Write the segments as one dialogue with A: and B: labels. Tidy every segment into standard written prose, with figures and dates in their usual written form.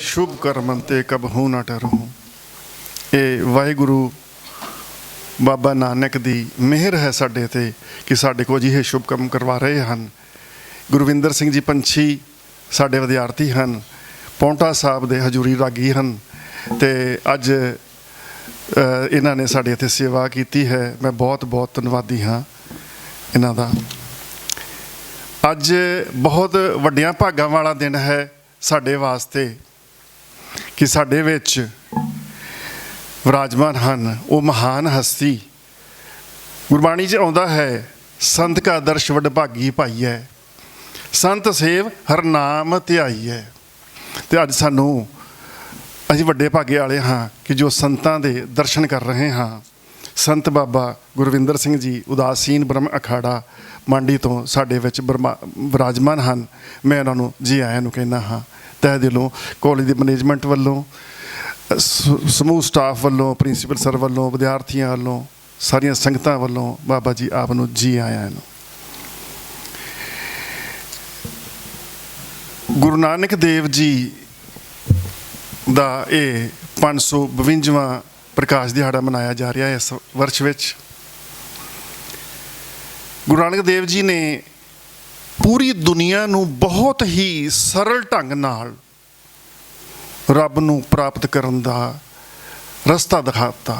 A: शुभ करम ते कबहू ना टरूं। ये वाहिगुरु बाबा नानक दी मेहर है साडे ते कि साडे को अजिहे शुभ काम करवा रहे हैं। गुरविंदर सिंह जी पंछी साडे विद्यार्थी हैं, पौंटा साहब दे हजूरी रागी हैं ते अज इन्हां ने साडे इत्थे सेवा कीती है। मैं बहुत बहुत धन्नवादी हाँ इन्हां दा। अज बहुत वड्डियां भागां वाला दिन है साडे वास्ते कि साडे विच विराजमान हैं वो महान हस्ती। गुरबाणी च आउंदा है संत का आदर्श वडभागी भाई है, संत सेव हर नाम ध्याई है। तो अज सानू असीं वड्डे भागे वाले हाँ कि जो संतां दे दर्शन कर रहे हाँ। संत बाबा गुरविंदर सिंह जी उदासीन ब्रह्म अखाड़ा मांडी तो साडे विच विराजमान हैं। मैं उन्हां नूं जी आयां नूं कहना हाँ तह दिलों। कॉलेज दी मैनेजमेंट वालों, समूह स्टाफ वालों, प्रिंसीपल सर वालों, विद्यार्थियों वालों, सारिया संगतां वालों बाबा जी आप नूं जी आयां नूं। गुरु नानक देव जी दा ये 552वां प्रकाश दिहाड़ा मनाया जा रहा है इस वर्ष विच। गुरु नानक देव जी ने पूरी दुनिया नूं बहुत ही सरल ढंग नाल रब नूं प्राप्त करन दा रस्ता दिखाता।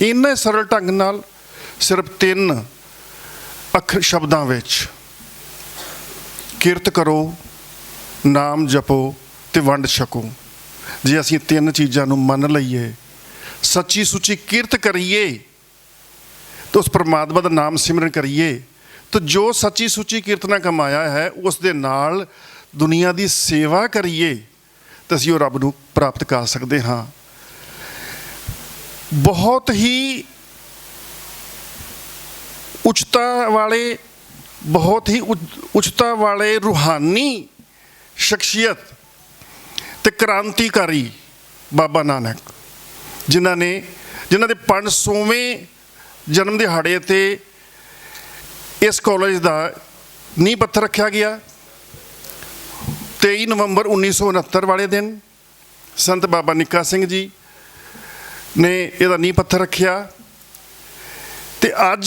A: इन्ने सरल ढंग नाल सिर्फ 3 अखर शब्दां विच किरत करो, नाम जपो ते वंड छको। जे असीं 3 चीज़ां नूं मन लईए, सच्ची सुची किरत करिए तो उस परमात्मा दा नाम सिमरन करिए, तो जो सच्ची सुची कीर्तना कमाया है उस दे नाल दुनिया दी सेवा करिए तो असीं रब नूं प्राप्त कर सकते हाँ। बहुत ही उच्चता वाले, बहुत ही उच्चता वाले रूहानी शख्सियत ते क्रांतिकारी बाबा नानक जिन्हां दे 500वें जन्म दिहाड़े ते इस कॉलेज का नींह पत्थर रखा गया। 23 नवंबर 1969 वाले दिन संत बाबा निक्का सिंह जी ने इसका नींह पत्थर रखा। तो अज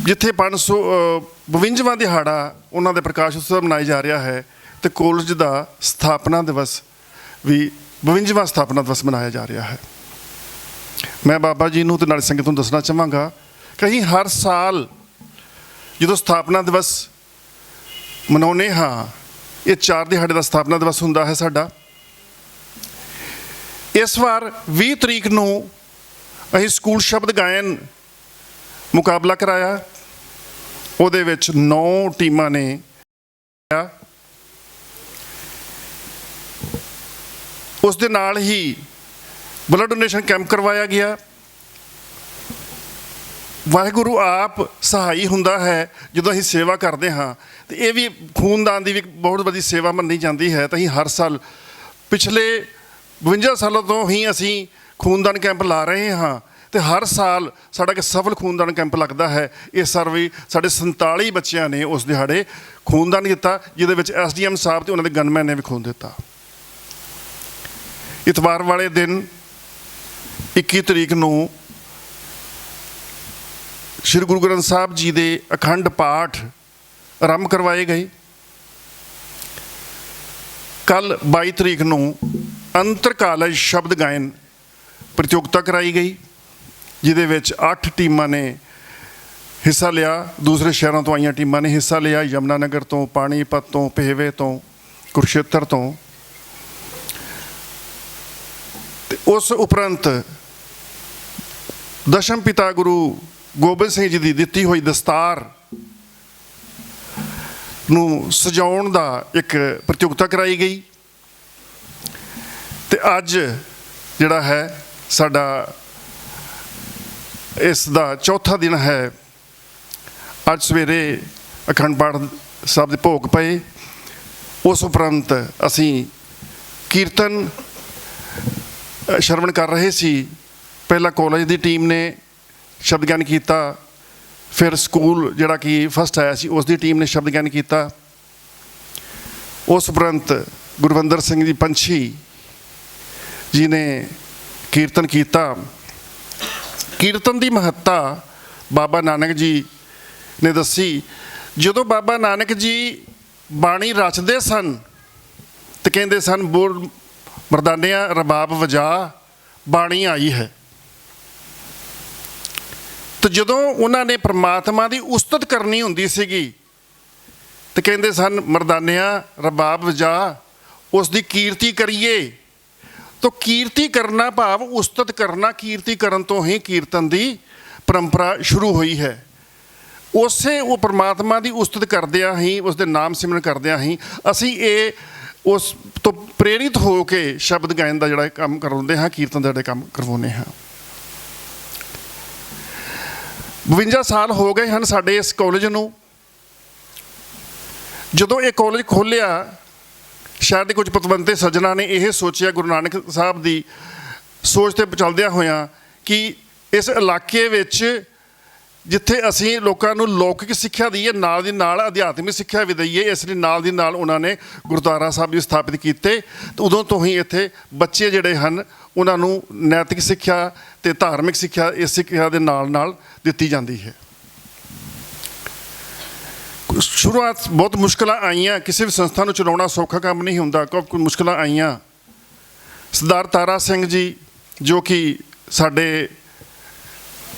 A: जिथे 552वां दिहाड़ा उन्होंने प्रकाश उत्सव मनाया जा रहा है, तो कॉलेज का स्थापना दिवस भी 52वां स्थापना दिवस मनाया जा रहा है। मैं बाबा जी नूं ते नाल संगत नूं दसना चाहांगा कि असीं हर साल जो स्थापना दिवस मनाउने हाँ, ये 4 दिहाड़े का स्थापना दिवस हुंदा है साडा। इस बार 20 तरीक नूं असीं स्कूल शब्द गायन मुकाबला कराया। उहदे विच 9 टीमां ने उस दे नाल ही ब्लड डोनेशन कैंप करवाया गया। वाहिगुरु आप सहाई हुंदा है जो असीं सेवा करते हाँ। तो ये भी खूनदान की भी बहुत बड़ी सेवा मनी जाती है। तो असीं हर साल पिछले 52 सालों तो ही असीं खूनदान कैंप ला रहे हाँ। तो हर साल साडा एक सफल खूनदान कैंप लगता है। इस साल भी साढ़े 47 बच्चों ने उस दिहाड़े खूनदान किया, जिहदे विच SDM साहब ते उन्होंने गनमैन ने भी खून दिता। इतवार वाले दिन 21 तरीक नूं श्री गुरु ग्रंथ साहब जी के अखंड पाठ आरंभ करवाए गए। कल 22 तरीक नूं अंतर कॉलेज शब्द गायन प्रतियोगिता कराई गई, जिहदे विच 8 टीमां ने हिस्सा लिया। दूसरे शहरों तो आईयां टीमां ने हिस्सा लिया, यमुनानगर तो, पानीपत तो, पेहवे तो, कुरुक्षेत्र तो। उस उपरंत दशम पिता गुरु गोबिंद सिंह जी की दिती हुई दस्तार नूं सजाउण दा एक प्रतियोगिता कराई गई। तो अज जिहड़ा है साडा इस दा चौथा दिन है। अज सवेरे अखंड पाठ साहब दे भोग पए। उस उपरंत असीं कीर्तन श्रवण कर रहे सी। पहला कॉलेज की टीम ने शब्द ज्ञान किया, फिर स्कूल जिहड़ा कि फस्ट आया सी उसकी टीम ने शब्द ज्ञान किया। उस उपरंत ਗੁਰਵਿੰਦਰ ਸਿੰਘ ਜੀ ਪੰਛੀ ਜੀ ਨੇ ਕੀਰਤਨ ਕੀਤਾ। ਕੀਰਤਨ ਦੀ ਮਹੱਤਤਾ ਬਾਬਾ ਨਾਨਕ ਜੀ ਨੇ ਦੱਸੀ। ਜਦੋਂ ਬਾਬਾ ਨਾਨਕ ਜੀ ਬਾਣੀ ਰਚਦੇ ਸਨ ਤੇ ਕਹਿੰਦੇ ਸਨ, ਬੋਲ ਮਰਦਾਨਿਆਂ ਰਬਾਬ ਵਜਾ ਬਾਣੀ ਆਈ ਹੈ। ਤੇ ਜਦੋਂ ਉਹਨਾਂ ਨੇ ਪ੍ਰਮਾਤਮਾ ਦੀ ਉਸਤਤ ਕਰਨੀ ਹੁੰਦੀ ਸੀਗੀ ਤੇ ਕਹਿੰਦੇ ਸਨ, ਮਰਦਾਨਿਆਂ ਰਬਾਬ ਵਜਾ ਉਸ ਦੀ ਕੀਰਤੀ ਕਰੀਏ। ਤਾਂ ਕੀਰਤੀ ਕਰਨਾ ਭਾਵ ਉਸਤਤ ਕਰਨਾ, ਕੀਰਤੀ ਕਰਨ ਤੋਂ ਹੀ ਕੀਰਤਨ ਦੀ ਪਰੰਪਰਾ ਸ਼ੁਰੂ ਹੋਈ ਹੈ। ਉਸੇ ਉਹ ਪਰਮਾਤਮਾ ਦੀ ਉਸਤਤ ਕਰਦਿਆਂ ਹੀ, ਉਸ ਦੇ ਨਾਮ ਸਿਮਰਨ ਕਰਦਿਆਂ ਹੀ ਅਸੀਂ ਇਹ ਉਸ ਤੋਂ ਪ੍ਰੇਰਿਤ ਹੋ ਕੇ ਸ਼ਬਦ ਗਾਇਨ ਦਾ ਜਿਹੜਾ ਕੰਮ ਕਰਵਾਉਂਦੇ ਹਾਂ, ਕੀਰਤਨ ਦਾ ਜਿਹੜਾ ਕੰਮ ਕਰਵਾਉਂਦੇ ਹਾਂ। 52 ਸਾਲ ਹੋ ਗਏ ਹਨ ਸਾਡੇ ਇਸ ਕਾਲਜ ਨੂੰ। ਜਦੋਂ ਇਹ ਕਾਲਜ ਖੋਲ੍ਹਿਆ, ਸ਼ਾਇਦ ਕੁਝ ਪਤਵੰਤੇ ਸੱਜਣਾ ਨੇ ਇਹ ਸੋਚਿਆ, ਗੁਰੂ ਨਾਨਕ ਸਾਹਿਬ ਦੀ ਸੋਚ 'ਤੇ ਚੱਲਦਿਆਂ ਹੋਇਆਂ, ਕਿ ਇਸ ਇਲਾਕੇ ਵਿੱਚ ਜਿੱਥੇ ਅਸੀਂ ਲੋਕਾਂ ਨੂੰ ਲੌਕਿਕ ਸਿੱਖਿਆ ਦਈਏ, ਨਾਲ ਦੀ ਨਾਲ ਅਧਿਆਤਮਿਕ ਸਿੱਖਿਆ ਵੀ ਦਈਏ, ਇਸ ਲਈ ਨਾਲ ਦੀ ਨਾਲ ਉਹਨਾਂ ਨੇ ਗੁਰਦੁਆਰਾ ਸਾਹਿਬ ਵੀ ਸਥਾਪਿਤ ਕੀਤੇ। ਅਤੇ ਉਦੋਂ ਤੋਂ ਹੀ ਇੱਥੇ ਬੱਚੇ ਜਿਹੜੇ ਹਨ ਉਹਨਾਂ ਨੂੰ ਨੈਤਿਕ ਸਿੱਖਿਆ ਅਤੇ ਧਾਰਮਿਕ ਸਿੱਖਿਆ ਇਸ ਸਿੱਖਿਆ ਦੇ ਨਾਲ ਨਾਲ ਦਿੱਤੀ ਜਾਂਦੀ ਹੈ। ਸ਼ੁਰੂਆਤ ਬਹੁਤ ਮੁਸ਼ਕਿਲਾਂ ਆਈਆਂ, ਕਿਸੇ ਵੀ ਸੰਸਥਾ ਨੂੰ ਚਲਾਉਣਾ ਸੌਖਾ ਕੰਮ ਨਹੀਂ ਹੁੰਦਾ, ਕੋਈ ਮੁਸ਼ਕਿਲਾਂ ਆਈਆਂ। ਸਰਦਾਰ ਤਾਰਾ ਸਿੰਘ ਜੀ ਜੋ ਕਿ ਸਾਡੇ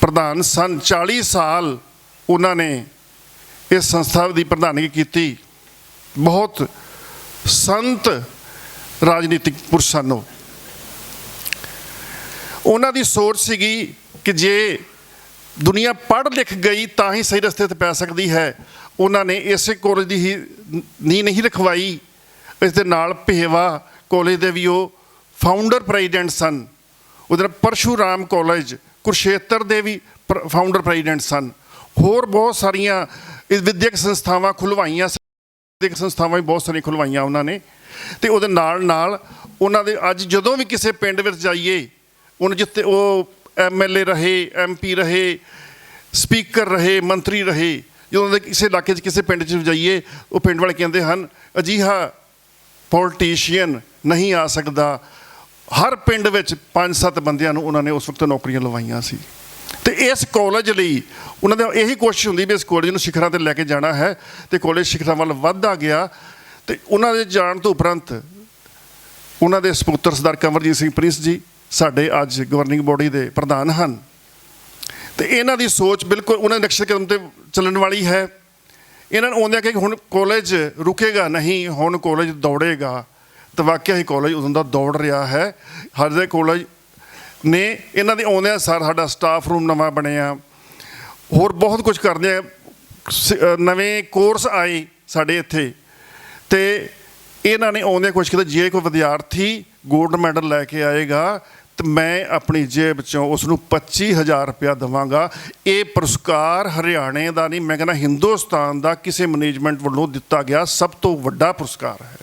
A: ਪ੍ਰਧਾਨ ਸਨ, 40 ਸਾਲ ਉਹਨਾਂ ਨੇ ਇਸ ਸੰਸਥਾ ਦੀ ਪ੍ਰਧਾਨਗੀ ਕੀਤੀ। ਬਹੁਤ ਸੰਤ ਰਾਜਨੀਤਿਕ ਪੁਰਸ਼ ਸਨ। ਉਹਨਾਂ ਦੀ ਸੋਚ ਸੀਗੀ ਕਿ ਜੇ ਦੁਨੀਆ ਪੜ੍ਹ ਲਿਖ ਗਈ ਤਾਂ ਹੀ ਸਹੀ ਰਸਤੇ 'ਤੇ ਪੈ ਸਕਦੀ ਹੈ। ਉਹਨਾਂ ਨੇ ਇਸੇ ਕਾਲਜ ਦੀ ਹੀ ਨੀਂਹ ਨਹੀਂ ਰਖਵਾਈ। ਇਸ ਦੇ ਨਾਲ ਭੇਵਾ ਕਾਲਜ ਦੇ ਵੀ ਉਹ ਫਾਊਂਡਰ ਪ੍ਰੈਜ਼ੀਡੈਂਟ ਸਨ। ਉਹਦੇ ਨਾਲ ਪਰਸ਼ੂਰਾਮ ਕਾਲਜ ਕੁਰਸ਼ੇਤਰ ਦੇ ਵੀ ਫਾਊਂਡਰ ਪ੍ਰੈਜ਼ੀਡੈਂਟ ਸਨ। ਹੋਰ ਬਹੁਤ ਸਾਰੀਆਂ ਵਿਦਿਅਕ ਸੰਸਥਾਵਾਂ ਖੁਲਵਾਈਆਂ, ਵਿਦਿਅਕ ਸੰਸਥਾਵਾਂ ਵੀ ਬਹੁਤ ਸਾਰੀਆਂ ਖੁਲਵਾਈਆਂ ਉਹਨਾਂ ਨੇ। ਅਤੇ ਉਹਦੇ ਨਾਲ ਨਾਲ ਉਹਨਾਂ ਦੇ ਅੱਜ ਜਦੋਂ ਵੀ ਕਿਸੇ ਪਿੰਡ ਵਿੱਚ ਜਾਈਏ, ਉਹਨੂੰ ਜਿੱਥੇ ਉਹ MLA ਰਹੇ, MP ਰਹੇ, ਸਪੀਕਰ ਰਹੇ, ਮੰਤਰੀ ਰਹੇ, ਜਦੋਂ ਦੇ ਕਿਸੇ ਇਲਾਕੇ 'ਚ ਕਿਸੇ ਪਿੰਡ 'ਚ ਜਾਈਏ, ਉਹ ਪਿੰਡ ਵਾਲੇ ਕਹਿੰਦੇ ਹਨ, ਅਜਿਹਾ ਪੋਲੀਟੀਸ਼ੀਅਨ ਨਹੀਂ ਆ ਸਕਦਾ। ਹਰ ਪਿੰਡ ਵਿੱਚ 5-7 ਬੰਦਿਆਂ ਨੂੰ ਉਹਨਾਂ ਨੇ ਉਸ ਵਕਤ ਨੌਕਰੀਆਂ ਲਵਾਈਆਂ ਸੀ। ਅਤੇ ਇਸ ਕਾਲਜ ਲਈ ਉਹਨਾਂ ਦੀ ਇਹੀ ਕੋਸ਼ਿਸ਼ ਹੁੰਦੀ ਵੀ ਇਸ ਕਾਲਜ ਨੂੰ ਸਿਖਰਾਂ 'ਤੇ ਲੈ ਕੇ ਜਾਣਾ ਹੈ। ਅਤੇ ਕਾਲਜ ਸਿਖਰਾਂ ਵੱਲ ਵੱਧਦਾ ਗਿਆ। ਅਤੇ ਉਹਨਾਂ ਦੇ ਜਾਣ ਤੋਂ ਉਪਰੰਤ ਉਹਨਾਂ ਦੇ ਸਪੁੱਤਰ ਸਰਦਾਰ ਕੰਵਰਜੀਤ ਸਿੰਘ ਪ੍ਰਿੰਸ ਜੀ ਸਾਡੇ ਅੱਜ ਗਵਰਨਿੰਗ ਬੋਡੀ ਦੇ ਪ੍ਰਧਾਨ ਹਨ। ਅਤੇ ਇਹਨਾਂ ਦੀ ਸੋਚ ਬਿਲਕੁਲ ਉਹਨਾਂ ਦੇ ਨਕਸ਼ੇ ਕਦਮ 'ਤੇ ਚੱਲਣ ਵਾਲੀ ਹੈ। ਇਹਨਾਂ ਨੂੰ ਆਉਂਦਿਆਂ ਕਿ ਹੁਣ ਕਾਲਜ ਰੁਕੇਗਾ ਨਹੀਂ, ਹੁਣ ਕਾਲਜ ਦੌੜੇਗਾ। ਅਤੇ ਵਾਕਿਆ ਹੀ ਕਾਲਜ ਉਦੋਂ ਦਾ ਦੌੜ ਰਿਹਾ ਹੈ। ਹਰ ਕਾਲਜ ਨੇ ਇਹਨਾਂ ਦੇ ਆਉਂਦਿਆਂ ਸਾਰ ਸਾਡਾ ਸਟਾਫ ਰੂਮ ਨਵਾਂ ਬਣਿਆ, ਹੋਰ ਬਹੁਤ ਕੁਝ ਕਰਦੇ ਆ, ਨਵੇਂ ਕੋਰਸ ਆਏ ਸਾਡੇ ਇੱਥੇ। ਅਤੇ ਇਹਨਾਂ ਨੇ ਆਉਂਦਿਆਂ ਕੁਛ ਕੀਤਾ, ਜੇ ਕੋਈ ਵਿਦਿਆਰਥੀ ਗੋਲਡ ਮੈਡਲ ਲੈ ਕੇ ਆਏਗਾ ਤਾਂ ਮੈਂ ਆਪਣੀ ਜੇਬ 'ਚੋਂ ਉਸ ਨੂੰ 25,000 ਰੁਪਇਆ ਦੇਵਾਂਗਾ। ਇਹ ਪੁਰਸਕਾਰ ਹਰਿਆਣੇ ਦਾ ਨਹੀਂ, ਮੈਂ ਕਹਿੰਦਾ ਹਿੰਦੁਸਤਾਨ ਦਾ ਕਿਸੇ ਮੈਨੇਜਮੈਂਟ ਵੱਲੋਂ ਦਿੱਤਾ ਗਿਆ ਸਭ ਤੋਂ ਵੱਡਾ ਪੁਰਸਕਾਰ ਹੈ।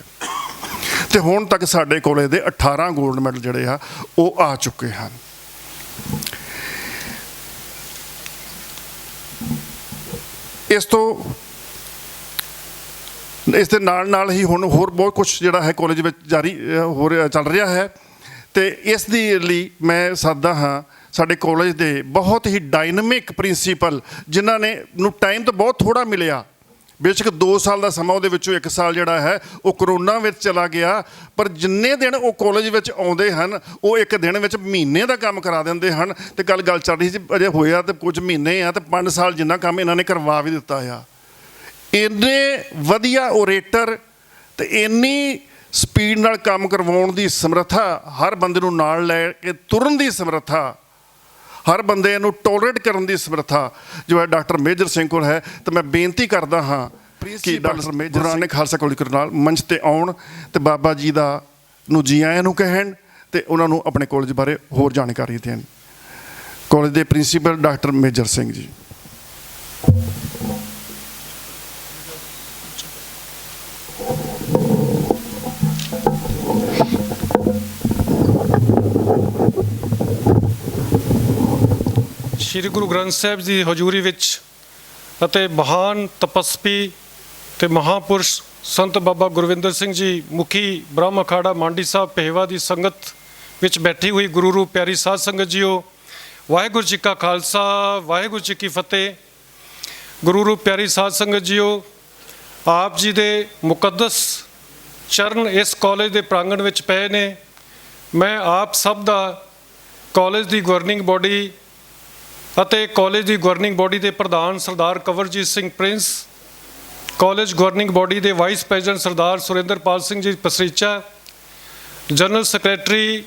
A: ਅਤੇ ਹੁਣ ਤੱਕ ਸਾਡੇ ਕਾਲਜ ਦੇ 18 ਗੋਲਡ ਮੈਡਲ ਜਿਹੜੇ ਆ ਉਹ ਆ ਚੁੱਕੇ ਹਨ। ਇਸ ਦੇ ਨਾਲ ਨਾਲ ਹੀ ਹੁਣ ਹੋਰ ਬਹੁਤ ਕੁਛ ਜਿਹੜਾ ਹੈ ਕਾਲਜ ਵਿੱਚ ਜਾਰੀ ਹੋ ਰਿਹਾ, ਚੱਲ ਰਿਹਾ ਹੈ। ਅਤੇ ਇਸ ਦੀ ਲਈ ਮੈਂ ਸੱਦਦਾ ਹਾਂ ਸਾਡੇ ਕਾਲਜ ਦੇ ਬਹੁਤ ਹੀ ਡਾਇਨਮਿਕ ਪ੍ਰਿੰਸੀਪਲ, ਜਿਨ੍ਹਾਂ ਨੇ ਨੂੰ ਟਾਈਮ ਤਾਂ ਬਹੁਤ ਥੋੜ੍ਹਾ ਮਿਲਿਆ। ਬੇਸ਼ੱਕ 2 ਸਾਲ ਦਾ ਸਮਾਂ, ਉਹਦੇ ਵਿੱਚੋਂ 1 ਸਾਲ ਜਿਹੜਾ ਹੈ ਉਹ ਕਰੋਨਾ ਵਿੱਚ ਚਲਾ ਗਿਆ। ਪਰ ਜਿੰਨੇ ਦਿਨ ਉਹ ਕਾਲਜ ਵਿੱਚ ਆਉਂਦੇ ਹਨ, ਉਹ ਇੱਕ ਦਿਨ ਵਿੱਚ ਮਹੀਨੇ ਦਾ ਕੰਮ ਕਰਾ ਦਿੰਦੇ ਹਨ। ਅਤੇ ਗੱਲ ਚੱਲ ਰਹੀ ਸੀ, ਅਜੇ ਹੋਇਆ ਤਾਂ ਕੁਝ ਮਹੀਨੇ ਆ, ਅਤੇ 5 ਸਾਲ ਜਿੰਨਾ ਕੰਮ ਇਹਨਾਂ ਨੇ ਕਰਵਾ ਵੀ ਦਿੱਤਾ ਆ। ਇੰਨੇ ਵਧੀਆ ਓਰੇਟਰ ਅਤੇ ਇੰਨੀ ਸਪੀਡ ਨਾਲ ਕੰਮ ਕਰਵਾਉਣ ਦੀ ਸਮਰੱਥਾ, ਹਰ ਬੰਦੇ ਨੂੰ ਨਾਲ ਲੈ ਕੇ ਤੁਰਨ ਦੀ ਸਮਰੱਥਾ, ਹਰ ਬੰਦੇ ਨੂੰ ਟੋਲਰੇਟ ਕਰਨ ਦੀ ਸਮਰੱਥਾ ਜੋ ਹੈ ਡਾਕਟਰ ਮੇਜਰ ਸਿੰਘ ਕੋਲ ਹੈ। ਤਾਂ ਮੈਂ ਬੇਨਤੀ ਕਰਦਾ ਹਾਂ ਕਿ doctor major Guru Nanak Khalsa college Karnal ਮੰਚ 'ਤੇ ਆਉਣ ਅਤੇ ਬਾਬਾ ਜੀ ਦਾ ਨੂੰ ਜੀ ਆਇਆਂ ਨੂੰ ਕਹਿਣ ਅਤੇ ਉਹਨਾਂ ਨੂੰ ਆਪਣੇ ਕਾਲਜ ਬਾਰੇ ਹੋਰ ਜਾਣਕਾਰੀ ਦੇਣ। ਕਾਲਜ ਦੇ principal doctor major Singh ji.
B: Shri Guru Granth Sahib ji ਦੀ ਹਜ਼ੂਰੀ ਵਿੱਚ ਅਤੇ ਮਹਾਨ ਤਪਸਵੀ ਤੇ ਮਹਾਂਪੁਰਸ਼ ਸੰਤ ਬਾਬਾ ਗੁਰਵਿੰਦਰ ਸਿੰਘ ਜੀ ਮੁਖੀ ਬ੍ਰਹਮ ਅਖਾੜਾ ਮੰਡੀ ਸਾਹਿਬ ਪਹੇਵਾ ਦੀ ਸੰਗਤ ਵਿੱਚ ਬੈਠੀ ਹੋਈ ਗੁਰੂ ਰੂਪ ਪਿਆਰੀ ਸਾਧ ਸੰਗਤ ਜੀਓ, ਵਾਹਿਗੁਰੂ ਜੀ ਕਾ ਖਾਲਸਾ, ਵਾਹਿਗੁਰੂ ਜੀ ਕੀ ਫਤਿਹ। ਗੁਰੂ ਰੂਪ ਪਿਆਰੀ ਸਾਧ ਸੰਗਤ ਜੀਓ, ਆਪ ਜੀ ਦੇ ਮੁਕੱਦਸ ਚਰਨ ਇਸ ਕਾਲਜ ਦੇ ਪ੍ਰਾਂਗਣ ਵਿੱਚ ਪਏ ਨੇ। ਮੈਂ ਆਪ ਸਭ ਦਾ ਕਾਲਜ ਦੀ ਗਵਰਨਿੰਗ ਬੋਡੀ ਅਤੇ ਕਾਲਜ ਦੀ ਗਵਰਨਿੰਗ ਬੋਡੀ ਦੇ ਪ੍ਰਧਾਨ Sardar Kanwarjit Singh Prince, college governing body ਦੇ vice president Sardar Surinderpal Singh ji Pasricha, general secretary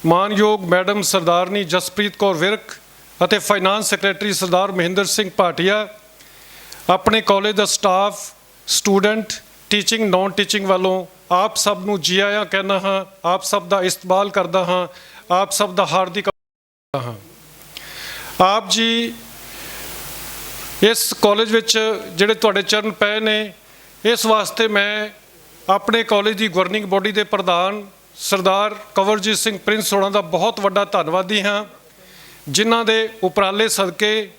B: ਮਾਨਯੋਗ ਮੈਡਮ ਸਰਦਾਰਨੀ ਜਸਪ੍ਰੀਤ ਕੌਰ ਵਿਰਕ ਅਤੇ ਫਾਈਨਾਂਸ ਸੈਕਟਰੀ ਸਰਦਾਰ ਮਹਿੰਦਰ ਸਿੰਘ ਭਾਟੀਆ, ਆਪਣੇ ਕਾਲਜ ਦਾ staff, student, teaching non teaching ਵੱਲੋਂ ਆਪ ਸਭ ਨੂੰ ਜੀ ਆਇਆਂ ਕਹਿੰਦਾ ਹਾਂ, ਆਪ ਸਭ ਦਾ ਇਸਤਬਾਲ ਕਰਦਾ ਹਾਂ, ਆਪ ਸਭ ਦਾ ਹਾਰਦਿਕ ਹਾਂ। ਆਪ ਜੀ ਇਸ ਕਾਲਜ ਵਿੱਚ ਜਿਹੜੇ ਤੁਹਾਡੇ ਚਰਨ ਪਏ ਨੇ, ਇਸ ਵਾਸਤੇ ਮੈਂ ਆਪਣੇ ਕਾਲਜ ਦੀ ਗਵਰਨਿੰਗ ਬੋਡੀ ਦੇ ਪ੍ਰਧਾਨ ਸਰਦਾਰ ਕੰਵਰਜੀਤ ਸਿੰਘ ਪ੍ਰਿੰਸ ਹੋਣਾ ਦਾ ਬਹੁਤ ਵੱਡਾ ਧੰਨਵਾਦੀ ਹਾਂ, ਜਿਨ੍ਹਾਂ ਦੇ ਉਪਰਾਲੇ ਸਦਕੇ,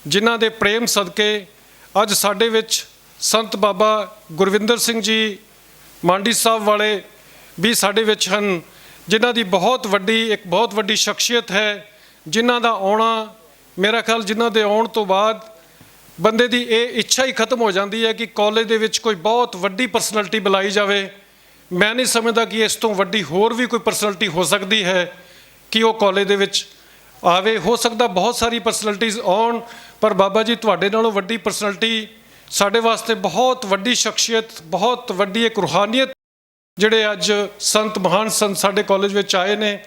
B: ਜਿਨ੍ਹਾਂ ਦੇ ਪ੍ਰੇਮ ਸਦਕੇ ਅੱਜ ਸਾਡੇ ਵਿੱਚ ਸੰਤ ਬਾਬਾ ਗੁਰਵਿੰਦਰ ਸਿੰਘ ਜੀ ਮੰਡੀ ਸਾਹਿਬ ਵਾਲੇ ਵੀ ਸਾਡੇ ਵਿੱਚ ਹਨ, ਜਿਨ੍ਹਾਂ ਦੀ ਬਹੁਤ ਵੱਡੀ ਸ਼ਖਸੀਅਤ ਹੈ, ਜਿਨ੍ਹਾਂ ਦਾ ਆਉਣਾ, ਮੇਰਾ ਖਿਆਲ ਜਿਨ੍ਹਾਂ ਦੇ ਆਉਣ ਤੋਂ ਬਾਅਦ ਬੰਦੇ ਦੀ ਇਹ ਇੱਛਾ ਹੀ ਖਤਮ ਹੋ ਜਾਂਦੀ ਹੈ ਕਿ ਕਾਲਜ ਦੇ ਵਿੱਚ ਕੋਈ ਬਹੁਤ ਵੱਡੀ ਪਰਸਨੈਲਿਟੀ ਬੁਲਾਈ ਜਾਵੇ। ਮੈਂ ਨਹੀਂ ਸਮਝਦਾ ਕਿ ਇਸ ਤੋਂ ਵੱਡੀ ਹੋਰ ਵੀ ਕੋਈ ਪਰਸਨੈਲਿਟੀ ਹੋ ਸਕਦੀ ਹੈ ਕਿ ਉਹ ਕਾਲਜ ਦੇ ਵਿੱਚ ਆਵੇ। ਹੋ ਸਕਦਾ ਬਹੁਤ ਸਾਰੀ ਪਰਸਨੈਲਿਟੀਜ਼ ਆਉਣ, ਪਰ ਬਾਬਾ ਜੀ ਤੁਹਾਡੇ ਨਾਲੋਂ ਵੱਡੀ ਪਰਸਨੈਲਿਟੀ, ਸਾਡੇ ਵਾਸਤੇ ਬਹੁਤ ਵੱਡੀ ਸ਼ਖਸੀਅਤ, ਬਹੁਤ ਵੱਡੀ ਇੱਕ ਰੂਹਾਨੀਅਤ ਜਿਹੜੇ ਅੱਜ ਸੰਤ ਮਹਾਨ ਸੰਤ ਸਾਡੇ ਕਾਲਜ ਵਿੱਚ ਆਏ ਨੇ।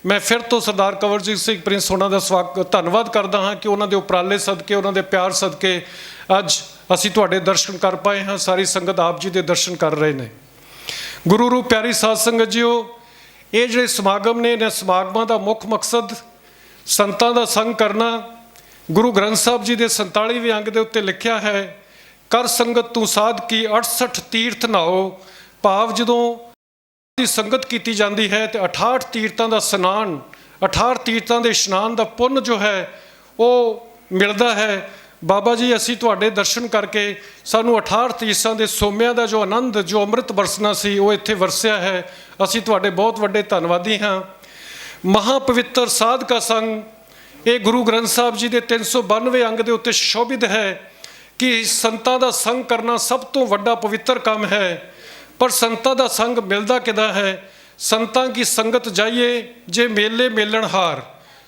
B: ਮੈਂ ਫਿਰ ਤੋਂ ਸਰਦਾਰ ਕੰਵਰਜੀਤ ਸਿੰਘ ਪ੍ਰਿੰਸ ਹੋਣਾ ਦਾ ਧੰਨਵਾਦ ਕਰਦਾ ਹਾਂ ਕਿ ਉਹਨਾਂ ਦੇ ਉਪਰਾਲੇ ਸਦਕੇ, ਉਹਨਾਂ ਦੇ ਪਿਆਰ ਸਦਕੇ ਅੱਜ ਅਸੀਂ ਤੁਹਾਡੇ ਦਰਸ਼ਨ ਕਰ ਪਾਏ ਹਾਂ। ਸਾਰੀ ਸੰਗਤ ਆਪ ਜੀ ਦੇ ਦਰਸ਼ਨ ਕਰ ਰਹੇ ਨੇ। ਗੁਰੂ ਰੂਪ ਪਿਆਰੀ ਸਾਧ ਸੰਗਤ ਜੀਓ, ਇਹ ਜਿਹੜੇ ਸਮਾਗਮ ਨੇ, ਇਹਨਾਂ ਸਮਾਗਮਾਂ ਦਾ ਮੁੱਖ ਮਕਸਦ ਸੰਤਾਂ ਦਾ ਸੰਗ ਕਰਨਾ। ਗੁਰੂ ਗ੍ਰੰਥ ਸਾਹਿਬ ਜੀ ਦੇ 47ਵੇਂ ਅੰਗ ਦੇ ਉੱਤੇ ਲਿਖਿਆ ਹੈ, ਕਰ ਸੰਗਤ ਤੂੰ ਸਾਧ ਕੀ 68 ਤੀਰਥ ਨਾਓ। ਭਾਵ ਜਦੋਂ ਦੀ ਸੰਗਤ ਕੀਤੀ ਜਾਂਦੀ ਹੈ ਤੇ 68 ਤੀਰਥਾਂ ਦਾ ਇਸ਼ਨਾਨ, 68 ਤੀਰਥਾਂ ਦੇ ਇਸ਼ਨਾਨ ਦਾ ਪੁੰਨ ਜੋ ਹੈ ਉਹ ਮਿਲਦਾ ਹੈ। ਬਾਬਾ ਜੀ, ਅਸੀਂ ਤੁਹਾਡੇ ਦਰਸ਼ਨ ਕਰਕੇ ਸਾਨੂੰ 68 ਤੀਰਥਾਂ ਦੇ ਸੋਮਿਆਂ ਦਾ ਜੋ ਆਨੰਦ, ਜੋ ਅੰਮ੍ਰਿਤ ਵਰਸਣਾ ਸੀ, ਉਹ ਇੱਥੇ ਵਰਸਿਆ ਹੈ। ਅਸੀਂ ਤੁਹਾਡੇ ਬਹੁਤ ਵੱਡੇ ਧੰਨਵਾਦੀ ਹਾਂ। ਮਹਾਪਵਿੱਤਰ ਸਾਧ ਕਾ ਸੰਗ, ਇਹ ਗੁਰੂ ਗ੍ਰੰਥ ਸਾਹਿਬ ਜੀ ਦੇ 392 ਅੰਗ ਦੇ ਉੱਤੇ ਸ਼ੋਭਿਤ ਹੈ ਕਿ ਸੰਤਾਂ ਦਾ ਸੰਗ ਕਰਨਾ ਸਭ ਤੋਂ ਵੱਡਾ ਪਵਿੱਤਰ ਕੰਮ ਹੈ। ਪਰ ਸੰਤਾਂ ਦਾ ਸੰਗ ਮਿਲਦਾ ਕਿੱਦਾਂ ਹੈ? ਸੰਤਾਂ ਕੀ ਸੰਗਤ ਜਾਈਏ ਜੇ ਮੇਲੇ ਮੇਲਣ ਹਾਰ।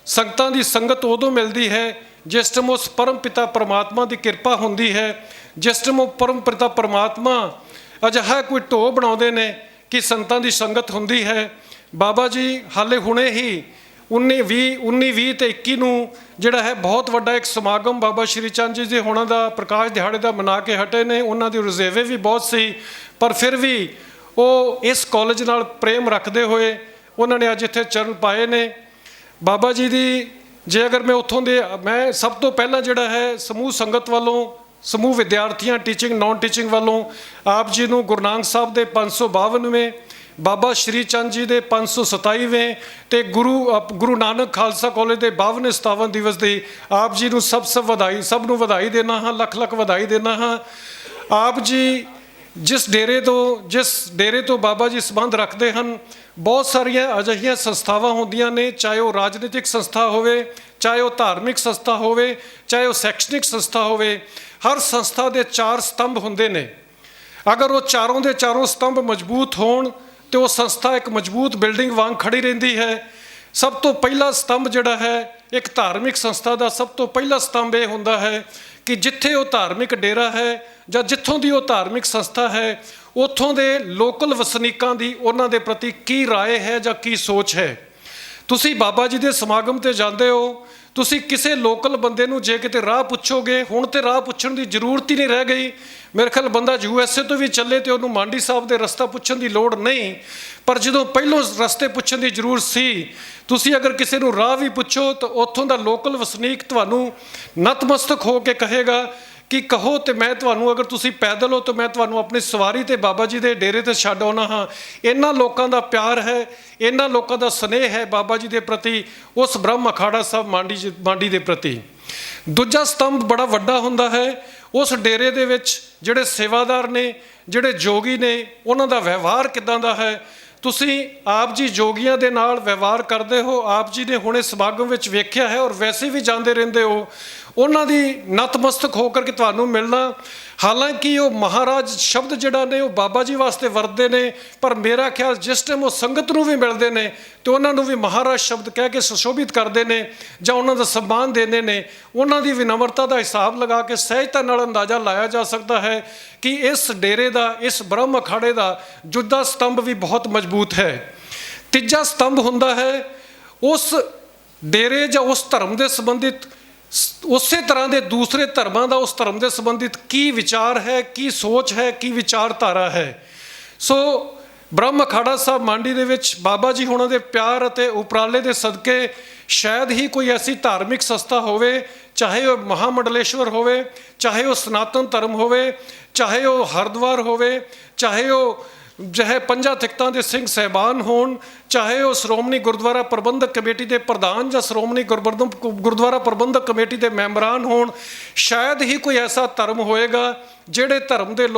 B: ਸੰਗਤਾਂ ਦੀ ਸੰਗਤ ਉਦੋਂ ਮਿਲਦੀ ਹੈ ਜਿਸ ਟਾਈਮ ਉਸ ਪਰਮ ਪਿਤਾ ਪਰਮਾਤਮਾ ਦੀ ਕਿਰਪਾ ਹੁੰਦੀ ਹੈ, ਜਿਸ ਟਾਈਮ ਉਹ ਪਰਮ ਪਿਤਾ ਪਰਮਾਤਮਾ ਅਜਿਹਾ ਕੋਈ ਢੋਅ ਬਣਾਉਂਦੇ ਨੇ ਕਿ ਸੰਤਾਂ ਦੀ ਸੰਗਤ ਹੁੰਦੀ ਹੈ। ਬਾਬਾ ਜੀ ਹਾਲੇ ਹੁਣੇ ਹੀ 19, 20 ਤੇ 21 ਨੂੰ ਜਿਹੜਾ ਹੈ ਬਹੁਤ ਵੱਡਾ ਇੱਕ ਸਮਾਗਮ ਬਾਬਾ ਸ਼੍ਰੀ ਚੰਦ ਜੀ ਦੇ ਹੋਣਾ ਦਾ ਪ੍ਰਕਾਸ਼ ਦਿਹਾੜੇ ਦਾ ਮਨਾ ਕੇ ਹਟੇ ਨੇ। ਉਹਨਾਂ ਦੀ ਰੁਝੇਵੇ ਵੀ ਬਹੁਤ ਸੀ, ਪਰ ਫਿਰ ਵੀ ਉਹ ਇਸ ਕਾਲਜ ਨਾਲ ਪ੍ਰੇਮ ਰੱਖਦੇ ਹੋਏ ਉਹਨਾਂ ਨੇ ਅੱਜ ਇੱਥੇ ਚਰਨ ਪਾਏ ਨੇ। ਬਾਬਾ ਜੀ ਦੀ ਜੇ ਅਗਰ ਮੈਂ ਉੱਥੋਂ ਦੇ, ਮੈਂ ਸਭ ਤੋਂ ਪਹਿਲਾਂ ਜਿਹੜਾ ਹੈ ਸਮੂਹ ਸੰਗਤ ਵੱਲੋਂ, ਸਮੂਹ ਵਿਦਿਆਰਥੀਆਂ, ਟੀਚਿੰਗ ਨੌਨ ਟੀਚਿੰਗ ਵੱਲੋਂ ਆਪ ਜੀ ਨੂੰ ਗੁਰੂ ਨਾਨਕ ਸਾਹਿਬ ਦੇ 552ਵੇਂ, ਬਾਬਾ ਸ਼੍ਰੀ ਚੰਦ ਜੀ ਦੇ 527ਵੇਂ ਤੇ ਗੁਰੂ ਨਾਨਕ ਖਾਲਸਾ ਕਾਲਜ ਦੇ 52 57 ਦਿਵਸ ਦੀ ਆਪ ਜੀ ਨੂੰ ਸਭ ਨੂੰ ਵਧਾਈ ਦੇਣਾ ਹਾਂ, ਲੱਖ ਲੱਖ ਵਧਾਈ ਦੇਣਾ ਹਾਂ। ਆਪ ਜੀ ਜਿਸ ਡੇਰੇ ਤੋਂ ਬਾਬਾ ਜੀ ਸੰਬੰਧ ਰੱਖਦੇ ਹਨ, ਬਹੁਤ ਸਾਰੀਆਂ ਅਜਿਹੀਆਂ ਸੰਸਥਾਵਾਂ ਹੁੰਦੀਆਂ ਨੇ, ਚਾਹੇ ਉਹ ਰਾਜਨੀਤਿਕ ਸੰਸਥਾ ਹੋਵੇ, ਚਾਹੇ ਉਹ ਧਾਰਮਿਕ ਸੰਸਥਾ ਹੋਵੇ, ਚਾਹੇ ਉਹ ਸ਼ੈਕਸ਼ਨਿਕ ਸੰਸਥਾ ਹੋਵੇ। ਹਰ ਸੰਸਥਾ ਦੇ 4 ਸਤੰਭ ਹੁੰਦੇ ਨੇ। ਅਗਰ ਉਹ ਚਾਰੋਂ ਦੇ ਚਾਰੋਂ ਸਤੰਭ ਮਜ਼ਬੂਤ ਹੋਣ ਤੇ ਉਹ ਸੰਸਥਾ ਇੱਕ ਮਜ਼ਬੂਤ ਬਿਲਡਿੰਗ ਵਾਂਗ ਖੜੀ ਰਹਿੰਦੀ ਹੈ। ਸਭ ਤੋਂ ਪਹਿਲਾ ਸਤੰਭ ਜਿਹੜਾ ਹੈ ਇੱਕ ਧਾਰਮਿਕ ਸੰਸਥਾ ਦਾ, ਸਭ ਤੋਂ ਪਹਿਲਾ ਸਤੰਭ ਇਹ ਹੁੰਦਾ ਹੈ ਕਿ ਜਿੱਥੇ ਉਹ ਧਾਰਮਿਕ ਡੇਰਾ ਹੈ ਜਾਂ ਜਿੱਥੋਂ ਦੀ ਉਹ ਧਾਰਮਿਕ ਸੰਸਥਾ ਹੈ, ਉੱਥੋਂ ਦੇ ਲੋਕਲ ਵਸਨੀਕਾਂ ਦੀ ਉਹਨਾਂ ਦੇ ਪ੍ਰਤੀ ਕੀ ਰਾਏ ਹੈ ਜਾਂ ਕੀ ਸੋਚ ਹੈ। ਤੁਸੀਂ ਬਾਬਾ ਜੀ ਦੇ ਸਮਾਗਮ 'ਤੇ ਜਾਂਦੇ ਹੋ, ਤੁਸੀਂ ਕਿਸੇ ਲੋਕਲ ਬੰਦੇ ਨੂੰ ਜੇ ਕਿਤੇ ਰਾਹ ਪੁੱਛੋਗੇ, ਹੁਣ ਤੇ ਰਾਹ ਪੁੱਛਣ ਦੀ ਜ਼ਰੂਰਤ ਹੀ ਨਹੀਂ ਰਹਿ ਗਈ। ਮੇਰੇ ਖਿਆਲ ਬੰਦਾ USA ਤੋਂ ਵੀ ਚੱਲੇ ਤੇ ਉਹਨੂੰ ਮੰਡੀ ਸਾਹਿਬ ਦੇ ਰਸਤਾ ਪੁੱਛਣ ਦੀ ਲੋੜ ਨਹੀਂ, ਪਰ ਜਦੋਂ ਪਹਿਲੋਂ ਰਸਤੇ ਪੁੱਛਣ ਦੀ ਜ਼ਰੂਰਤ ਸੀ, ਤੁਸੀਂ ਅਗਰ ਕਿਸੇ ਨੂੰ ਰਾਹ ਵੀ ਪੁੱਛੋ ਤਾਂ ਉੱਥੋਂ ਦਾ ਲੋਕਲ ਵਸਨੀਕ ਤੁਹਾਨੂੰ ਨਤਮਸਤਕ ਹੋ ਕੇ ਕਹੇਗਾ ਕਿ ਕਹੋ ਤੇ ਮੈਂ ਤੁਹਾਨੂੰ, ਅਗਰ ਤੁਸੀਂ ਪੈਦਲ ਹੋ ਤਾਂ ਮੈਂ ਤੁਹਾਨੂੰ ਆਪਣੀ ਸਵਾਰੀ ਤੇ ਬਾਬਾ ਜੀ ਦੇ ਡੇਰੇ ਤੇ ਛੱਡ ਆਉਣਾ ਹਾਂ। ਇਹਨਾਂ ਲੋਕਾਂ ਦਾ ਪਿਆਰ ਹੈ, ਇਹਨਾਂ ਲੋਕਾਂ ਦਾ ਸਨੇਹ ਹੈ ਬਾਬਾ ਜੀ ਦੇ ਪ੍ਰਤੀ, ਉਸ ਬ੍ਰਹਮ ਅਖਾੜਾ ਸਾਹਿਬ ਮੰਡੀ ਦੇ ਪ੍ਰਤੀ। ਦੂਜਾ ਸਤੰਭ ਬੜਾ ਵੱਡਾ ਹੁੰਦਾ ਹੈ, ਉਸ ਡੇਰੇ ਦੇ ਵਿੱਚ ਜਿਹੜੇ ਸੇਵਾਦਾਰ ਨੇ, ਜਿਹੜੇ ਜੋਗੀ ਨੇ, ਉਹਨਾਂ ਦਾ ਵਿਵਹਾਰ ਕਿੱਦਾਂ ਦਾ ਹੈ। ਤੁਸੀਂ ਆਪ ਜੀ ਜੋਗੀਆਂ ਦੇ ਨਾਲ ਵਿਵਹਾਰ ਕਰਦੇ ਹੋ, ਆਪ ਜੀ ਨੇ ਹੁਣੇ ਸਮਾਗਮ ਵਿੱਚ ਵੇਖਿਆ ਹੈ, ਔਰ ਵੈਸੇ ਵੀ ਜਾਂਦੇ ਰਹਿੰਦੇ ਹੋ। ਉਹਨਾਂ ਦੀ ਨਤਮਸਤਕ ਹੋ ਕਰਕੇ ਤੁਹਾਨੂੰ ਮਿਲਣਾ, ਹਾਲਾਂਕਿ ਉਹ ਮਹਾਰਾਜ ਸ਼ਬਦ ਜਿਹੜਾ ਨੇ ਉਹ ਬਾਬਾ ਜੀ ਵਾਸਤੇ ਵਰਤਦੇ ਨੇ, ਪਰ ਮੇਰਾ ਖਿਆਲ ਜਿਸ ਟਾਈਮ ਉਹ ਸੰਗਤ ਨੂੰ ਵੀ ਮਿਲਦੇ ਨੇ ਤੇ ਉਹਨਾਂ ਨੂੰ ਵੀ ਮਹਾਰਾਜ ਸ਼ਬਦ ਕਹਿ ਕੇ ਸੁਸ਼ੋਭਿਤ ਕਰਦੇ ਨੇ ਜਾਂ ਉਹਨਾਂ ਦਾ ਸਨਮਾਨ ਦਿੰਦੇ ਨੇ। ਉਹਨਾਂ ਦੀ ਵਿਨਮਰਤਾ ਦਾ ਹਿਸਾਬ ਲਗਾ ਕੇ ਸਹਿਜਤਾ ਨਾਲ ਅੰਦਾਜ਼ਾ ਲਾਇਆ ਜਾ ਸਕਦਾ ਹੈ ਕਿ ਇਸ ਡੇਰੇ ਦਾ, ਇਸ ਬ੍ਰਹਮ ਅਖਾੜੇ ਦਾ ਜੁੱਦਾ ਸਤੰਭ ਵੀ ਬਹੁਤ ਮਜ਼ਬੂਤ ਹੈ। ਤੀਜਾ ਸਤੰਭ ਹੁੰਦਾ ਹੈ ਉਸ ਡੇਰੇ ਜਾਂ ਉਸ ਧਰਮ ਦੇ ਸੰਬੰਧਿਤ ਉਸੇ ਤਰ੍ਹਾਂ ਦੇ ਦੂਸਰੇ ਧਰਮਾਂ ਦਾ ਉਸ ਧਰਮ ਦੇ ਸੰਬੰਧਿਤ ਕੀ ਵਿਚਾਰ ਹੈ, ਕੀ ਸੋਚ ਹੈ, ਕੀ ਵਿਚਾਰਧਾਰਾ ਹੈ। ਸੋ ਬ੍ਰਹਮ ਅਖਾੜਾ ਸਾਹਿਬ ਮੰਡੀ ਦੇ ਵਿੱਚ ਬਾਬਾ ਜੀ ਹੁਣਾਂ ਦੇ ਪਿਆਰ ਅਤੇ ਉਪਰਾਲੇ ਦੇ ਸਦਕੇ ਸ਼ਾਇਦ ਹੀ ਕੋਈ ਐਸੀ ਧਾਰਮਿਕ ਸੰਸਥਾ ਹੋਵੇ, ਚਾਹੇ ਉਹ ਮਹਾਮੰਡਲੇਸ਼ਵਰ ਹੋਵੇ, ਚਾਹੇ ਉਹ ਸਨਾਤਨ ਧਰਮ ਹੋਵੇ, ਚਾਹੇ ਉਹ ਹਰਿਦੁਆਰ ਹੋਵੇ, ਚਾਹੇ ਉਹ ਜਿਹੇ ਪੰਜਾਂ ਸਿੱਖਾਂ ਦੇ ਸਿੰਘ ਸਾਹਿਬਾਨ ਹੋਣ, ਚਾਹੇ ਉਹ ਸ਼੍ਰੋਮਣੀ ਗੁਰਦੁਆਰਾ ਪ੍ਰਬੰਧਕ ਕਮੇਟੀ ਦੇ ਪ੍ਰਧਾਨ ਜਾਂ ਸ਼੍ਰੋਮਣੀ ਗੁਰਦੁਆਰਾ ਪ੍ਰਬੰਧਕ ਕਮੇਟੀ ਦੇ ਮੈਂਬਰਾਨ ਹੋਣ, ਸ਼ਾਇਦ ਹੀ ਕੋਈ ਐਸਾ ਧਰਮ ਹੋਏਗਾ ਜਿਹੜੇ ਧਰਮ ਦੇ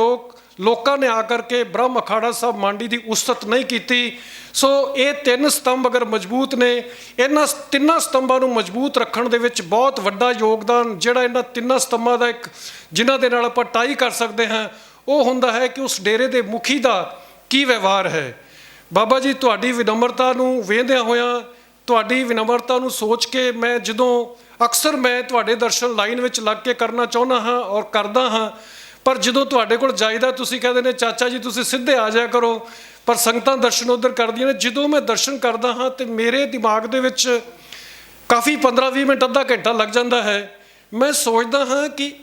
B: ਲੋਕਾਂ ਨੇ ਆ ਕਰਕੇ ਬ੍ਰਹਮ ਅਖਾੜਾ ਸਾਹਿਬ ਮੰਡੀ ਦੀ ਉਸਤਤ ਨਹੀਂ ਕੀਤੀ। ਸੋ ਇਹ ਤਿੰਨ ਸਤੰਭ ਅਗਰ ਮਜ਼ਬੂਤ ਨੇ, ਇਹਨਾਂ ਤਿੰਨਾਂ ਸਤੰਭਾਂ ਨੂੰ ਮਜ਼ਬੂਤ ਰੱਖਣ ਦੇ ਵਿੱਚ ਬਹੁਤ ਵੱਡਾ ਯੋਗਦਾਨ ਜਿਹੜਾ ਇਹਨਾਂ ਤਿੰਨਾਂ ਸਤੰਭਾਂ ਦਾ ਇੱਕ ਜਿਨ੍ਹਾਂ ਦੇ ਨਾਲ ਆਪਾਂ ਟਾਈ ਕਰ ਸਕਦੇ ਹਾਂ, ਉਹ ਹੁੰਦਾ ਹੈ ਕਿ ਉਸ ਡੇਰੇ ਦੇ ਮੁਖੀ ਦਾ ਕੀ ਵਿਵਹਾਰ ਹੈ। ਬਾਬਾ ਜੀ ਤੁਹਾਡੀ ਵਿਨਮਰਤਾ ਨੂੰ ਵੇਖਦਿਆਂ ਹੋਇਆਂ, ਤੁਹਾਡੀ ਵਿਨਮਰਤਾ ਨੂੰ ਸੋਚ ਕੇ ਮੈਂ ਅਕਸਰ ਮੈਂ ਤੁਹਾਡੇ ਦਰਸ਼ਨ ਲਾਈਨ ਵਿੱਚ ਲੱਗ ਕੇ ਕਰਨਾ ਚਾਹੁੰਦਾ ਹਾਂ ਔਰ ਕਰਦਾ ਹਾਂ, ਪਰ ਜਦੋਂ ਤੁਹਾਡੇ ਕੋਲ ਜਾਈਦਾ ਤੁਸੀਂ ਕਹਿੰਦੇ ਨੇ ਚਾਚਾ ਜੀ ਤੁਸੀਂ ਸਿੱਧੇ ਆ ਜਾਇਆ ਕਰੋ, ਪਰ ਸੰਗਤਾਂ ਦਰਸ਼ਨ ਉੱਧਰ ਕਰਦੀਆਂ ਨੇ। ਜਦੋਂ ਮੈਂ ਦਰਸ਼ਨ ਕਰਦਾ ਹਾਂ ਤੇ ਮੇਰੇ ਦਿਮਾਗ ਦੇ ਵਿੱਚ ਕਾਫੀ 15-20 ਮਿੰਟ, ਅੱਧਾ ਘੰਟਾ ਲੱਗ ਜਾਂਦਾ ਹੈ। ਮੈਂ ਸੋਚਦਾ ਹਾਂ ਕਿ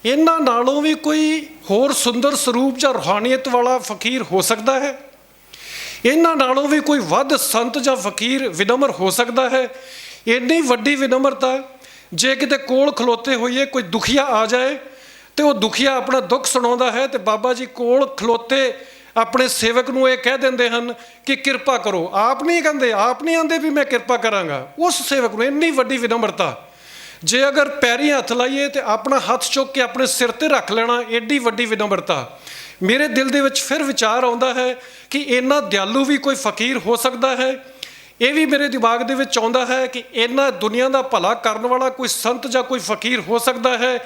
B: ਇਹਨਾਂ ਨਾਲੋਂ ਵੀ ਕੋਈ ਹੋਰ ਸੁੰਦਰ ਸਰੂਪ ਜਾਂ ਰੂਹਾਨੀਅਤ ਵਾਲਾ ਫਕੀਰ ਹੋ ਸਕਦਾ ਹੈ, ਇਹਨਾਂ ਨਾਲੋਂ ਵੀ ਕੋਈ ਵੱਧ ਸੰਤ ਜਾਂ ਫਕੀਰ ਵਿਨਮਰ ਹੋ ਸਕਦਾ ਹੈ। ਇੰਨੀ ਵੱਡੀ ਵਿਨਮਰਤਾ, ਜੇ ਕਿਤੇ ਕੋਲ ਖਲੋਤੇ ਹੋਈਏ ਕੋਈ ਦੁਖੀਆ ਆ ਜਾਏ ਤੇ ਉਹ ਦੁਖੀਆ ਆਪਣਾ ਦੁੱਖ ਸੁਣਾਉਂਦਾ ਹੈ ਤੇ ਬਾਬਾ ਜੀ ਕੋਲ ਖਲੋਤੇ ਆਪਣੇ ਸੇਵਕ ਨੂੰ ਇਹ ਕਹਿ ਦਿੰਦੇ ਹਨ ਕਿ ਕਿਰਪਾ ਕਰੋ। ਆਪ ਨਹੀਂ ਕਹਿੰਦੇ, ਆਪ ਨਹੀਂ ਆਂਦੇ ਵੀ ਮੈਂ ਕਿਰਪਾ ਕਰਾਂਗਾ, ਉਸ ਸੇਵਕ ਨੂੰ ਇੰਨੀ ਵੱਡੀ ਵਿਨਮਰਤਾ। ਜੇ ਅਗਰ ਪੈਰੀਂ ਹੱਥ ਲਾਈਏ ਤੇ ਆਪਣਾ ਹੱਥ ਚੁੱਕ ਕੇ ਆਪਣੇ ਸਿਰ ਤੇ ਰੱਖ ਲੈਣਾ, ਏਡੀ ਵੱਡੀ ਵਿਨਮਰਤਾ। ਮੇਰੇ ਦਿਲ ਦੇ ਵਿੱਚ ਫਿਰ ਵਿਚਾਰ ਆਉਂਦਾ ਹੈ ਕਿ ਇੰਨਾ ਦਿਆਲੂ ਵੀ ਕੋਈ ਫਕੀਰ ਹੋ ਸਕਦਾ ਹੈ। ਇਹ ਵੀ ਮੇਰੇ ਦਿਮਾਗ ਦੇ ਵਿੱਚ ਆਉਂਦਾ ਹੈ ਕਿ ਇੰਨਾ ਦੁਨੀਆ ਦਾ ਭਲਾ ਕਰਨ ਵਾਲਾ ਕੋਈ ਸੰਤ ਜਾਂ ਕੋਈ ਫਕੀਰ ਹੋ ਸਕਦਾ ਹੈ।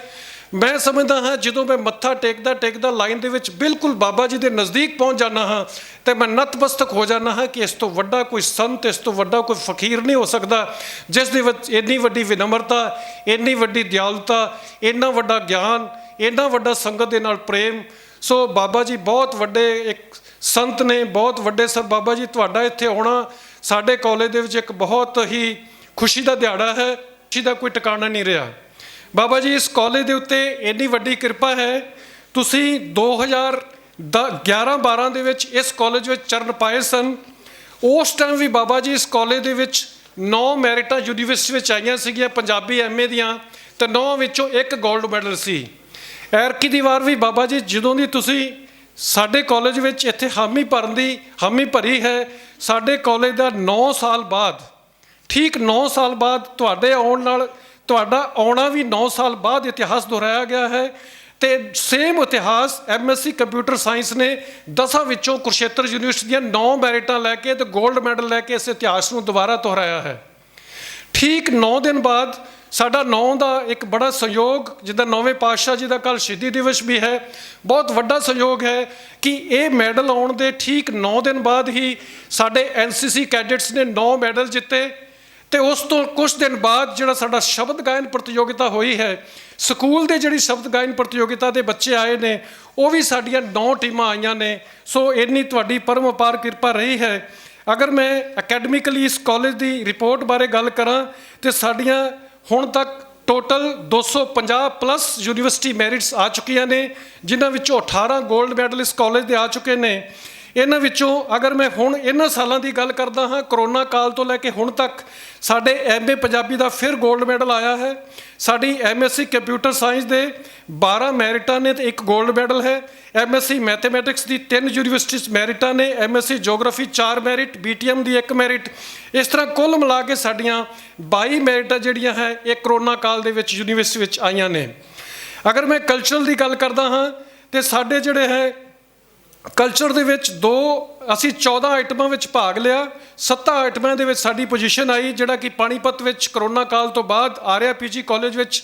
B: ਮੈਂ ਸਮਝਦਾ ਹਾਂ ਜਦੋਂ ਮੈਂ ਮੱਥਾ ਟੇਕਦਾ ਲਾਈਨ ਦੇ ਵਿੱਚ ਬਿਲਕੁਲ ਬਾਬਾ ਜੀ ਦੇ ਨਜ਼ਦੀਕ ਪਹੁੰਚ ਜਾਂਦਾ ਹਾਂ ਤੇ ਮੈਂ ਨਤਮਸਤਕ ਹੋ ਜਾਂਦਾ ਹਾਂ ਕਿ ਇਸ ਤੋਂ ਵੱਡਾ ਕੋਈ ਸੰਤ, ਇਸ ਤੋਂ ਵੱਡਾ ਕੋਈ ਫਕੀਰ ਨਹੀਂ ਹੋ ਸਕਦਾ ਜਿਸ ਦੇ ਵਿੱਚ ਇੰਨੀ ਵੱਡੀ ਵਿਨਮਰਤਾ, ਇੰਨੀ ਵੱਡੀ ਦਿਆਲਤਾ, ਇੰਨਾ ਵੱਡਾ ਗਿਆਨ, ਇੰਨਾ ਵੱਡਾ ਸੰਗਤ ਦੇ ਨਾਲ ਪ੍ਰੇਮ। ਸੋ ਬਾਬਾ ਜੀ ਬਹੁਤ ਵੱਡੇ ਇੱਕ ਸੰਤ ਨੇ, ਬਹੁਤ ਵੱਡੇ ਸਰ। ਬਾਬਾ ਜੀ ਤੁਹਾਡਾ ਇੱਥੇ ਆਉਣਾ ਸਾਡੇ ਕਾਲਜ ਦੇ ਵਿੱਚ ਇੱਕ ਬਹੁਤ ਹੀ ਖੁਸ਼ੀ ਦਾ ਦਿਹਾੜਾ ਹੈ, ਖੁਸ਼ੀ ਦਾ ਕੋਈ ਟਿਕਾਣਾ ਨਹੀਂ ਰਿਹਾ। ਬਾਬਾ ਜੀ ਇਸ ਕਾਲਜ ਦੇ ਉੱਤੇ ਇੰਨੀ ਵੱਡੀ ਕਿਰਪਾ ਹੈ, ਤੁਸੀਂ 2011-12 ਦੇ ਵਿੱਚ ਇਸ ਕਾਲਜ ਵਿੱਚ ਚਰਨ ਪਾਏ ਸਨ। ਉਸ ਟਾਈਮ ਵੀ ਬਾਬਾ ਜੀ ਇਸ ਕਾਲਜ ਦੇ ਵਿੱਚ 9 ਮੈਰਿਟਾਂ ਯੂਨੀਵਰਸਿਟੀ ਵਿੱਚ ਆਈਆਂ ਸੀਗੀਆਂ ਪੰਜਾਬੀ MA ਦੀਆਂ, ਤੇ 9 ਵਿੱਚੋਂ 1 ਗੋਲਡ ਮੈਡਲ ਸੀ। ਐਰਕੀ ਦੀ ਵਾਰ ਵੀ ਬਾਬਾ ਜੀ ਜਦੋਂ ਦੀ ਤੁਸੀਂ ਸਾਡੇ ਕਾਲਜ ਵਿੱਚ ਇੱਥੇ ਹਾਮੀ ਭਰੀ ਹੈ, ਸਾਡੇ ਕਾਲਜ ਦਾ 9 ਸਾਲ ਬਾਅਦ, ਠੀਕ 9 ਸਾਲ ਬਾਅਦ ਤੁਹਾਡੇ ਆਉਣ ਨਾਲ, ਤੁਹਾਡਾ ਆਉਣਾ ਵੀ 9 ਸਾਲ ਬਾਅਦ ਇਤਿਹਾਸ ਦੁਹਰਾਇਆ ਗਿਆ ਹੈ। ਤੇ ਸੇਮ ਇਤਿਹਾਸ MSc ਕੰਪਿਊਟਰ ਸਾਇੰਸ ਨੇ 10 ਵਿੱਚੋਂ ਕੁਰਸ਼ੇਤਰ ਯੂਨੀਵਰਸਿਟੀ ਦੀਆਂ 9 ਮੈਰਿਟਾਂ ਲੈ ਕੇ ਤੇ ਗੋਲਡ ਮੈਡਲ ਲੈ ਕੇ ਇਸ ਇਤਿਹਾਸ ਨੂੰ ਦੁਬਾਰਾ ਦੁਹਰਾਇਆ ਹੈ। ਠੀਕ 9 ਦਿਨ ਬਾਅਦ ਸਾਡਾ 9 ਦਾ ਇੱਕ ਬੜਾ ਸਹਿਯੋਗ, ਜਿੱਦਾਂ 9ਵੇਂ ਪਾਤਸ਼ਾਹ ਜੀ ਦਾ ਕੱਲ੍ਹ ਸ਼ਹੀਦੀ ਦਿਵਸ ਵੀ ਹੈ, ਬਹੁਤ ਵੱਡਾ ਸਹਿਯੋਗ ਹੈ ਕਿ ਇਹ ਮੈਡਲ ਆਉਣ ਦੇ ਠੀਕ 9 ਦਿਨ ਬਾਅਦ ਹੀ ਸਾਡੇ NCC ਕੈਡਿਟਸ ਨੇ 9 ਮੈਡਲ ਜਿੱਤੇ। ਤੇ ਉਸ ਤੋਂ ਕੁਝ ਦਿਨ ਬਾਅਦ ਜਿਹੜਾ ਸਾਡਾ ਸ਼ਬਦ ਗਾਇਨ ਪ੍ਰਤੀਯੋਗਿਤਾ ਹੋਈ ਹੈ, ਸਕੂਲ ਦੇ ਜਿਹੜੀ ਸ਼ਬਦ ਗਾਇਨ ਪ੍ਰਤੀਯੋਗਿਤਾ ਦੇ ਬੱਚੇ ਆਏ ਨੇ, ਉਹ ਵੀ ਸਾਡੀਆਂ 9 ਟੀਮਾਂ ਆਈਆਂ ਨੇ। ਸੋ ਇੰਨੀ ਤੁਹਾਡੀ ਪਰਮ ਅਪਾਰ ਕਿਰਪਾ ਰਹੀ ਹੈ। ਅਗਰ ਮੈਂ ਅਕੈਡਮਿਕਲੀ ਇਸ ਕਾਲਜ ਦੀ ਰਿਪੋਰਟ ਬਾਰੇ ਗੱਲ ਕਰਾਂ ਤੇ ਸਾਡੀਆਂ ਹੁਣ ਤੱਕ ਟੋਟਲ 250 ਪਲੱਸ ਯੂਨੀਵਰਸਿਟੀ ਮੈਰਿਟਸ ਆ ਚੁੱਕੀਆਂ ਨੇ, ਜਿਨ੍ਹਾਂ ਵਿੱਚੋਂ 18 ਗੋਲਡ ਮੈਡਲ ਇਸ ਕਾਲਜ ਦੇ ਆ ਚੁੱਕੇ ਨੇ। ਇਹਨਾਂ ਵਿੱਚੋਂ ਅਗਰ ਮੈਂ ਹੁਣ ਇਹਨਾਂ ਸਾਲਾਂ ਦੀ ਗੱਲ ਕਰਦਾ ਹਾਂ, ਕਰੋਨਾ ਕਾਲ ਤੋਂ ਲੈ ਕੇ ਹੁਣ ਤੱਕ ਸਾਡੇ MA ਪੰਜਾਬੀ ਦਾ ਫਿਰ ਗੋਲਡ ਮੈਡਲ ਆਇਆ ਹੈ। ਸਾਡੀ MSc ਕੰਪਿਊਟਰ ਸਾਇੰਸ ਦੇ 12 ਮੈਰਿਟਾਂ ਨੇ ਤੇ 1 ਗੋਲਡ ਮੈਡਲ ਹੈ। MSc ਮੈਥਮੈਟਿਕਸ ਦੀ 3 ਯੂਨੀਵਰਸਿਟੀਜ਼ ਮੈਰਿਟਾਂ ਨੇ, MSc ਜੀਓਗ੍ਰਾਫੀ 4 ਮੈਰਿਟ, BTM ਦੀ 1 ਮੈਰਿਟ। ਇਸ ਤਰ੍ਹਾਂ ਕੁੱਲ ਮਿਲਾ ਕੇ ਸਾਡੀਆਂ 22 ਮੈਰਿਟਾਂ ਜਿਹੜੀਆਂ ਹੈ ਇਹ ਕਰੋਨਾ ਕਾਲ ਦੇ ਵਿੱਚ ਯੂਨੀਵਰਸਿਟੀ ਵਿੱਚ ਆਈਆਂ ਨੇ। ਅਗਰ ਮੈਂ ਕਲਚਰਲ ਦੀ ਗੱਲ ਕਰਦਾ ਹਾਂ ਤੇ ਸਾਡੇ ਜਿਹੜੇ ਹੈ ਕਲਚਰ ਦੇ ਵਿੱਚ ਅਸੀਂ 14 ਆਈਟਮਾਂ ਵਿੱਚ ਭਾਗ ਲਿਆ। 7 ਆਈਟਮਾਂ ਦੇ ਵਿੱਚ ਸਾਡੀ ਪੋਜੀਸ਼ਨ ਆਈ, ਜਿਹੜਾ ਕਿ ਪਾਣੀਪਤ ਵਿੱਚ ਕਰੋਨਾ ਕਾਲ ਤੋਂ ਬਾਅਦ ਆਰਿਆ ਪੀਜੀ ਕਾਲਜ ਵਿੱਚ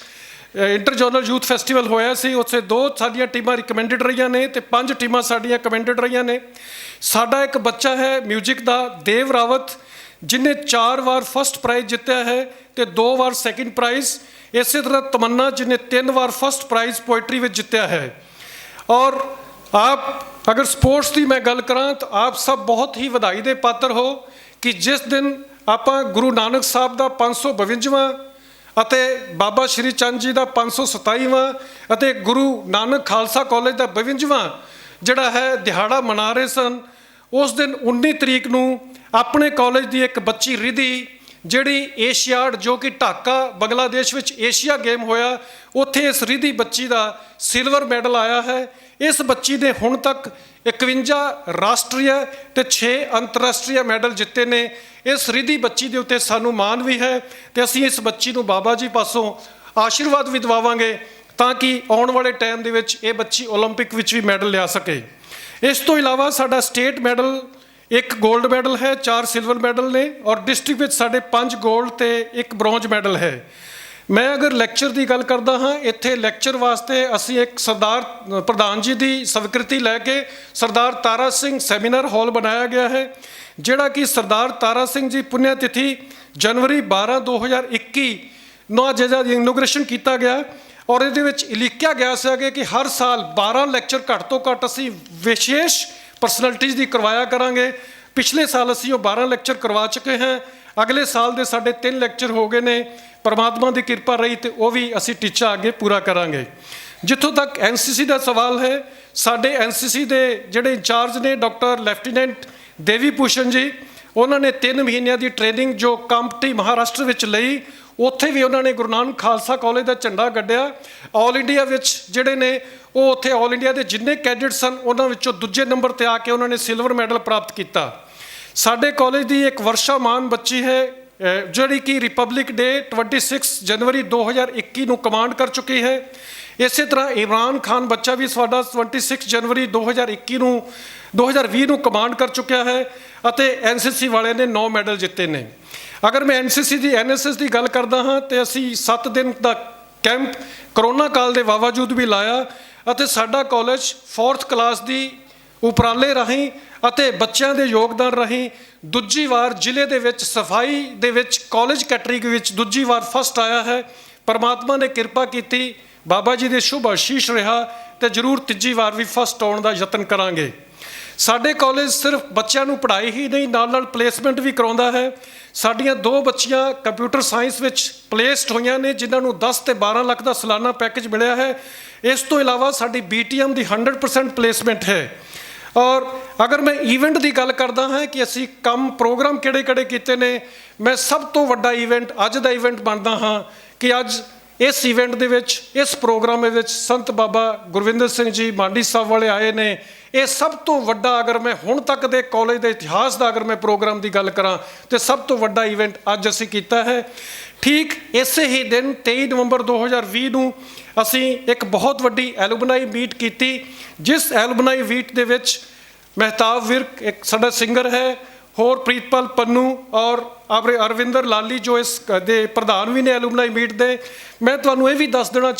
B: ਇੰਟਰਜੋਨਲ ਯੂਥ ਫੈਸਟੀਵਲ ਹੋਇਆ ਸੀ। ਉੱਥੇ 2 ਸਾਡੀਆਂ ਟੀਮਾਂ ਰਿਕਮੈਂਡਡ ਰਹੀਆਂ ਨੇ ਤੇ 5 ਟੀਮਾਂ ਸਾਡੀਆਂ ਕਮੈਂਡਡ ਰਹੀਆਂ ਨੇ। ਸਾਡਾ ਇੱਕ ਬੱਚਾ ਹੈ ਮਿਊਜ਼ਿਕ ਦਾ, ਦੇਵ ਰਾਵਤ, ਜਿਨੇ 4 ਵਾਰ ਫਸਟ ਪ੍ਰਾਈਜ਼ ਜਿੱਤਿਆ ਹੈ ਤੇ 2 ਵਾਰ ਸੈਕਿੰਡ ਪ੍ਰਾਈਜ਼। ਇਸੇ ਤਰ੍ਹਾਂ ਤਮੰਨਾ, ਜਿਨੇ 3 ਵਾਰ ਫਸਟ ਪ੍ਰਾਈਜ਼ ਪੋਇਟਰੀ ਵਿੱਚ ਜਿੱਤਿਆ ਹੈ। ਔਰ ਆਪ ਅਗਰ ਸਪੋਰਟਸ ਦੀ ਮੈਂ ਗੱਲ ਕਰਾਂ ਤਾਂ ਆਪ ਸਭ ਬਹੁਤ ਹੀ ਵਧਾਈ ਦੇ ਪਾਤਰ ਹੋ ਕਿ ਜਿਸ ਦਿਨ ਆਪਾਂ ਗੁਰੂ ਨਾਨਕ ਸਾਹਿਬ ਦਾ 552ਵਾਂ ਅਤੇ ਬਾਬਾ ਸ਼੍ਰੀ ਚੰਦ ਜੀ ਦਾ 527ਵਾਂ ਅਤੇ ਗੁਰੂ ਨਾਨਕ ਖਾਲਸਾ ਕਾਲਜ ਦਾ 52ਵਾਂ ਜਿਹੜਾ ਹੈ ਦਿਹਾੜਾ ਮਨਾ ਰਹੇ ਸਨ, ਉਸ ਦਿਨ 19 ਤਰੀਕ ਨੂੰ ਆਪਣੇ ਕਾਲਜ ਦੀ ਇੱਕ ਬੱਚੀ ਰਿਧੀ, ਜਿਹੜੀ ਏਸ਼ੀਆਡ ਜੋ ਕਿ ਢਾਕਾ ਬੰਗਲਾਦੇਸ਼ ਵਿੱਚ ਏਸ਼ੀਆ ਗੇਮ ਹੋਇਆ, ਉੱਥੇ ਇਸ ਰਿਧੀ ਬੱਚੀ ਦਾ ਸਿਲਵਰ ਮੈਡਲ ਆਇਆ ਹੈ। ਇਸ ਬੱਚੀ ਨੇ ਹੁਣ ਤੱਕ 51 ਰਾਸ਼ਟਰੀ ਤੇ 6 ਅੰਤਰਰਾਸ਼ਟਰੀ ਮੈਡਲ ਜਿੱਤੇ ਨੇ। ਇਸ ਰਿਧੀ ਬੱਚੀ ਦੇ ਉੱਤੇ ਸਾਨੂੰ ਮਾਣ ਵੀ ਹੈ ਤੇ ਅਸੀਂ ਇਸ ਬੱਚੀ ਨੂੰ ਬਾਬਾ ਜੀ ਪਾਸੋਂ ਆਸ਼ੀਰਵਾਦ ਵੀ ਦਿਵਾਵਾਂਗੇ ਤਾਂ ਕਿ ਆਉਣ ਵਾਲੇ ਟਾਈਮ ਦੇ ਵਿੱਚ ਇਹ ਬੱਚੀ ਓਲੰਪਿਕ ਵਿੱਚ ਵੀ ਮੈਡਲ ਲਿਆ ਸਕੇ। ਇਸ ਤੋਂ ਇਲਾਵਾ ਸਾਡਾ ਸਟੇਟ ਮੈਡਲ 1 ਗੋਲਡ ਮੈਡਲ ਹੈ, 4 ਸਿਲਵਰ ਮੈਡਲ ਨੇ ਔਰ ਡਿਸਟ੍ਰਿਕਟ ਵਿੱਚ ਸਾਡੇ 5 ਗੋਲਡ ਤੇ 1 ਬ੍ਰੌਂਜ ਮੈਡਲ ਹੈ। ਮੈਂ ਅਗਰ ਲੈਕਚਰ ਦੀ ਗੱਲ ਕਰਦਾ ਹਾਂ, ਇੱਥੇ ਲੈਕਚਰ ਵਾਸਤੇ ਅਸੀਂ ਇੱਕ ਸਰਦਾਰ ਪ੍ਰਧਾਨ ਜੀ ਦੀ ਸਵੀਕ੍ਰਿਤੀ ਲੈ ਕੇ ਸਰਦਾਰ ਤਾਰਾ ਸਿੰਘ ਸੈਮੀਨਾਰ ਹਾਲ ਬਣਾਇਆ ਗਿਆ ਹੈ, ਜਿਹੜਾ ਕਿ ਸਰਦਾਰ ਤਾਰਾ ਸਿੰਘ ਜੀ ਪੁੰਨਿਆ ਤਿਥੀ ਜਨਵਰੀ 12 2021 ਨੂੰ ਜਿਹਦਾ ਇਨੋਗ੍ਰੇਸ਼ਨ ਕੀਤਾ ਗਿਆ ਔਰ ਇਹਦੇ ਵਿੱਚ ਲਿਖਿਆ ਗਿਆ ਸੀ ਕਿ ਹਰ ਸਾਲ 12 ਲੈਕਚਰ ਘੱਟ ਤੋਂ ਘੱਟ ਅਸੀਂ ਵਿਸ਼ੇਸ਼ ਪਰਸਨੈਲਿਟੀਜ਼ ਦੀ ਕਰਵਾਇਆ ਕਰਾਂਗੇ। ਪਿਛਲੇ ਸਾਲ ਅਸੀਂ ਉਹ 12 ਲੈਕਚਰ ਕਰਵਾ ਚੁੱਕੇ ਹਾਂ। ਅਗਲੇ ਸਾਲ ਦੇ ਸਾਡੇ 3 ਲੈਕਚਰ ਹੋ ਗਏ ਨੇ। ਪਰਮਾਤਮਾ ਦੀ ਕਿਰਪਾ ਰਹੀ ਤੇ ਉਹ ਵੀ ਅਸੀਂ ਟੀਚਾ ਅੱਗੇ ਪੂਰਾ ਕਰਾਂਗੇ। ਜਿੱਥੋਂ ਤੱਕ ਐਨਸੀਸੀ ਦਾ ਸਵਾਲ ਹੈ, ਸਾਡੇ ਐਨਸੀਸੀ ਦੇ ਜਿਹੜੇ ਇੰਚਾਰਜ ਨੇ ਡਾਕਟਰ ਲੈਫਟੀਨੈਂਟ ਦੇਵੀ ਭੂਸ਼ਣ ਜੀ, ਉਹਨਾਂ ਨੇ 3 ਮਹੀਨਿਆਂ ਦੀ ਟ੍ਰੇਨਿੰਗ ਜੋ ਕੰਪਟੀ ਮਹਾਰਾਸ਼ਟਰ ਵਿੱਚ ਲਈ, ਉੱਥੇ ਵੀ ਉਹਨਾਂ ਨੇ ਗੁਰੂ ਨਾਨਕ ਖਾਲਸਾ ਕਾਲਜ ਦਾ ਝੰਡਾ ਗੱਡਿਆ। ਆਲ ਇੰਡੀਆ ਵਿੱਚ ਜਿਹੜੇ ਨੇ ਉਹ ਉੱਥੇ ਆਲ ਇੰਡੀਆ ਦੇ ਜਿੰਨੇ ਕੈਡਿਟ ਸਨ ਉਹਨਾਂ ਵਿੱਚੋਂ ਦੂਜੇ ਨੰਬਰ 'ਤੇ ਆ ਕੇ ਉਹਨਾਂ ਨੇ ਸਿਲਵਰ ਮੈਡਲ ਪ੍ਰਾਪਤ ਕੀਤਾ। ਸਾਡੇ ਕਾਲਜ ਦੀ ਇੱਕ ਵਰਸ਼ਾ ਮਾਨ ਬੱਚੀ ਹੈ ਜਿਹੜੀ ਕਿ ਰਿਪਬਲਿਕ ਡੇ 26 ਜਨਵਰੀ 2021 ਨੂੰ ਕਮਾਂਡ ਕਰ ਚੁੱਕੀ ਹੈ। ਇਸੇ ਤਰ੍ਹਾਂ ਇਮਰਾਨ ਖਾਨ ਬੱਚਾ ਵੀ ਸਾਡਾ 26 ਜਨਵਰੀ 2020 ਨੂੰ ਕਮਾਂਡ ਕਰ ਚੁੱਕਿਆ ਹੈ ਅਤੇ ਐਨਸੀਸੀ ਵਾਲਿਆਂ ਨੇ 9 ਮੈਡਲ ਜਿੱਤੇ ਨੇ। ਅਗਰ ਮੈਂ ਐਨਸੀਸੀ ਦੀ ਐਨਐਸਐਸ ਦੀ ਗੱਲ ਕਰਦਾ ਹਾਂ ਤੇ ਅਸੀਂ 7 ਦਿਨ ਦਾ ਕੈਂਪ ਕਰੋਨਾ ਕਾਲ ਦੇ ਬਾਵਜੂਦ ਵੀ ਲਾਇਆ ਅਤੇ ਸਾਡਾ ਕਾਲਜ 4th ਕਲਾਸ ਦੀ ਉਪਰਾਲੇ ਰਾਹੀਂ ਅਤੇ ਬੱਚਿਆਂ ਦੇ ਯੋਗਦਾਨ ਰਾਹੀਂ ਦੂਜੀ ਵਾਰ ਜ਼ਿਲ੍ਹੇ ਦੇ ਵਿੱਚ ਸਫਾਈ ਦੇ ਵਿੱਚ ਕਾਲਜ ਕੈਟਰਿੰਗ ਵਿੱਚ ਦੂਜੀ ਵਾਰ ਫਸਟ ਆਇਆ ਹੈ। ਪਰਮਾਤਮਾ ਨੇ ਕਿਰਪਾ ਕੀਤੀ, ਬਾਬਾ ਜੀ ਦੇ ਸ਼ੁਭ ਆਸ਼ੀਸ਼ ਰਿਹਾ ਤੇ ਜ਼ਰੂਰ ਤੀਜੀ ਵਾਰ ਵੀ ਫਸਟ ਆਉਣ ਦਾ ਯਤਨ ਕਰਾਂਗੇ। ਸਾਡੇ ਕਾਲਜ ਸਿਰਫ ਬੱਚਿਆਂ ਨੂੰ ਪੜ੍ਹਾਈ ਹੀ ਨਹੀਂ, ਨਾਲ ਪਲੇਸਮੈਂਟ ਵੀ ਕਰਾਉਂਦਾ ਹੈ। ਸਾਡੀਆਂ 2 ਬੱਚੀਆਂ ਕੰਪਿਊਟਰ ਸਾਇੰਸ ਵਿੱਚ ਪਲੇਸਡ ਹੋਈਆਂ ਨੇ, ਜਿਨ੍ਹਾਂ ਨੂੰ 10 ਤੇ 12 ਲੱਖ ਦਾ ਸਾਲਾਨਾ ਪੈਕੇਜ ਮਿਲਿਆ ਹੈ। ਇਸ ਤੋਂ ਇਲਾਵਾ ਸਾਡੀ BTM ਦੀ 100% ਪਲੇਸਮੈਂਟ ਹੈ। ਔਰ ਅਗਰ ਮੈਂ ਈਵੈਂਟ ਦੀ ਗੱਲ ਕਰਦਾ ਹਾਂ ਕਿ ਅਸੀਂ ਪ੍ਰੋਗਰਾਮ ਕਿਹੜੇ ਕੀਤੇ ਨੇ, ਮੈਂ ਸਭ ਤੋਂ ਵੱਡਾ ਈਵੈਂਟ ਅੱਜ ਦਾ ਈਵੈਂਟ ਮੰਨਦਾ ਹਾਂ ਕਿ ਅੱਜ ਇਸ ਈਵੈਂਟ ਦੇ ਵਿੱਚ, ਇਸ ਪ੍ਰੋਗਰਾਮ ਦੇ ਵਿੱਚ ਸੰਤ ਬਾਬਾ ਗੁਰਵਿੰਦਰ ਸਿੰਘ ਜੀ ਮੰਡੀ ਸਾਹਿਬ ਵਾਲੇ ਆਏ ਨੇ। ਇਹ ਸਭ ਤੋਂ ਵੱਡਾ, ਅਗਰ ਮੈਂ ਹੁਣ ਤੱਕ ਦੇ ਕਾਲਜ ਦੇ ਇਤਿਹਾਸ ਦਾ ਅਗਰ ਮੈਂ ਪ੍ਰੋਗਰਾਮ ਦੀ ਗੱਲ ਕਰਾਂ ਤੇ ਸਭ ਤੋਂ ਵੱਡਾ ਈਵੈਂਟ ਅੱਜ ਅਸੀਂ ਕੀਤਾ ਹੈ। ਠੀਕ ਇਸੇ ਹੀ ਦਿਨ 23 ਨਵੰਬਰ 2020 ਨੂੰ ਅਸੀਂ ਇੱਕ ਬਹੁਤ ਵੱਡੀ ਐਲੂਮਨਾਈ ਮੀਟ ਕੀਤੀ, ਜਿਸ ਐਲੂਮਨਾਈ ਮੀਟ ਦੇ ਵਿੱਚ ਮਹਿਤਾਬ ਵਿਰਕ ਇੱਕ ਸਾਡਾ ਸਿੰਗਰ ਹੈ, ਹੋਰ ਪ੍ਰੀਤਪਾਲ ਪੰਨੂ ਔਰ ਆਪਣੇ ਅਰਵਿੰਦਰ ਲਾਲੀ ਜੋ ਇਸ ਦੇ ਪ੍ਰਧਾਨ ਵੀ ਨੇ ਐਲੂਮਨਾਈ ਮੀਟ ਦੇ। ਮੈਂ ਤੁਹਾਨੂੰ ਇਹ ਵੀ ਦੱਸ ਦੇਣਾ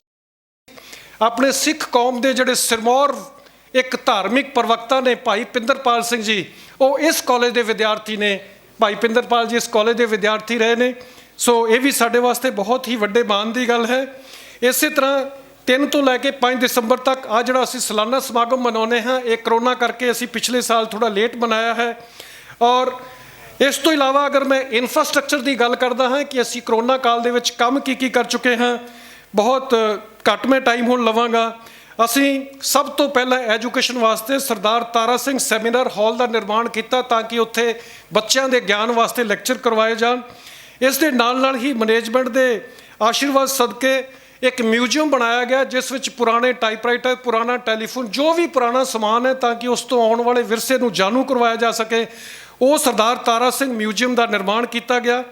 B: ਆਪਣੇ ਸਿੱਖ ਕੌਮ ਦੇ ਜਿਹੜੇ ਸਿਰਮੌਰ ਇੱਕ ਧਾਰਮਿਕ ਪ੍ਰਵਕਤਾ ਨੇ ਭਾਈ ਪਿੰਦਰਪਾਲ ਸਿੰਘ ਜੀ, ਉਹ ਇਸ ਕਾਲਜ ਦੇ ਵਿਦਿਆਰਥੀ ਨੇ। ਭਾਈ ਪਿੰਦਰਪਾਲ ਜੀ ਇਸ ਕਾਲਜ ਦੇ ਵਿਦਿਆਰਥੀ ਰਹੇ ਨੇ। ਸੋ ਇਹ ਵੀ ਸਾਡੇ ਵਾਸਤੇ ਬਹੁਤ ਹੀ ਵੱਡੇ ਮਾਣ ਦੀ ਗੱਲ ਹੈ। ਇਸੇ ਤਰ੍ਹਾਂ 3 ਤੋਂ ਲੈ ਕੇ 5 ਦਸੰਬਰ ਤੱਕ ਆ ਜਿਹੜਾ ਅਸੀਂ ਸਾਲਾਨਾ ਸਮਾਗਮ ਮਨਾਉਂਦੇ ਹਾਂ, ਇਹ ਕਰੋਨਾ ਕਰਕੇ ਅਸੀਂ ਪਿਛਲੇ ਸਾਲ ਥੋੜ੍ਹਾ ਲੇਟ ਮਨਾਇਆ ਹੈ। ਔਰ ਇਸ ਤੋਂ ਇਲਾਵਾ ਅਗਰ ਮੈਂ ਇਨਫਰਾਸਟ੍ਰਕਚਰ ਦੀ ਗੱਲ ਕਰਦਾ ਹਾਂ ਕਿ ਅਸੀਂ ਕਰੋਨਾ ਕਾਲ ਦੇ ਵਿੱਚ ਕੰਮ ਕੀ ਕਰ ਚੁੱਕੇ ਹਾਂ, ਬਹੁਤ ਘੱਟ ਮੈਂ ਟਾਈਮ ਹੁਣ ਲਵਾਂਗਾ। ਅਸੀਂ ਸਭ ਤੋਂ ਪਹਿਲਾਂ ਐਜੂਕੇਸ਼ਨ ਵਾਸਤੇ ਸਰਦਾਰ ਤਾਰਾ ਸਿੰਘ ਸੈਮੀਨਾਰ ਹਾਲ ਦਾ ਨਿਰਮਾਣ ਕੀਤਾ ਤਾਂ ਕਿ ਉੱਥੇ ਬੱਚਿਆਂ ਦੇ ਗਿਆਨ ਵਾਸਤੇ ਲੈਕਚਰ ਕਰਵਾਏ ਜਾਣ। ਇਸ ਦੇ ਨਾਲ ਹੀ ਮੈਨੇਜਮੈਂਟ ਦੇ ਆਸ਼ੀਰਵਾਦ ਸਦਕੇ ਇੱਕ ਮਿਊਜ਼ੀਅਮ ਬਣਾਇਆ ਗਿਆ, ਜਿਸ ਵਿੱਚ ਪੁਰਾਣੇ ਟਾਈਪਰਾਈਟਰ, ਪੁਰਾਣਾ ਟੈਲੀਫੋਨ, ਜੋ ਵੀ ਪੁਰਾਣਾ ਸਮਾਨ ਹੈ ਤਾਂ ਕਿ ਉਸ ਤੋਂ ਆਉਣ ਵਾਲੇ ਵਿਰਸੇ ਨੂੰ ਜਾਣੂ ਕਰਵਾਇਆ ਜਾ ਸਕੇ, 'ਉਹ ਸਰਦਾਰ ਤਾਰਾ ਸਿੰਘ ਮਿਊਜ਼ੀਅਮ ਦਾ ਨਿਰਮਾਣ ਕੀਤਾ ਗਿਆ।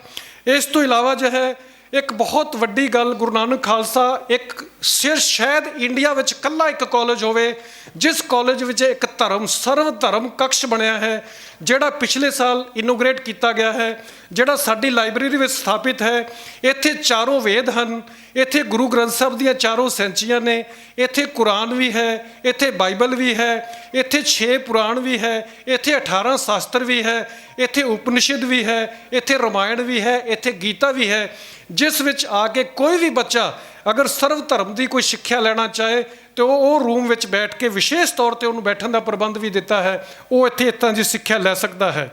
B: ਇਸ ਤੋਂ ਇਲਾਵਾ ਜੋ ਹੈ 1 ਕਰੋੜ 60 ਲੱਖ ਰੁਪਏ ਦੇ ਇੱਕ ਬਹੁਤ ਵੱਡੀ ਗੱਲ, ਗੁਰੂ ਨਾਨਕ ਖਾਲਸਾ ਇੱਕ ਸ਼ਾਇਦ ਇੰਡੀਆ ਵਿੱਚ ਇਕੱਲਾ ਇੱਕ ਕਾਲਜ ਹੋਵੇ ਜਿਸ ਕਾਲਜ ਵਿੱਚ ਇੱਕ ਧਰਮ ਸਰਵ ਧਰਮ ਕਕਸ਼ ਬਣਿਆ ਹੈ, ਜਿਹੜਾ ਪਿਛਲੇ ਸਾਲ ਇਨੋਗ੍ਰੇਟ ਕੀਤਾ ਗਿਆ ਹੈ, ਜਿਹੜਾ ਸਾਡੀ ਲਾਇਬ੍ਰੇਰੀ ਵਿੱਚ ਸਥਾਪਿਤ ਹੈ। ਇੱਥੇ ਚਾਰੋਂ ਵੇਦ ਹਨ, ਇੱਥੇ ਗੁਰੂ ਗ੍ਰੰਥ ਸਾਹਿਬ ਦੀਆਂ ਚਾਰੋਂ ਸੈਂਚੀਆਂ ਨੇ, ਇੱਥੇ ਕੁਰਾਨ ਵੀ ਹੈ, ਇੱਥੇ ਬਾਈਬਲ ਵੀ ਹੈ, ਇੱਥੇ 6 ਪੁਰਾਣ ਵੀ ਹੈ, ਇੱਥੇ 18 ਸ਼ਾਸਤਰ ਵੀ ਹੈ, ਇੱਥੇ ਉਪਨਿਸ਼ਦ ਵੀ ਹੈ, ਇੱਥੇ ਰਾਮਾਇਣ ਵੀ ਹੈ, ਇੱਥੇ ਗੀਤਾ ਵੀ ਹੈ, ਜਿਸ ਵਿੱਚ ਆ ਕੇ ਕੋਈ ਵੀ ਬੱਚਾ ਅਗਰ ਸਰਵ ਧਰਮ ਦੀ ਕੋਈ ਸਿੱਖਿਆ ਲੈਣਾ ਚਾਹੇ ਤੇ ਉਹ ਰੂਮ ਵਿੱਚ ਬੈਠ ਕੇ ਵਿਸ਼ੇਸ਼ ਤੌਰ ਤੇ ਉਹਨੂੰ ਬੈਠਣ ਦਾ ਪ੍ਰਬੰਧ ਵੀ ਦਿੱਤਾ ਹੈ, ਉਹ ਇੱਥੇ ਇੱਦਾਂ ਦੀ ਸਿੱਖਿਆ ਲੈ ਸਕਦਾ ਹੈ।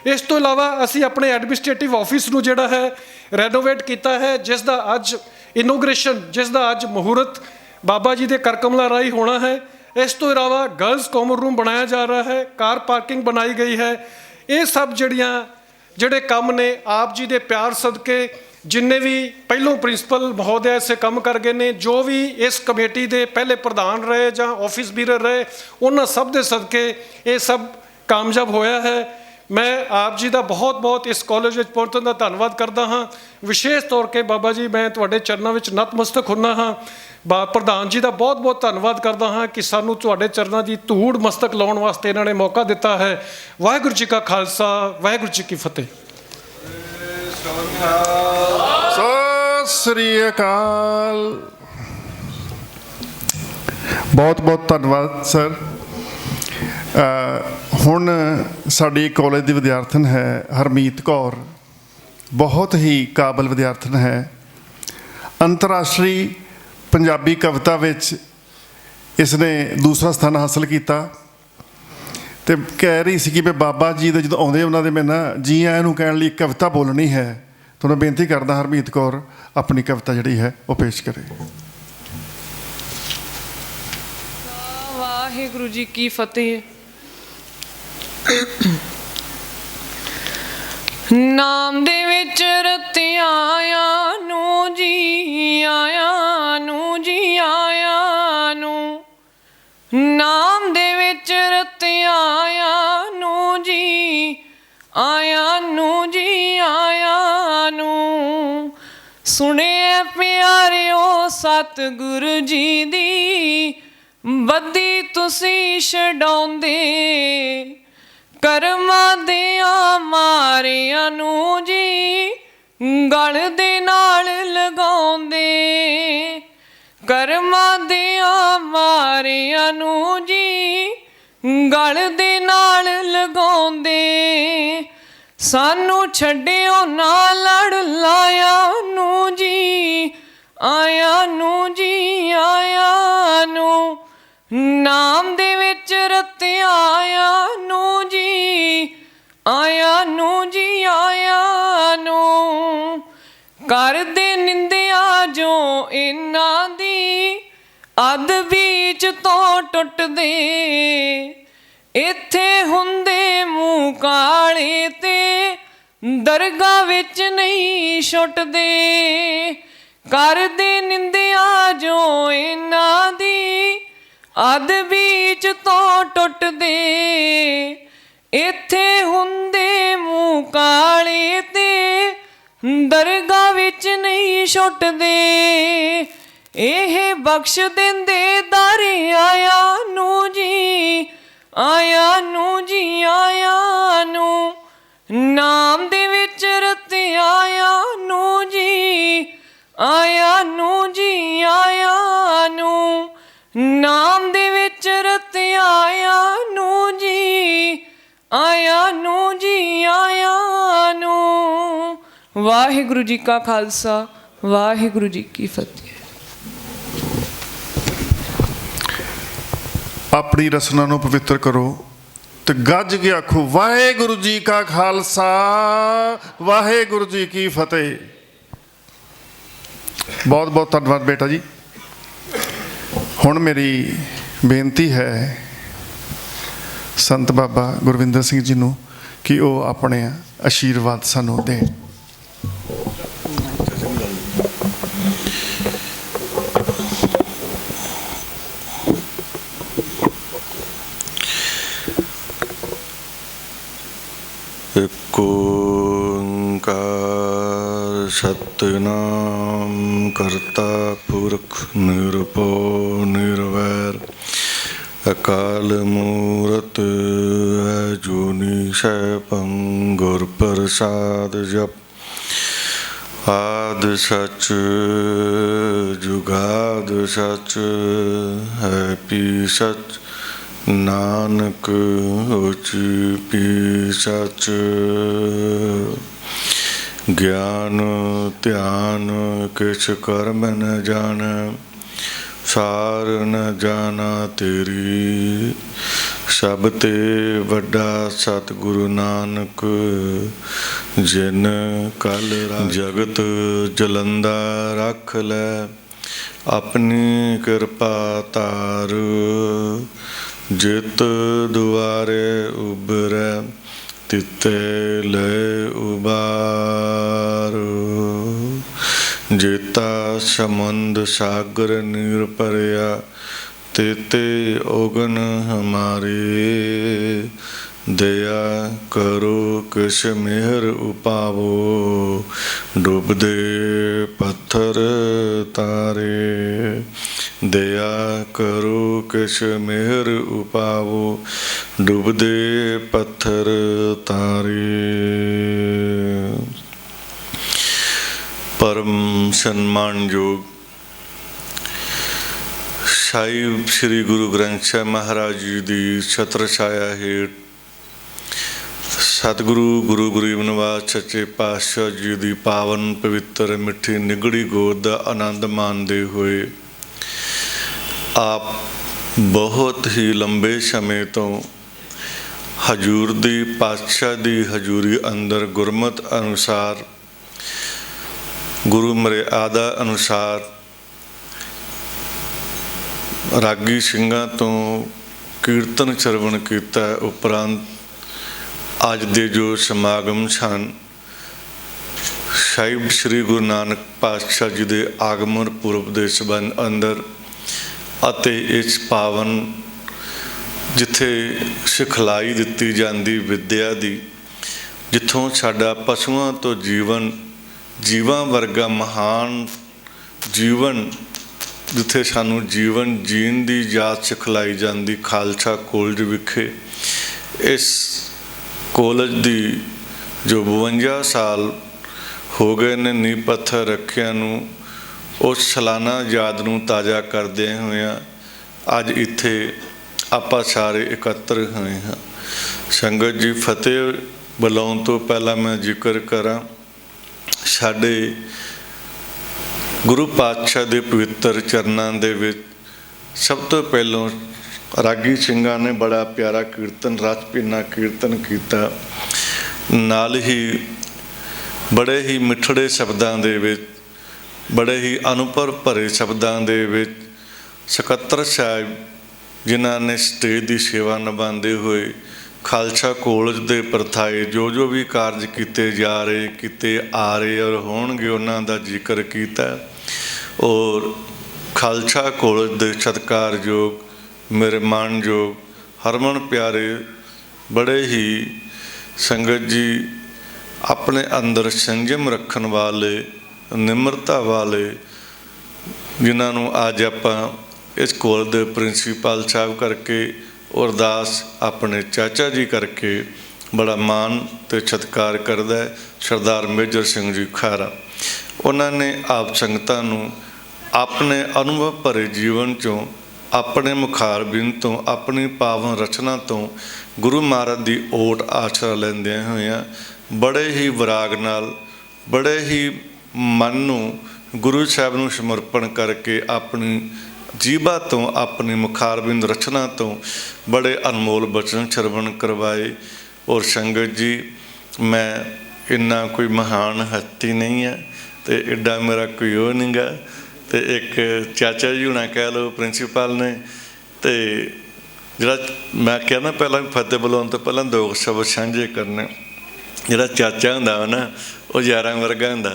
B: ਇਸ ਤੋਂ ਇਲਾਵਾ ਅਸੀਂ ਆਪਣੇ ਐਡਮਿਨਿਸਟ੍ਰੇਟਿਵ ਆਫਿਸ ਨੂੰ ਜਿਹੜਾ ਹੈ ਰੈਨੋਵੇਟ ਕੀਤਾ ਹੈ, ਜਿਸ ਦਾ ਅੱਜ ਇਨੋਗ੍ਰੇਸ਼ਨ, ਜਿਸ ਦਾ ਅੱਜ ਮਹੂਰਤ ਬਾਬਾ ਜੀ ਦੇ ਕਰ ਕਮਲਾਂ ਰਾਹੀਂ ਹੋਣਾ ਹੈ। ਇਸ ਤੋਂ ਇਲਾਵਾ ਗਰਲਸ ਕਾਮਨ ਰੂਮ ਬਣਾਇਆ ਜਾ ਰਿਹਾ ਹੈ, ਕਾਰ ਪਾਰਕਿੰਗ ਬਣਾਈ ਗਈ ਹੈ। ਇਹ ਸਭ ਜਿਹੜੇ ਕੰਮ ਨੇ ਆਪ ਜੀ ਦੇ ਪਿਆਰ ਸਦਕੇ, ਜਿੰਨੇ ਵੀ ਪਹਿਲੋਂ ਪ੍ਰਿੰਸੀਪਲ ਮਹੋਦਿਆ ਇਸੇ ਕੰਮ ਕਰ ਗਏ ਨੇ, ਜੋ ਵੀ ਇਸ ਕਮੇਟੀ ਦੇ ਪਹਿਲੇ ਪ੍ਰਧਾਨ ਰਹੇ ਜਾਂ ਆਫਿਸ ਬੀਰਰ ਰਹੇ, ਉਹਨਾਂ ਸਭ ਦੇ ਸਦਕੇ ਇਹ ਸਭ ਕਾਮਯਾਬ ਹੋਇਆ ਹੈ। ਮੈਂ ਆਪ ਜੀ ਦਾ ਬਹੁਤ ਬਹੁਤ ਇਸ ਕਾਲਜ ਵਿੱਚ ਪਹੁੰਚਣ ਦਾ ਧੰਨਵਾਦ ਕਰਦਾ ਹਾਂ। ਵਿਸ਼ੇਸ਼ ਤੌਰ 'ਤੇ ਬਾਬਾ ਜੀ ਮੈਂ ਤੁਹਾਡੇ ਚਰਨਾਂ ਵਿੱਚ ਨਤਮਸਤਕ ਹੁੰਦਾ ਹਾਂ। ਪ੍ਰਧਾਨ ਜੀ ਦਾ ਬਹੁਤ ਬਹੁਤ ਧੰਨਵਾਦ ਕਰਦਾ ਹਾਂ ਕਿ ਸਾਨੂੰ ਤੁਹਾਡੇ ਚਰਨਾਂ ਦੀ ਧੂੜ ਮਸਤਕ ਲਾਉਣ ਵਾਸਤੇ ਇਹਨਾਂ ਨੇ ਮੌਕਾ ਦਿੱਤਾ ਹੈ। ਵਾਹਿਗੁਰੂ ਜੀ ਕਾ ਖਾਲਸਾ, ਵਾਹਿਗੁਰੂ ਜੀ ਕੀ ਫਤਿਹ।
A: ਸਤਿ ਸ੍ਰੀ ਅਕਾਲ। ਬਹੁਤ ਬਹੁਤ ਧੰਨਵਾਦ ਸਰ। ਹੁਣ ਸਾਡੀ ਕਾਲਜ ਦੀ ਵਿਦਿਆਰਥਣ ਹੈ ਹਰਮੀਤ ਕੌਰ, ਬਹੁਤ ਹੀ ਕਾਬਲ ਵਿਦਿਆਰਥਣ ਹੈ। ਅੰਤਰਰਾਸ਼ਟਰੀ ਪੰਜਾਬੀ ਕਵਿਤਾ ਵਿੱਚ ਇਸਨੇ ਦੂਸਰਾ ਸਥਾਨ ਹਾਸਲ ਕੀਤਾ ਅਤੇ ਕਹਿ ਰਹੀ ਸੀ ਕਿ ਵੀ ਬਾਬਾ ਜੀ ਦੇ ਜਦੋਂ ਆਉਂਦੇ ਉਹਨਾਂ ਦੇ ਮੈਂ ਨਾ ਜੀ ਆਇਆਂ ਨੂੰ ਕਹਿਣ ਲਈ ਕਵਿਤਾ ਬੋਲਣੀ ਹੈ। ਤੁਹਾਨੂੰ ਬੇਨਤੀ ਕਰਦਾ ਹਰਮੀਤ ਕੌਰ ਆਪਣੀ ਕਵਿਤਾ ਜਿਹੜੀ ਹੈ ਉਹ ਪੇਸ਼ ਕਰੇ।
C: ਵਾਹਿਗੁਰੂ ਜੀ ਕੀ ਫਤਿਹ। ਨਾਮ ਦੇ ਵਿੱਚ ਰਤਿਆ ਆਇਆ ਨੂੰ ਜੀ, ਆਇਆ ਨੂੰ ਜੀ, ਆਇਆ ਨੂੰ। ਨਾਮ ਦੇ ਵਿੱਚ ਰਤਿਆ ਆਇਆ ਨੂੰ ਜੀ, ਆਇਆ ਨੂੰ ਜੀ, ਆਇਆ ਨੂੰ। ਸੁਣਿਆ ਪਿਆਰਿਓ ਸਤਿਗੁਰੂ ਜੀ ਦੀ ਬੱਦੀ ਤੁਸੀਂ ਛਡਾਉਂਦੇ, ਕਰਮਾਂ ਦਿਆਂ ਮਾਰਿਆਂ ਨੂੰ ਜੀ ਗਲ ਦੇ ਨਾਲ ਲਗਾਉਂਦੇ, ਕਰਮਾਂ ਦਿਆਂ ਮਾਰਿਆਂ ਨੂੰ ਜੀ ਗਲ ਦੇ ਨਾਲ ਲਗਾਉਂਦੇ। ਸਾਨੂੰ ਛੱਡਿਓ ਨਾ ਲੜ ਲਾਇਆ ਨੂੰ ਜੀ, ਆਇਆ ਨੂੰ ਜੀ, ਆਇਆ ਨੂੰ। ਨਾਮ ਦੇ ਵਿੱਚ ਰਤਿਆ ਆਇਆ ਨੂੰ ਜੀ, ਆਇਆ ਨੂੰ ਜੀ, ਆਇਆ ਨੂੰ। ਕਰਦੇ ਨਿੰਦਿਆ ਜੋ ਇਹਨਾਂ ਦੀ ਅੱਧ ਬੀਚ ਤੋਂ ਟੁੱਟਦੇ, ਇੱਥੇ ਹੁੰਦੇ ਮੂੰਹ ਕਾਲੇ ਤੇ ਦਰਗਾਹ ਵਿੱਚ ਨਹੀਂ ਛੁੱਟਦੇ। ਕਰਦੇ ਨਿੰਦਿਆ ਜੋ ਇਹਨਾਂ ਦੀ ਅੱਧ ਬੀਚ ਤੋਂ ਟੁੱਟਦੇ, ਇੱਥੇ ਹੁੰਦੇ ਮੂੰਹ ਕਾਲੇ ਤੇ ਦਰਗਾਹ ਵਿੱਚ ਨਹੀਂ ਛੁੱਟਦੇ। ਇਹ ਬਖਸ਼ ਦਿੰਦੇ ਦਰ ਆਇਆ ਨੂੰ ਜੀ, ਆਇਆ ਨੂੰ ਜੀ, ਆਇਆ ਨੂੰ। ਨਾਮ ਦੇ ਵਿੱਚ ਰਤਿਆ ਆਇਆ ਨੂੰ ਜੀ, ਆਇਆ ਨੂੰ ਜੀ, ਆਇਆ ਨੂੰ। ਨਾਮ ਦੇ ਵਿੱਚ ਰਤਿਆ ਆਇਆ ਨੂੰ ਜੀ, ਆਇਆ ਨੂੰ ਜੀ, ਆਇਆ ਨੂੰ। ਵਾਹਿਗੁਰੂ ਜੀ ਕਾ ਖਾਲਸਾ, ਵਾਹਿਗੁਰੂ ਜੀ ਕੀ ਫਤਿਹ।
A: ਆਪਣੀ ਰਸਨਾ ਨੂੰ ਪਵਿੱਤਰ ਕਰੋ ਤੇ ਗੱਜ ਕੇ ਆਖੋ ਵਾਹਿਗੁਰੂ ਜੀ ਕਾ ਖਾਲਸਾ, ਵਾਹਿਗੁਰੂ ਜੀ ਕੀ ਫਤਿਹ। ਬਹੁਤ ਬਹੁਤ ਧੰਨਵਾਦ ਬੇਟਾ ਜੀ। ਹੁਣ ਮੇਰੀ ਬੇਨਤੀ ਹੈ ਸੰਤ ਬਾਬਾ ਗੁਰਵਿੰਦਰ ਸਿੰਘ ਜੀ ਨੂੰ ਕਿ ਉਹ ਆਪਣੇ ਆਸ਼ੀਰਵਾਦ ਸਾਨੂੰ ਦੇਣ।
D: ਏਕ ਓੰਕਾਰ सतनाम करता पुरख निरभउ निर्वैर अकाल मूरत अजूनी सैभं गुर प्रसाद जप आद सच जुगाद सच है पी सच नानक होची पी सच ज्ञान ध्यान किछ कर्म न जानै सार न जाना तेरी सब ते वड्डा सतगुरु नानक जिन कल जगत जलंदा रख लै अपनी कृपा तार जित दुआरे उबरै तिते ले उबार जेता समुंद सागर नीर परया तेते ओगन हमारे दया करो किस मेहर उपावो डूबदे पत्थर तारे दया करो किस मेहर उपावो डूबदे पत्थर तारे। परम सन्मानयोग साहिब श्री गुरु ग्रंथ साहिब महाराज जी की छत्र छाया हेठ सतगुरु गुरु गरीब निवास सच्चे पातशाह जी की पावन पवित्र मिठी निगड़ी गोद का आनंद मानते हुए आप बहुत ही लंबे समय तो हजूर दी पातशाह की हजूरी अंदर गुरमत अनुसार गुरु मर्यादा अनुसार रागी ਸਿੰਘਾਂ तो कीर्तन श्रवण किया उपरंत अज दे जो समागम सन साहिब श्री गुरु नानक पातशाह जी के आगमन पुरब के संबंध अंदर अते इस पावन जिथे सिखलाई दिती जाती विद्या की जिथों साडा पशुओं तो जीवन जीवां वर्गा महान जीवन जिथे सानू जीवन जीण की जाच सिखलाई जाती खालसा कॉलेज विखे इस कॉलेज की जो 52 साल हो गए ने नींह पत्थर रखिया उस सालाना याद नूं ताज़ा करदे हुए अज इत्थे आपां सारे एकत्र होए हाँ। संगत जी फतेह बुलाउण तो पहला मैं जिक्र करा साडे गुरु पातशाह दे पवित्र चरनां दे विच सब तो पहलों रागी ਸਿੰਘਾਂ ने बड़ा प्यारा कीर्तन रच पीना कीर्तन किया नाल ही बड़े ही मिठड़े शब्दां दे विच बड़े ही अनुभव भरे शब्दां दे विच सकत्तर साहिब जिन्हां ने स्टेज की सेवा निभाते हुए खालसा कॉलेज के प्रथाए जो भी कारज किए जा रहे किए आ रहे और होणगे उन्हां दा जिक्र किया और खालसा कॉलेज के सत्कारयोग मेरे मानयोग हरमन प्यारे बड़े ही संगत जी अपने अंदर संयम रखने वाले निम्रता वाले जिन्होंने अज आप इस कॉलेज के प्रिंसीपल साहब करके अरदास अपने चाचा जी करके बड़ा मान तो सत्कार करता है सरदार मेजर सिंह जी खारा उन्होंने आप संगतां नूं अपने अनुभव भरे जीवन चों अपने मुखारबिंद तो अपनी पावन रचना तो गुरु महाराज की ओट आसरा लैंदे हुए बड़े ही विराग नाल बड़े ही मन नूं गुरु साहब नूं समर्पण करके अपनी जीभा तो अपनी मुखारबिंद रचना तो बड़े अनमोल बचन श्रवण करवाए। और संगत जी मैं इन्ना कोई महान हस्ती नहीं है तो एडा मेरा कोई वो नहीं गा तो एक चाचा जी होना कह लो प्रिंसीपल ने तो जरा मैं कहना पहला फतेह बुलाने तो पहला 2 शब्द साझे करने जरा चाचा होंदा ना वो यारां वर्गा होंदा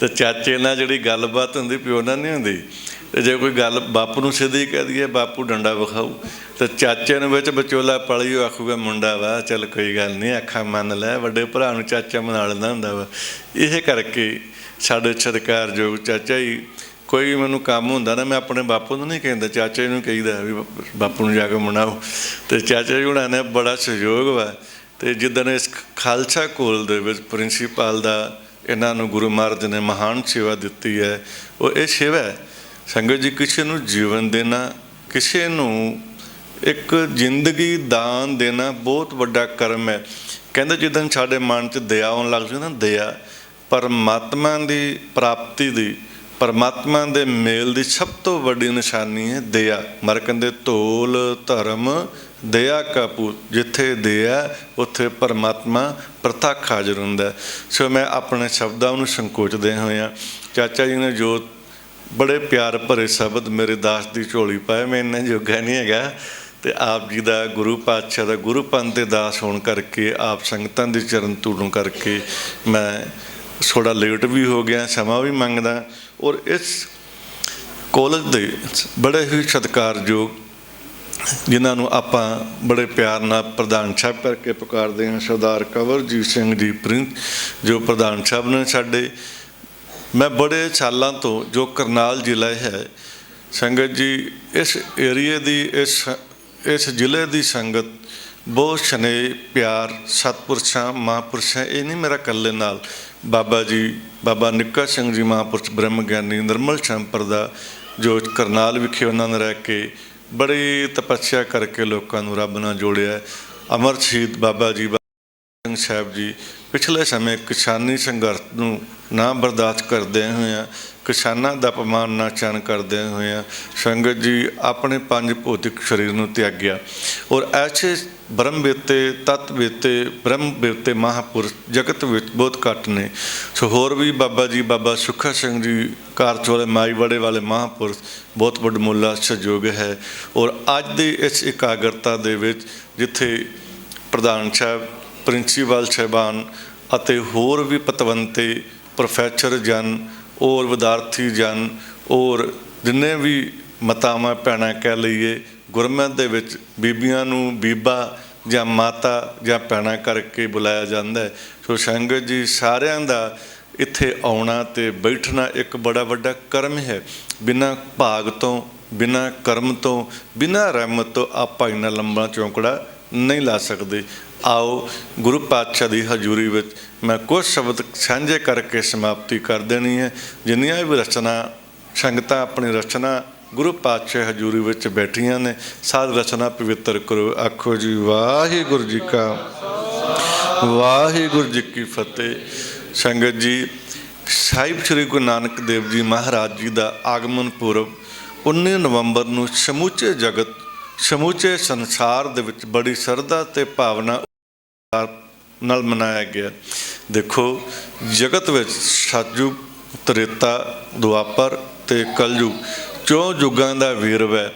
D: तो चाचे नाल जिहड़ी गलबात हुंदी प्यो नाल नहीं हुंदी ਤੇ ਜੇ ਕੋਈ ਗੱਲ ਬਾਪੂ ਨੂੰ ਸਿੱਧੀ ਕਹਿ ਦਈਏ ਬਾਪੂ ਡੰਡਾ ਵਿਖਾਊ, ਤੇ ਚਾਚੇ ਨੂੰ ਵਿੱਚ ਵਿਚੋਲਾ ਪਲੀ ਉਹ ਆਖੂਗਾ ਮੁੰਡਾ ਵਾ ਚੱਲ ਕੋਈ ਗੱਲ ਨਹੀਂ ਆਖਾਂ ਮੰਨ ਲੈ, ਵੱਡੇ ਭਰਾ ਨੂੰ ਚਾਚਾ ਮਨਾ ਲੈਂਦਾ ਹੁੰਦਾ ਵਾ। ਇਹ ਕਰਕੇ ਸਾਡੇ ਸਤਿਕਾਰਯੋਗ ਚਾਚਾ ਜੀ, ਕੋਈ ਮੈਨੂੰ ਕੰਮ ਹੁੰਦਾ ਨਾ, ਮੈਂ ਆਪਣੇ ਬਾਪੂ ਨੂੰ ਨਹੀਂ ਕਹਿੰਦਾ, ਚਾਚਾ ਜੀ ਨੂੰ ਕਹੀਦਾ ਵੀ ਬਾਪੂ ਨੂੰ ਜਾ ਕੇ ਮਨਾਓ। ਤੇ ਚਾਚਾ ਜੀ ਹੁਣਾਂ ਨੇ ਬੜਾ ਸਹਿਯੋਗ ਵਾ। ਤੇ ਜਿੱਦਣ ਇਸ ਖਾਲਸਾ ਕੋਲ ਦੇ ਵਿੱਚ ਪ੍ਰਿੰਸੀਪਲ ਦਾ ਇਹਨਾਂ ਨੂੰ ਗੁਰੂ ਮਹਾਰਾਜ ਨੇ ਮਹਾਨ ਸੇਵਾ ਦਿੱਤੀ ਹੈ, ਉਹ ਇਹ ਸੇਵਾ ਹੈ ਸੰਗਤ ਜੀ, ਕਿਸੇ ਨੂੰ ਜੀਵਨ ਦੇਣਾ, ਕਿਸੇ ਨੂੰ ਇੱਕ ਜ਼ਿੰਦਗੀ ਦਾਨ ਦੇਣਾ ਬਹੁਤ ਵੱਡਾ ਕਰਮ ਹੈ। ਕਹਿੰਦੇ ਜਿੱਦਣ ਸਾਡੇ ਮਨ 'ਚ ਦਇਆ ਆਉਣ ਲੱਗ ਜਾਵੇ ਨਾ, ਦਇਆ ਪਰਮਾਤਮਾ ਦੀ ਪ੍ਰਾਪਤੀ ਦੀ, ਪਰਮਾਤਮਾ ਦੇ ਮੇਲ ਦੀ ਸਭ ਤੋਂ ਵੱਡੀ ਨਿਸ਼ਾਨੀ ਹੈ ਦਇਆ। ਮਰ ਕਹਿੰਦੇ ਧੋਲ ਧਰਮ ਦਇਆ ਕਾ ਪੂਤ, ਜਿੱਥੇ ਦਇਆ ਉੱਥੇ ਪਰਮਾਤਮਾ ਪ੍ਰਤੱਖ ਹਾਜ਼ਰ ਹੁੰਦਾ। ਸੋ ਮੈਂ ਆਪਣੇ ਸ਼ਬਦਾਂ ਨੂੰ ਸੰਕੋਚਦੇ ਹੋਇਆ ਚਾਚਾ ਜੀ ਨੇ ਜੋ ਬੜੇ ਪਿਆਰ ਭਰੇ ਸ਼ਬਦ ਮੇਰੇ ਦਾਸ ਦੀ ਝੋਲੀ ਪਾਏ, ਮੈਂ ਇੰਨਾ ਜੋਗਾ ਨਹੀਂ ਹੈਗਾ। ਤੇ ਆਪ ਜੀ ਦਾ ਗੁਰੂ ਪਾਤਸ਼ਾਹ ਦਾ ਗੁਰੂ ਪੰਥ ਦੇ ਦਾਸ ਹੋਣ ਕਰਕੇ, ਆਪ ਸੰਗਤਾਂ ਦੇ ਚਰਨ ਧੂੜੋਂ ਕਰਕੇ ਮੈਂ ਥੋੜ੍ਹਾ ਲੇਟ ਵੀ ਹੋ ਗਿਆ, ਸਮਾਂ ਵੀ ਮੰਗਦਾ। ਔਰ ਇਸ ਕਾਲਜ ਦੇ ਬੜੇ ਹੀ ਸਤਿਕਾਰਯੋਗ ਜਿਨ੍ਹਾਂ ਨੂੰ ਆਪਾਂ ਬੜੇ ਪਿਆਰ ਨਾਲ ਪ੍ਰਧਾਨ ਸਾਹਿਬ ਕਰਕੇ ਪੁਕਾਰਦੇ ਹਾਂ, ਸਰਦਾਰ ਕੰਵਰਜੀਤ ਸਿੰਘ ਜੀ ਪ੍ਰਿੰਸ ਜੋ ਪ੍ਰਧਾਨ ਸਾਹਿਬ ਨੇ ਸਾਡੇ। ਮੈਂ ਬੜੇ ਸਾਲਾਂ ਤੋਂ ਜੋ ਕਰਨਾਲ ਜ਼ਿਲ੍ਹਾ ਹੈ ਸੰਗਤ ਜੀ, ਇਸ ਏਰੀਏ ਦੀ ਇਸ ਜ਼ਿਲ੍ਹੇ ਦੀ ਸੰਗਤ ਬਹੁਤ ਸਨੇਹ ਪਿਆਰ ਸਤਿਪੁਰਸ਼ਾਂ ਮਹਾਂਪੁਰਸ਼ਾਂ, ਇਹ ਨਹੀਂ ਮੇਰਾ ਇਕੱਲੇ ਨਾਲ, ਬਾਬਾ ਜੀ ਬਾਬਾ ਨਿੱਕਾ ਸਿੰਘ ਜੀ ਮਹਾਂਪੁਰਸ਼ ਬ੍ਰਹਮ ਗਿਆਨੀ ਨਿਰਮਲ ਸੰਪਰਦਾ ਜੋ ਕਰਨਾਲ ਵਿਖੇ ਉਹਨਾਂ ਨੇ ਰਹਿ ਕੇ ਬੜੀ ਤਪੱਸਿਆ ਕਰਕੇ ਲੋਕਾਂ ਨੂੰ ਰੱਬ ਨਾਲ ਜੋੜਿਆ। ਅਮਰ ਸ਼ਹੀਦ ਬਾਬਾ ਜੀ ਸਿੰਘ ਸਾਹਿਬ ਜੀ ਪਿਛਲੇ ਸਮੇਂ ਕਿਸਾਨੀ ਸੰਘਰਸ਼ ਨੂੰ ਨਾ ਬਰਦਾਸ਼ਤ ਕਰਦਿਆਂ ਹੋਇਆਂ, ਕਿਸਾਨਾਂ ਦਾ ਅਪਮਾਨ ਨਾ ਚਨ ਕਰਦਿਆਂ ਹੋਇਆਂ ਸੰਗਤ ਜੀ ਆਪਣੇ ਪੰਜ ਭੌਤਿਕ ਸਰੀਰ ਨੂੰ ਤਿਆਗਿਆ। ਔਰ ਐਸੇ ਬ੍ਰਹਮ ਵੇਤੇ ਤਤ ਵੇਤੇ ਬ੍ਰਹਮ ਵੇਤੇ ਮਹਾਂਪੁਰਸ਼ ਜਗਤ ਵਿੱਚ ਬਹੁਤ ਘੱਟ ਨੇ। ਸੋ ਹੋਰ ਵੀ ਬਾਬਾ ਜੀ ਬਾਬਾ ਸੁੱਖਾ ਸਿੰਘ ਜੀ ਕਾਰਜ ਵਾਲੇ ਮਾਈਵਾੜੇ ਵਾਲੇ ਮਹਾਂਪੁਰਸ਼ ਬਹੁਤ ਵੱਡਮੁੱਲਾ ਸਹਿਯੋਗ ਹੈ। ਔਰ ਅੱਜ ਦੀ ਇਸ ਇਕਾਗਰਤਾ ਦੇ ਵਿੱਚ ਜਿੱਥੇ ਪ੍ਰਧਾਨ ਸਾਹਿਬ ਪ੍ਰਿੰਸੀਪਲ ਸਾਹਿਬਾਨ ਅਤੇ ਹੋਰ ਵੀ ਪਤਵੰਤੇ ਪ੍ਰੋਫੈਸਰ ਜਨ ਔਰ ਵਿਦਿਆਰਥੀ ਜਨ ਔਰ ਜਿੰਨੇ ਵੀ ਮਾਤਾਵਾਂ ਭੈਣਾਂ ਕਹਿ ਲਈਏ, ਗੁਰਮਤਿ ਦੇ ਵਿੱਚ ਬੀਬੀਆਂ ਨੂੰ ਬੀਬਾ ਜਾਂ ਮਾਤਾ ਜਾਂ ਭੈਣਾਂ ਕਰਕੇ ਬੁਲਾਇਆ ਜਾਂਦਾ ਹੈ। ਸੋ ਸੰਗਤ ਜੀ ਸਾਰਿਆਂ ਦਾ ਇੱਥੇ ਆਉਣਾ ਅਤੇ ਬੈਠਣਾ ਇੱਕ ਬੜਾ ਵੱਡਾ ਕਰਮ ਹੈ। ਬਿਨਾਂ ਭਾਗ ਤੋਂ, ਬਿਨਾਂ ਕਰਮ ਤੋਂ, ਬਿਨਾਂ ਰਹਿਮਤ ਤੋਂ ਆਪਾਂ ਇੰਨਾ ਲੰਬਾ ਚੌਂਕੜਾ ਨਹੀਂ ਲਾ ਸਕਦੇ। ਆਓ ਗੁਰੂ ਪਾਤਸ਼ਾਹ ਦੀ ਹਜ਼ੂਰੀ ਵਿੱਚ ਮੈਂ ਕੁਝ ਸ਼ਬਦ ਸਾਂਝੇ ਕਰਕੇ ਸਮਾਪਤੀ ਕਰ ਦੇਣੀ ਹੈ। ਜਿੰਨੀਆਂ ਵੀ ਰਚਨਾ ਸੰਗਤਾਂ ਆਪਣੀ ਰਚਨਾ ਗੁਰੂ ਪਾਤਸ਼ਾਹ ਹਜ਼ੂਰੀ ਵਿੱਚ ਬੈਠੀਆਂ ਨੇ, ਸਾਧ ਰਚਨਾ ਪਵਿੱਤਰ ਕਰੋ। ਆਖੋ ਜੀ ਵਾਹਿਗੁਰੂ ਜੀ ਕਾ ਵਾਹਿਗੁਰੂ ਜੀ ਕੀ ਫਤਿਹ। ਸੰਗਤ ਜੀ, ਸਾਹਿਬ ਸ੍ਰੀ ਗੁਰੂ ਨਾਨਕ ਦੇਵ ਜੀ ਮਹਾਰਾਜ ਜੀ ਦਾ ਆਗਮਨ ਪੁਰਬ 19 ਨਵੰਬਰ ਨੂੰ ਸਮੁੱਚੇ ਜਗਤ ਸਮੁੱਚੇ ਸੰਸਾਰ ਦੇ ਵਿੱਚ ਬੜੀ ਸ਼ਰਧਾ ਅਤੇ ਭਾਵਨਾ ਨਾਲ ਮਨਾਇਆ ਗਿਆ। ਦੇਖੋ ਜਗਤ ਵਿੱਚ ਸਤਿਯੁਗ, ਤ੍ਰੇਤਾ, ਦੁਆਪਰ ਅਤੇ ਕਲਯੁਗ 4 ਯੁੱਗਾਂ ਦਾ ਵੇਰਵਾ ਹੈ।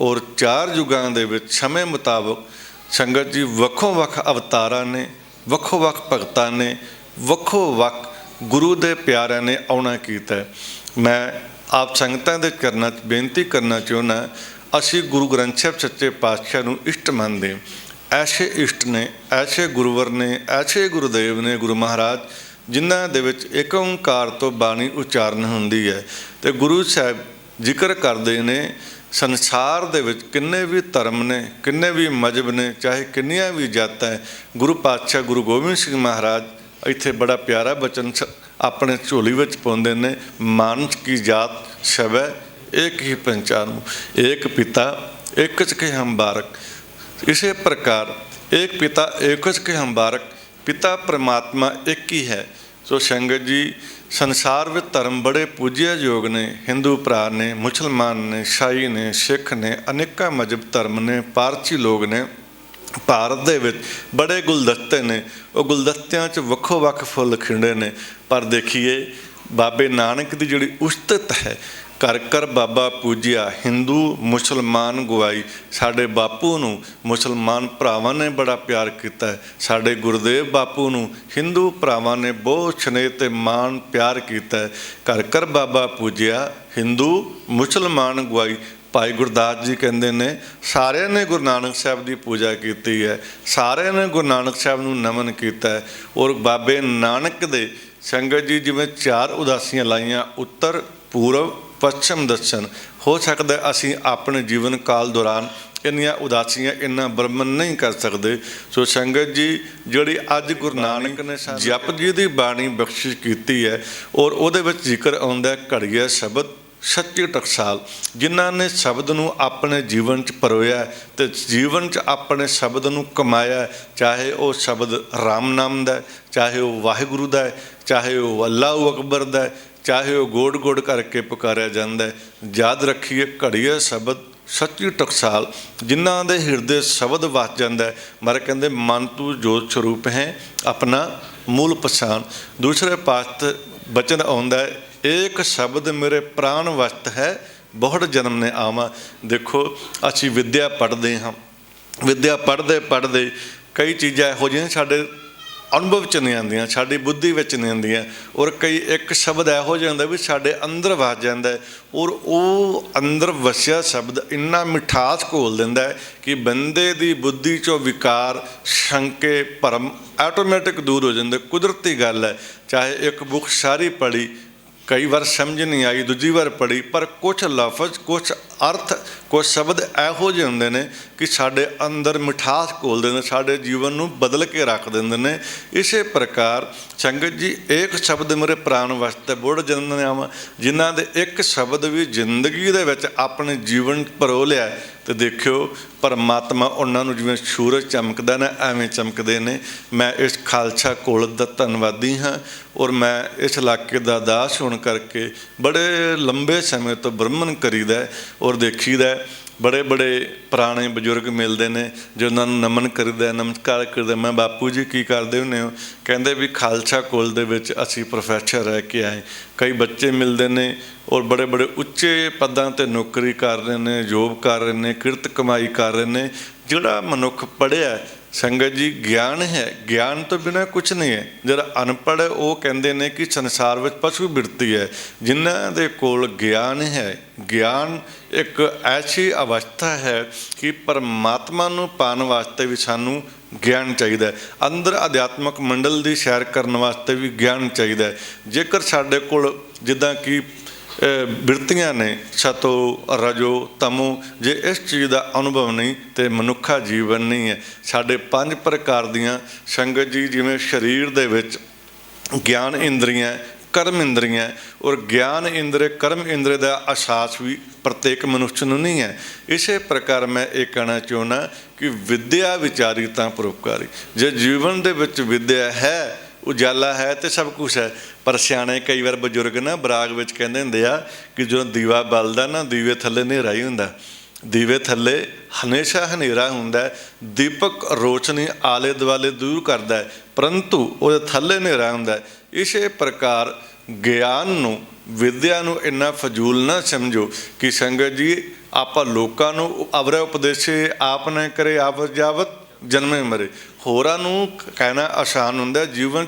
D: ਔਰ 4 ਯੁੱਗਾਂ ਦੇ ਵਿੱਚ ਸਮੇਂ ਮੁਤਾਬਕ ਸੰਗਤ ਜੀ ਵੱਖੋ ਵੱਖ ਅਵਤਾਰਾਂ ਨੇ, ਵੱਖੋ ਵੱਖ ਭਗਤਾਂ ਨੇ, ਵੱਖੋ ਵੱਖ ਗੁਰੂ ਦੇ ਪਿਆਰਿਆਂ ਨੇ ਆਉਣਾ ਕੀਤਾ। ਮੈਂ ਆਪ ਸੰਗਤਾਂ ਦੇ ਚਰਨਾਂ 'ਚ ਬੇਨਤੀ ਕਰਨਾ ਚਾਹੁੰਦਾ, ਅਸੀਂ ਗੁਰੂ ਗ੍ਰੰਥ ਸਾਹਿਬ ਸੱਚੇ ਪਾਤਸ਼ਾਹ ਨੂੰ ਇਸ਼ਟ ਮੰਨਦੇ। ਐਸੇ ਇਸ਼ਟ ਨੇ, ਐਸੇ ਗੁਰੂਵਰ ਨੇ, ਐਸੇ ਗੁਰੂਦੇਵ ਨੇ, ਗੁਰੂ ਮਹਾਰਾਜ ਜਿਨ੍ਹਾਂ ਦੇ ਵਿੱਚ ਇੱਕ ਓਂਕਾਰ ਤੋਂ ਬਾਣੀ ਉਚਾਰਨ ਹੁੰਦੀ ਹੈ। ਅਤੇ ਗੁਰੂ ਸਾਹਿਬ ਜ਼ਿਕਰ ਕਰਦੇ ਨੇ ਸੰਸਾਰ ਦੇ ਵਿੱਚ ਕਿੰਨੇ ਵੀ ਧਰਮ ਨੇ, ਕਿੰਨੇ ਵੀ ਮਜ਼ਹਬ ਨੇ, ਚਾਹੇ ਕਿੰਨੀਆਂ ਵੀ ਜਾਤਾਂ ਹੈ, ਗੁਰੂ ਪਾਤਸ਼ਾਹ ਗੁਰੂ ਗੋਬਿੰਦ ਸਿੰਘ ਮਹਾਰਾਜ ਇੱਥੇ ਬੜਾ ਪਿਆਰਾ ਬਚਨ ਆਪਣੇ ਝੋਲੀ ਵਿੱਚ ਪਾਉਂਦੇ ਨੇ, ਮਾਨਸ ਕੀ ਜਾਤ ਸ਼ਬੈ एक ही पहचान, एक पिता एक के हम बारक। इसी प्रकार एक पिता एक के हम बारक, पिता परमात्मा एक ही है। सो संगत जी संसार में धर्म बड़े पूज्ययोग ने, हिंदू भरा ने, मुसलमान ने, ईसाई ने, सिख ने, अनेका मजहब धर्म ने, पारसी लोग ने। ਭਾਰਤ ਦੇ ਵਿੱਚ ਬੜੇ ਗੁਲਦਸਤੇ ਨੇ, ਉਹ ਗੁਲਦਸਤਿਆਂ 'ਚ ਵੱਖੋ ਵੱਖ ਫੁੱਲ ਖਿੰਡੇ ਨੇ। ਪਰ ਦੇਖੀਏ ਬਾਬੇ ਨਾਨਕ ਦੀ ਜਿਹੜੀ ਉਸਤਤ ਹੈ, ਘਰ ਘਰ ਬਾਬਾ ਪੂਜਿਆ, ਹਿੰਦੂ ਮੁਸਲਮਾਨ ਗਵਾਈ। ਸਾਡੇ ਬਾਪੂ ਨੂੰ ਮੁਸਲਮਾਨ ਭਰਾਵਾਂ ਨੇ ਬੜਾ ਪਿਆਰ ਕੀਤਾ ਹੈ। ਸਾਡੇ ਗੁਰਦੇਵ ਬਾਪੂ ਨੂੰ ਹਿੰਦੂ ਭਰਾਵਾਂ ਨੇ ਬਹੁਤ ਸਨੇਹ ਤੇ ਮਾਣ ਪਿਆਰ ਕੀਤਾ ਹੈ। ਘਰ ਘਰ ਬਾਬਾ ਪੂਜਿਆ, ਹਿੰਦੂ ਮੁਸਲਮਾਨ ਗਵਾਈ। ਭਾਈ ਗੁਰਦਾਸ ਜੀ ਕਹਿੰਦੇ ਨੇ ਸਾਰਿਆਂ ਨੇ ਗੁਰੂ ਨਾਨਕ ਸਾਹਿਬ ਦੀ ਪੂਜਾ ਕੀਤੀ ਹੈ, ਸਾਰਿਆਂ ਨੇ ਗੁਰੂ ਨਾਨਕ ਸਾਹਿਬ ਨੂੰ ਨਮਨ ਕੀਤਾ ਹੈ। ਔਰ ਬਾਬੇ ਨਾਨਕ ਦੇ ਸੰਗਤ ਜੀ ਜਿਵੇਂ 4 ਉਦਾਸੀਆਂ ਲਾਈਆਂ, ਉੱਤਰ, ਪੂਰਬ, ਪੱਛਮ, ਦੱਖਣ। ਹੋ ਸਕਦਾ ਅਸੀਂ ਆਪਣੇ ਜੀਵਨ ਕਾਲ ਦੌਰਾਨ ਇੰਨੀਆਂ ਉਦਾਸੀਆਂ ਇੰਨਾ ਬਰਮਨ ਨਹੀਂ ਕਰ ਸਕਦੇ। ਸੋ ਸੰਗਤ ਜੀ ਜਿਹੜੀ ਅੱਜ ਗੁਰੂ ਨਾਨਕ ਨੇ ਜਪ ਜੀ ਦੀ ਬਾਣੀ ਬਖਸ਼ਿਸ਼ ਕੀਤੀ ਹੈ, ਔਰ ਉਹਦੇ ਵਿੱਚ ਜ਼ਿਕਰ ਆਉਂਦਾ ਘੜੀਆ ਸ਼ਬਦ ਸੱਚੀ ਟਕਸਾਲ। ਜਿਨ੍ਹਾਂ ਨੇ ਸ਼ਬਦ ਨੂੰ ਆਪਣੇ ਜੀਵਨ 'ਚ ਪਰੋਇਆ ਅਤੇ ਜੀਵਨ 'ਚ ਆਪਣੇ ਸ਼ਬਦ ਨੂੰ ਕਮਾਇਆ, ਚਾਹੇ ਉਹ ਸ਼ਬਦ ਰਾਮ ਨਾਮ ਦਾ, ਚਾਹੇ ਉਹ ਵਾਹਿਗੁਰੂ ਦਾ, ਚਾਹੇ ਉਹ ਅੱਲਾਹੁ ਅਕਬਰ ਦਾ, ਚਾਹੇ ਉਹ ਗੋਡ ਗੋਡ ਕਰਕੇ ਪੁਕਾਰਿਆ ਜਾਂਦਾ। ਯਾਦ ਰੱਖੀਏ ਘੜੀਆ ਸ਼ਬਦ ਸੱਚੀ ਟਕਸਾਲ। ਜਿਨ੍ਹਾਂ ਦੇ ਹਿਰਦੇ ਸ਼ਬਦ ਵਸ ਜਾਂਦਾ, ਮਰ ਕਹਿੰਦੇ ਮਨ ਤੂੰ ਜੋਤ ਸਰੂਪ ਹੈ ਆਪਣਾ ਮੂਲ ਪਛਾਣ। ਦੂਸਰੇ ਪਾਸੇ ਬਚਨ ਆਉਂਦਾ ਏਕ ਸ਼ਬਦ ਮੇਰੇ ਪ੍ਰਾਣ ਵਸਤ ਹੈ, ਬਹੁਤ ਜਨਮ ਨੇ ਆਵਾਂ। ਦੇਖੋ ਅਸੀਂ ਵਿੱਦਿਆ ਪੜ੍ਹਦੇ ਹਾਂ, ਵਿੱਦਿਆ ਪੜ੍ਹਦੇ ਕਈ ਚੀਜ਼ਾਂ ਇਹੋ ਜਿਹੀਆਂ ਸਾਡੇ ਅਨੁਭਵ 'ਚ ਨਹੀਂ ਆਉਂਦੀਆਂ, ਸਾਡੀ ਬੁੱਧੀ ਵਿੱਚ ਨਹੀਂ ਆਉਂਦੀਆਂ। ਔਰ ਕਈ ਇੱਕ ਸ਼ਬਦ ਇਹੋ ਜਿਹਾ ਹੁੰਦਾ ਵੀ ਸਾਡੇ ਅੰਦਰ ਵਸ ਜਾਂਦਾ, ਔਰ ਉਹ ਅੰਦਰ ਵਸਿਆ ਸ਼ਬਦ ਇੰਨਾ ਮਿਠਾਸ ਘੋਲ ਦਿੰਦਾ ਕਿ ਬੰਦੇ ਦੀ ਬੁੱਧੀ 'ਚੋਂ ਵਿਕਾਰ, ਸ਼ੰਕੇ, ਭਰਮ ਆਟੋਮੈਟਿਕ ਦੂਰ ਹੋ ਜਾਂਦੇ। ਕੁਦਰਤੀ ਗੱਲ ਹੈ। ਚਾਹੇ ਇੱਕ ਬੁੱਕ ਸਾਰੀ ਪੜ੍ਹੀ, ਕਈ ਵਾਰ ਸਮਝ ਨਹੀਂ ਆਈ, ਦੂਜੀ ਵਾਰ ਪੜ੍ਹੀ, ਪਰ ਕੁਛ ਲਫ਼ਜ਼, ਕੁਛ ਅਰਥ, ਕੁਛ ਸ਼ਬਦ ਇਹੋ ਜਿਹੇ ਹੁੰਦੇ ਨੇ ਕਿ ਸਾਡੇ ਅੰਦਰ ਮਿਠਾਸ ਘੋਲਦੇ ਨੇ, ਸਾਡੇ ਜੀਵਨ ਨੂੰ ਬਦਲ ਕੇ ਰੱਖ ਦਿੰਦੇ ਨੇ। ਇਸੇ ਪ੍ਰਕਾਰ ਸੰਗਤ ਜੀ ਏਕ ਸ਼ਬਦ ਮੇਰੇ ਪ੍ਰਾਣ ਵਸਤ ਹੈ, ਬੁੜ ਜਨਮ ਨੇ ਆਵਾਂ। ਜਿਨ੍ਹਾਂ ਦੇ ਇੱਕ ਸ਼ਬਦ ਵੀ ਜ਼ਿੰਦਗੀ ਦੇ ਵਿੱਚ ਆਪਣੇ ਜੀਵਨ ਪਰੋ ਲਿਆ, ਤੇ ਦੇਖਿਓ ਪਰਮਾਤਮਾ ਉਹਨਾਂ ਨੂੰ ਜਿਵੇਂ ਸੂਰਜ ਚਮਕਦਾ ਨਾ ਐਵੇਂ ਚਮਕਦੇ ਨੇ। ਮੈਂ ਇਸ ਖਾਲਸਾ ਕੋਲਜ ਦਾ ਧੰਨਵਾਦੀ ਹਾਂ, ਔਰ ਮੈਂ ਇਸ ਇਲਾਕੇ ਦਾ ਦਾਸ ਹੋਣ ਕਰਕੇ ਬੜੇ ਲੰਬੇ ਸਮੇਂ ਤੋਂ ਬ੍ਰਹਮਣ ਕਰੀਦਾ, ਔਰ ਦੇਖੀਦਾ ਬੜੇ ਬੜੇ ਪੁਰਾਣੇ ਬਜ਼ੁਰਗ ਮਿਲਦੇ ਨੇ ਜੋ ਉਹਨਾਂ ਨੂੰ ਨਮਨ ਕਰੀਦਾ, ਨਮਸਕਾਰ ਕਰੀਦਾ। ਮੈਂ ਬਾਪੂ ਜੀ ਕੀ ਕਰਦੇ ਹੁੰਦੇ ਹੋ? ਕਹਿੰਦੇ ਵੀ ਖਾਲਸਾ ਕੋਲਜ ਦੇ ਵਿੱਚ ਅਸੀਂ ਪ੍ਰੋਫੈਸਰ ਰਹਿ ਕੇ ਆਏ। ਕਈ ਬੱਚੇ ਮਿਲਦੇ ਨੇ ਔਰ ਬੜੇ ਬੜੇ ਉੱਚੇ ਪਦਾਂ 'ਤੇ ਨੌਕਰੀ ਕਰ ਰਹੇ ਨੇ, ਜੋਬ ਕਰ ਰਹੇ ਨੇ, ਕਿਰਤ ਕਮਾਈ ਕਰ ਰਹੇ ਨੇ। ਜਿਹੜਾ ਮਨੁੱਖ ਪੜ੍ਹਿਆ ਸੰਗਤ ਜੀ ਗਿਆਨ ਹੈ, ਗਿਆਨ ਤੋਂ ਬਿਨਾਂ ਕੁਛ ਨਹੀਂ ਹੈ। ਜਿਹੜਾ ਅਨਪੜ੍ਹ ਹੈ ਉਹ ਕਹਿੰਦੇ ਨੇ ਕਿ ਸੰਸਾਰ ਵਿੱਚ ਪਸ਼ੂ ਬਿਰਤੀ ਹੈ। ਜਿਨ੍ਹਾਂ ਦੇ ਕੋਲ ਗਿਆਨ ਹੈ, ਗਿਆਨ ਇੱਕ ਐਸੀ ਅਵਸਥਾ ਹੈ ਕਿ ਪਰਮਾਤਮਾ ਨੂੰ ਪਾਉਣ ਵਾਸਤੇ ਵੀ ਸਾਨੂੰ ਗਿਆਨ ਚਾਹੀਦਾ। ਅੰਦਰ ਅਧਿਆਤਮਕ ਮੰਡਲ ਦੀ ਸੈਰ ਕਰਨ ਵਾਸਤੇ ਵੀ ਗਿਆਨ ਚਾਹੀਦਾ। ਜੇਕਰ ਸਾਡੇ ਕੋਲ ਜਿੱਦਾਂ ਕਿ ਬਿਰਤੀਆਂ ਨੇ ਸਤੋ, ਰਜੋ, ਤਮੋ, ਜੇ ਇਸ ਚੀਜ਼ ਦਾ ਅਨੁਭਵ ਨਹੀਂ ਤੇ ਮਨੁੱਖਾ ਜੀਵਨ ਨਹੀਂ ਹੈ। ਸਾਡੇ 5 ਪ੍ਰਕਾਰ ਦੀਆਂ ਸੰਗਤ ਜੀ ਜਿਵੇਂ ਸਰੀਰ ਦੇ ਵਿੱਚ ਗਿਆਨ ਇੰਦਰੀਆਂ, ਕਰਮ ਇੰਦਰੀਆਂ, ਔਰ ਗਿਆਨ ਇੰਦਰੀ, ਕਰਮ ਇੰਦਰੀ ਦਾ ਅਹਿਸਾਸ ਵੀ ਪ੍ਰਤੇਕ ਮਨੁੱਖ ਨੂੰ ਨਹੀਂ ਹੈ। ਇਸੇ ਪ੍ਰਕਾਰ ਮੈਂ ਇਹ ਕਹਿਣਾ ਚਾਹੁੰਦਾ ਕਿ ਵਿੱਦਿਆ ਵਿਚਾਰੀ ਤਾਂ ਪਰਉਪਕਾਰੀ। ਜੇ ਜੀਵਨ ਦੇ ਵਿੱਚ ਵਿੱਦਿਆ ਹੈ, ਉਜਾਲਾ ਹੈ ਤੇ ਸਭ ਕੁਛ ਹੈ। ਪਰ ਸਿਆਣੇ ਕਈ ਵਾਰ ਬਜ਼ੁਰਗ ਨਾ ਬਰਾਗ ਵਿੱਚ ਕਹਿੰਦੇ ਹੁੰਦੇ ਆ ਕਿ ਜਦੋਂ ਦੀਵਾ ਬਲਦਾ ਨਾ ਦੀਵੇ ਥੱਲੇ ਹਨੇਰਾ ਹੀ ਹੁੰਦਾ, ਦੀਵੇ ਥੱਲੇ ਹਮੇਸ਼ਾ ਹਨੇਰਾ ਹੁੰਦਾ। ਦੀਪਕ ਰੋਸ਼ਨੀ ਆਲੇ ਦੁਆਲੇ ਦੂਰ ਕਰਦਾ ਹੈ, ਪਰੰਤੂ ਉਹਦੇ ਥੱਲੇ ਹਨੇਰਾ ਹੁੰਦਾ। ਇਸੇ ਪ੍ਰਕਾਰ ਗਿਆਨ ਨੂੰ, ਵਿੱਦਿਆ ਨੂੰ ਇੰਨਾ ਫਜ਼ੂਲ ਨਾ ਸਮਝੋ ਕਿ ਸੰਗਤ ਜੀ ਆਪਾਂ ਲੋਕਾਂ ਨੂੰ ਅਵਰੇ ਉਪਦੇਸ਼ੇ ਆਪ ਨਾ ਕਰੇ ਆਪ ਜਾਵਤ ਜਨਮੇ ਮਰੇ। ਹੋਰਾਂ ਨੂੰ ਕਹਿਣਾ ਆਸਾਨ ਹੁੰਦਾ, ਜੀਵਨ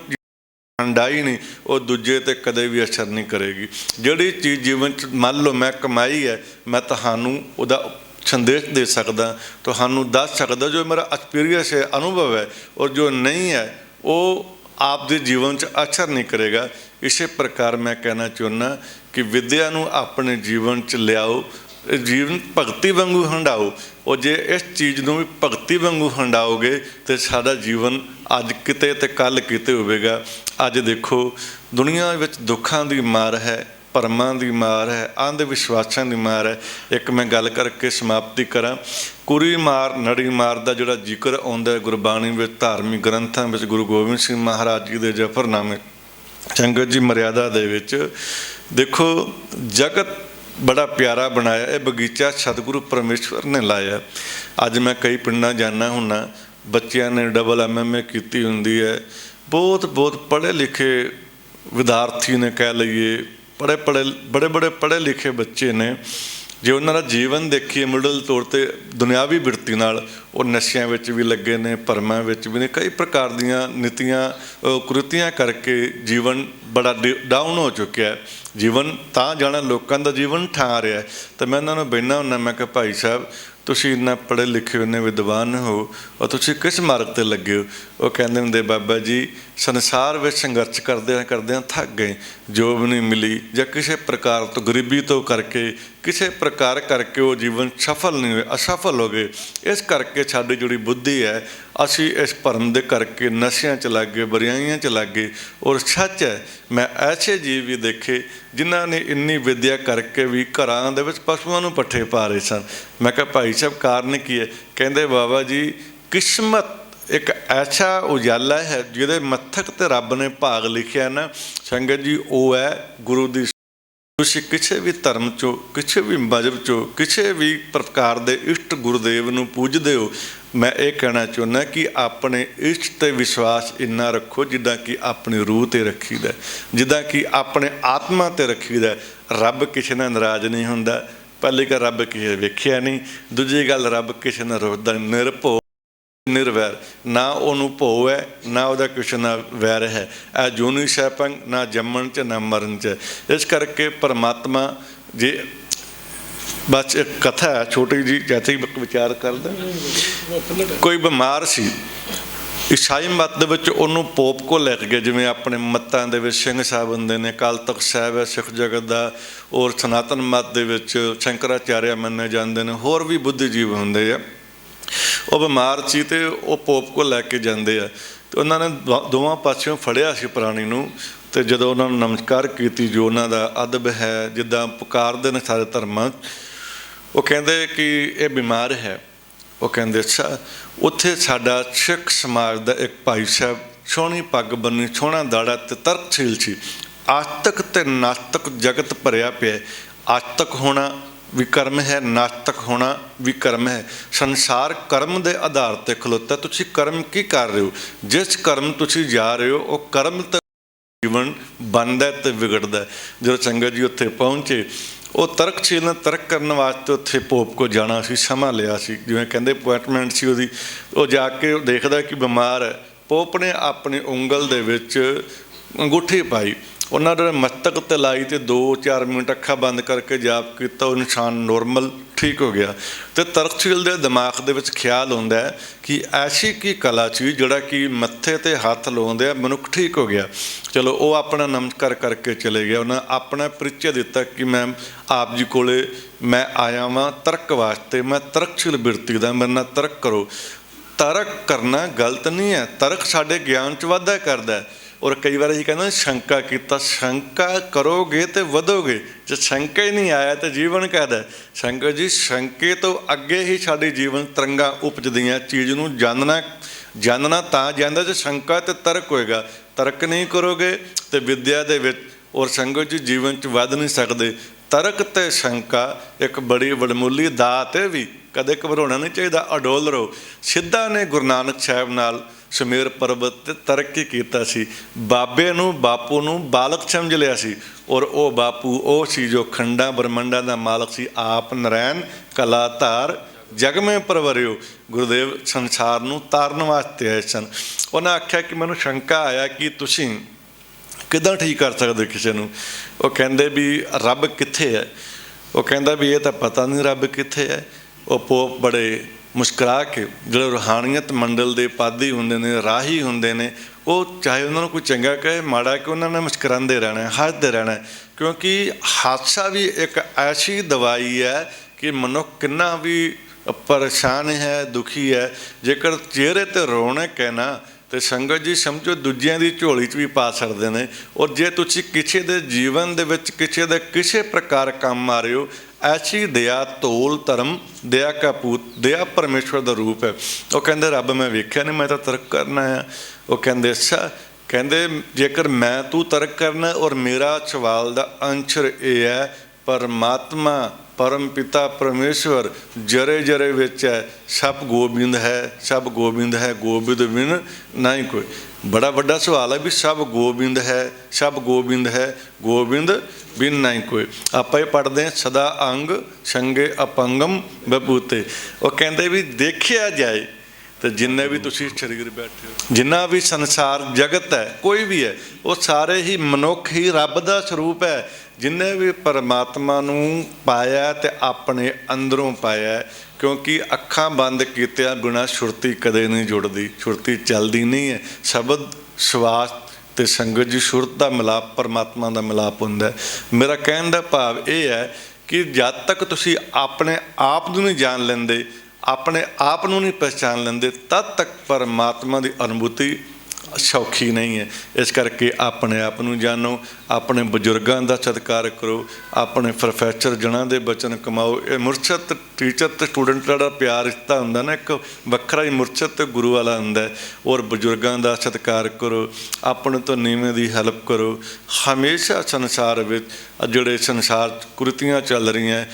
D: ਹੰਡਾਈ ਨਹੀਂ, ਉਹ ਦੂਜੇ 'ਤੇ ਕਦੇ ਵੀ ਅਸਰ ਨਹੀਂ ਕਰੇਗੀ। ਜਿਹੜੀ ਚੀਜ਼ ਜੀਵਨ 'ਚ ਮੰਨ ਲਓ ਮੈਂ ਕਮਾਈ ਹੈ, ਮੈਂ ਤੁਹਾਨੂੰ ਉਹਦਾ ਸੰਦੇਸ਼ ਦੇ ਸਕਦਾ, ਤੁਹਾਨੂੰ ਦੱਸ ਸਕਦਾ ਜੋ ਮੇਰਾ ਐਕਸਪੀਰੀਅੰਸ ਹੈ, ਅਨੁਭਵ ਹੈ, ਔਰ ਜੋ ਨਹੀਂ ਹੈ ਉਹ ਆਪ ਦੇ ਜੀਵਨ 'ਚ ਅਸਰ ਨਹੀਂ ਕਰੇਗਾ। ਇਸੇ ਪ੍ਰਕਾਰ ਮੈਂ ਕਹਿਣਾ ਚਾਹੁੰਦਾ ਕਿ ਵਿੱਦਿਆ ਨੂੰ ਆਪਣੇ ਜੀਵਨ 'ਚ ਲਿਆਓ, ਜੀਵਨ ਭਗਤੀ ਵਾਂਗੂ ਹੰਡਾਓ। ਉਹ ਜੇ ਇਸ ਚੀਜ਼ ਨੂੰ ਵੀ ਭਗਤੀ ਵਾਂਗੂ ਹੰਡਾਓਗੇ ਤਾਂ ਸਾਡਾ ਜੀਵਨ ਅੱਜ ਕਿਤੇ ਅਤੇ ਕੱਲ੍ਹ ਕਿਤੇ ਹੋਵੇਗਾ। ਅੱਜ ਦੇਖੋ ਦੁਨੀਆ ਵਿੱਚ ਦੁੱਖਾਂ ਦੀ ਮਾਰ ਹੈ, ਭਰਮਾਂ ਦੀ ਮਾਰ ਹੈ, ਅੰਧ ਵਿਸ਼ਵਾਸਾਂ ਦੀ ਮਾਰ ਹੈ। ਇੱਕ ਮੈਂ ਗੱਲ ਕਰਕੇ ਸਮਾਪਤੀ ਕਰਾਂ, ਕੁਰੀ ਮਾਰ, ਨੜੀ ਮਾਰ ਦਾ ਜਿਹੜਾ ਜ਼ਿਕਰ ਆਉਂਦਾ ਗੁਰਬਾਣੀ ਵਿੱਚ, ਧਾਰਮਿਕ ਗ੍ਰੰਥਾਂ ਵਿੱਚ, ਗੁਰੂ ਗੋਬਿੰਦ ਸਿੰਘ ਮਹਾਰਾਜ ਜੀ ਦੇ ਜ਼ਫਰਨਾਮੇ ਸੰਗਤ ਜੀ ਮਰਿਆਦਾ ਦੇ ਵਿੱਚ ਦੇਖੋ ਜਗਤ ਬੜਾ ਪਿਆਰਾ ਬਣਾਇਆ। ਇਹ ਬਗੀਚਾ ਸਤਿਗੁਰੂ ਪਰਮੇਸ਼ਵਰ ਨੇ ਲਾਇਆ। ਅੱਜ ਮੈਂ ਕਈ ਪਿੰਡਾਂ ਜਾਂਦਾ ਹੁੰਦਾ, ਬੱਚਿਆਂ ਨੇ ਡਬਲ MMA ਕੀਤੀ ਹੁੰਦੀ ਹੈ, ਬਹੁਤ ਪੜ੍ਹੇ ਲਿਖੇ ਵਿਦਿਆਰਥੀ ਨੇ ਕਹਿ ਲਈਏ, बड़े बड़े लिखे बच्चे ने जे उन्होंने जीवन देखिए मिडल तौर पर दुनियावी बिरती नाल वो नशियां विच भी लगे ने, भरमां विच भी ने, कई प्रकार दीयां नीतियां कुरीतियां करके जीवन बड़ा डाउन हो चुका है। जीवन तां जाना लोगों का जीवन ठा रहा है। तो मैं उन्होंने बहना हुन्ना, मैं कहा भाई साहब तुसीं इन्ना पढ़े लिखे हो, इन्ने विद्वान हो और तुसीं किस मार्ग ते लगे हो? वो कहंदे हुंदे बाबा जी संसार में संघर्ष करदे थक गए, जॉब नहीं मिली या किसी प्रकार तो गरीबी तो करके किसी प्रकार करके वो जीवन सफल नहीं हुए, असफल हो गए। इस करके साडी जिहड़ी बुद्धि है असी इस भरम दे करके नशियां च लग गए, बुराइयां च लग गए। और सच है मैं ऐसे जीव भी देखे जिन्हां ने इन्नी विद्या करके भी घरां दे विच पशुआं नूं पट्ठे पा रहे सन। मैं कहा भाई साहब कारण की है? कहंदे बाबा जी किस्मत एक ऐसा उजाला है जिहदे मत्थक ते रब ने भाग लिखिया ना संगत जी, वो है गुरु दी। तुसीं किसी भी धर्म चो, किसी भी मजहब चो, किसी भी प्रकार के इष्ट गुरुदेव नूं पूजदे हो, मैं ये कहना चाहुंदा कि अपने इष्ट ते विश्वास इन्ना रखो जिद्दां कि अपनी रूह ते रखीदा, जिद्दां कि अपने आत्मा ते रखीदा। रब किसी नाल नाराज़ नहीं हुंदा। पहली गल रब किसी वेखिया नहीं, दूजी गल रब किसी नाल रोकदा नहीं। निरभो निर्वैर, ना उन्होंने भो है ना वह कुछ ना वैर है। ए जूनी सैपंग ना जम्मन च ना मरन च। इस करके परमात्मा जी बस एक कथा है छोटी जी, जैसे ही विचार करदा कोई बीमार सी ईसाई मत दे विच उन्होंने पोप को लैके गए, जिवें अपने मतां दे विच सिंह साहब हुंदे ने, अकाल तख्त साहब है सिख जगत दा, और सनातन मत दे विच शंकराचार्य मन्ने जांदे ने, होर भी बुद्धिजीवी हुंदे आ। वो बीमार सी ते वो पोप को लैके जाते हैं। तो उन्होंने दोवां पासों फड़िया सी प्राणी नूं, ते जदों उन्होंने नमस्कार की जो उन्हों का अदब है जिद्दां पुकारदे ने सारे धर्मां, वो कहंदे कि ये बीमार है। वो कहंदे अच्छा। उत्थे साडा सिख समाज का एक भाई साहब सोहनी पग बन्नी, सोहना दाड़ा ते तरकशील सी। आस्तिक ते नास्तिक जगत भरिया पिया। आस्तिक होना भी कर्म है, नास्तिक होना भी कर्म है। संसार कर्म के आधार पर खलोता। तुसीं कर्म की कर रहे हो? जिस कर्म तुसीं जा रहे हो वो कर्म तो जीवन बनता है तो बिगड़ता है। जो संगत जी उत्थे पहुँचे, वो तरकशील ने तर्क करने वास्ते उत्थे पोप को जाना सी, समा लिया सी, जिवें कहंदे अपॉइंटमेंट सी उहदी। वो जाके देखदा कि बीमार है। पोप ने अपनी उंगल दे विच अंगूठी पाई, उन्होंने मस्तक ते लाई तो 2-4 मिनट अखा बंद करके जाप किया, वो इंसान नॉर्मल ठीक हो गया। तो तरकशील के दिमाग दे विच ख्याल होंदा है कि ऐसी की कला सी जिहड़ा कि मत्थे ते हथ लाउंदे मनुख ठीक हो गया। चलो वो अपना नमस्कार करके चले गया। उन्हें अपना परिचय दिता कि मैं आप जी कोले मैं आया वां तर्क वास्ते, मैं तरकशील बिरती दा, मेरे नाल तर्क करो। तर्क करना गलत नहीं है, तर्क साडे ज्ञान च वाधा करदा है। और कई बार ही कहना शंका किया, शंका करोगे तो वधोगे, जो शंका ही नहीं आया तो जीवन कहदा। शंकर जी शंके तो अगे ही साडी जीवन तरंगा उपजदियां। चीज़ नूं जानना तां जांदा जे शंका तो तर्क होएगा। तर्क नहीं करोगे तो विद्या दे विच और संगत जी जीवन च वध नहीं सकते। तर्क ते शंका एक बड़ी वडमूली दात है, भी कदे घबराउणा नहीं चाहिए। अडोल रहो। सिद्धा ने गुरु नानक साहब नाल सुमेर पर्वत ते तर्क ही कीता सी। बाबे नूं बापू नूं बालक समझ लिया सी, और वो बापू वो सी जो खंडा ब्रह्मंडा का मालक सी। आप नारायण कलाधार जग में परवरियो। गुरुदेव संसार नूं तारन वास्ते आए सन। उन्हें आख्या कि मैनूं शंका आया कि तुसीं किदां ठीक कर सकदे किसी नूं। वो कहंदे भी रब कित्थे है? वो कहंदा भी ये तो पता नहीं रब कित्थे है। वो पोप बड़े मुस्कुरा के जो रूहानियत मंडल के पादी होंदे ने, राही होंदे ने, वो चाहे उन्होंने कोई चंगा कहे माड़ा कि उन्होंने मुस्कुराते रहना है, हसते रहना है। क्योंकि हादसा भी एक ऐसी दवाई है कि मनुख कितना भी परेशान है, दुखी है, जेकर चेहरे ते रौनक है ना तो संगत जी समझो दूजियां दी झोली च भी पा सकते हैं। और जे तुसी किसी दे जीवन दे विच किसी दे किसी प्रकार काम आ रहे हो, ऐसी दया तोल धर्म दया का पूत, दया परमेश्वर का रूप है। वो कहते रब मैं वेख्या नहीं, मैं तो तर्क करना है। वो कहते अच्छा, कहते जेकर मैं तू तर्क करना और मेरा सवाल का आंसर ये है परमात्मा परम पिता परमेश्वर जरे जरे विच है, सब गोबिंद है, सब गोबिंद है, गोबिंद बिन नहीं कोई। बड़ा वड्डा सवाल है भी सब गोबिंद है, सब गोबिंद है, गोबिंद बिन नहीं कोई। आप ये पढ़ते हैं सदा अंग संगे अपंगम बबूते। वो कहते भी देखिया जाए तो जिन्ने भी तुसी शरीर बैठे हो, जिन्ना भी संसार जगत है कोई भी है, वो सारे ही मनुख ही रब दा स्वरूप है। जिन्ने भी परमात्मा नूं पाया ते अपने अंदरों पाया, क्योंकि अखां बंद कीतिया बिना सुरती कदे नहीं जुड़ती, सुरती चलती नहीं है। शब्द श्वास ते संगत जी सुरत का मिलाप परमात्मा का मिलाप हुंदा है। मेरा कहने का भाव यह है कि जब तक तुसी अपने आप नूं नहीं जान लेंदे, अपने आप नूं नहीं पहचान लेंदे, तद तक परमात्मा की अनुभूति सौखी नहीं है। इस करके अपने आप नूं जानो, अपने बजुर्गों का सत्कार करो, अपने प्रोफैसर जिन्हां दे बचन कमाओ। ये मुरशद टीचर ते स्टूडेंट का प्यार रिश्ता हुंदा ना, एक वखरा ही मुरशद ते गुरु वाला हुंदा है। और बजुर्गों का सत्कार करो, अपने तो नीवें की हेल्प करो। हमेशा संसार विच जिहड़े संसार कुरीतियां चल रही हैं,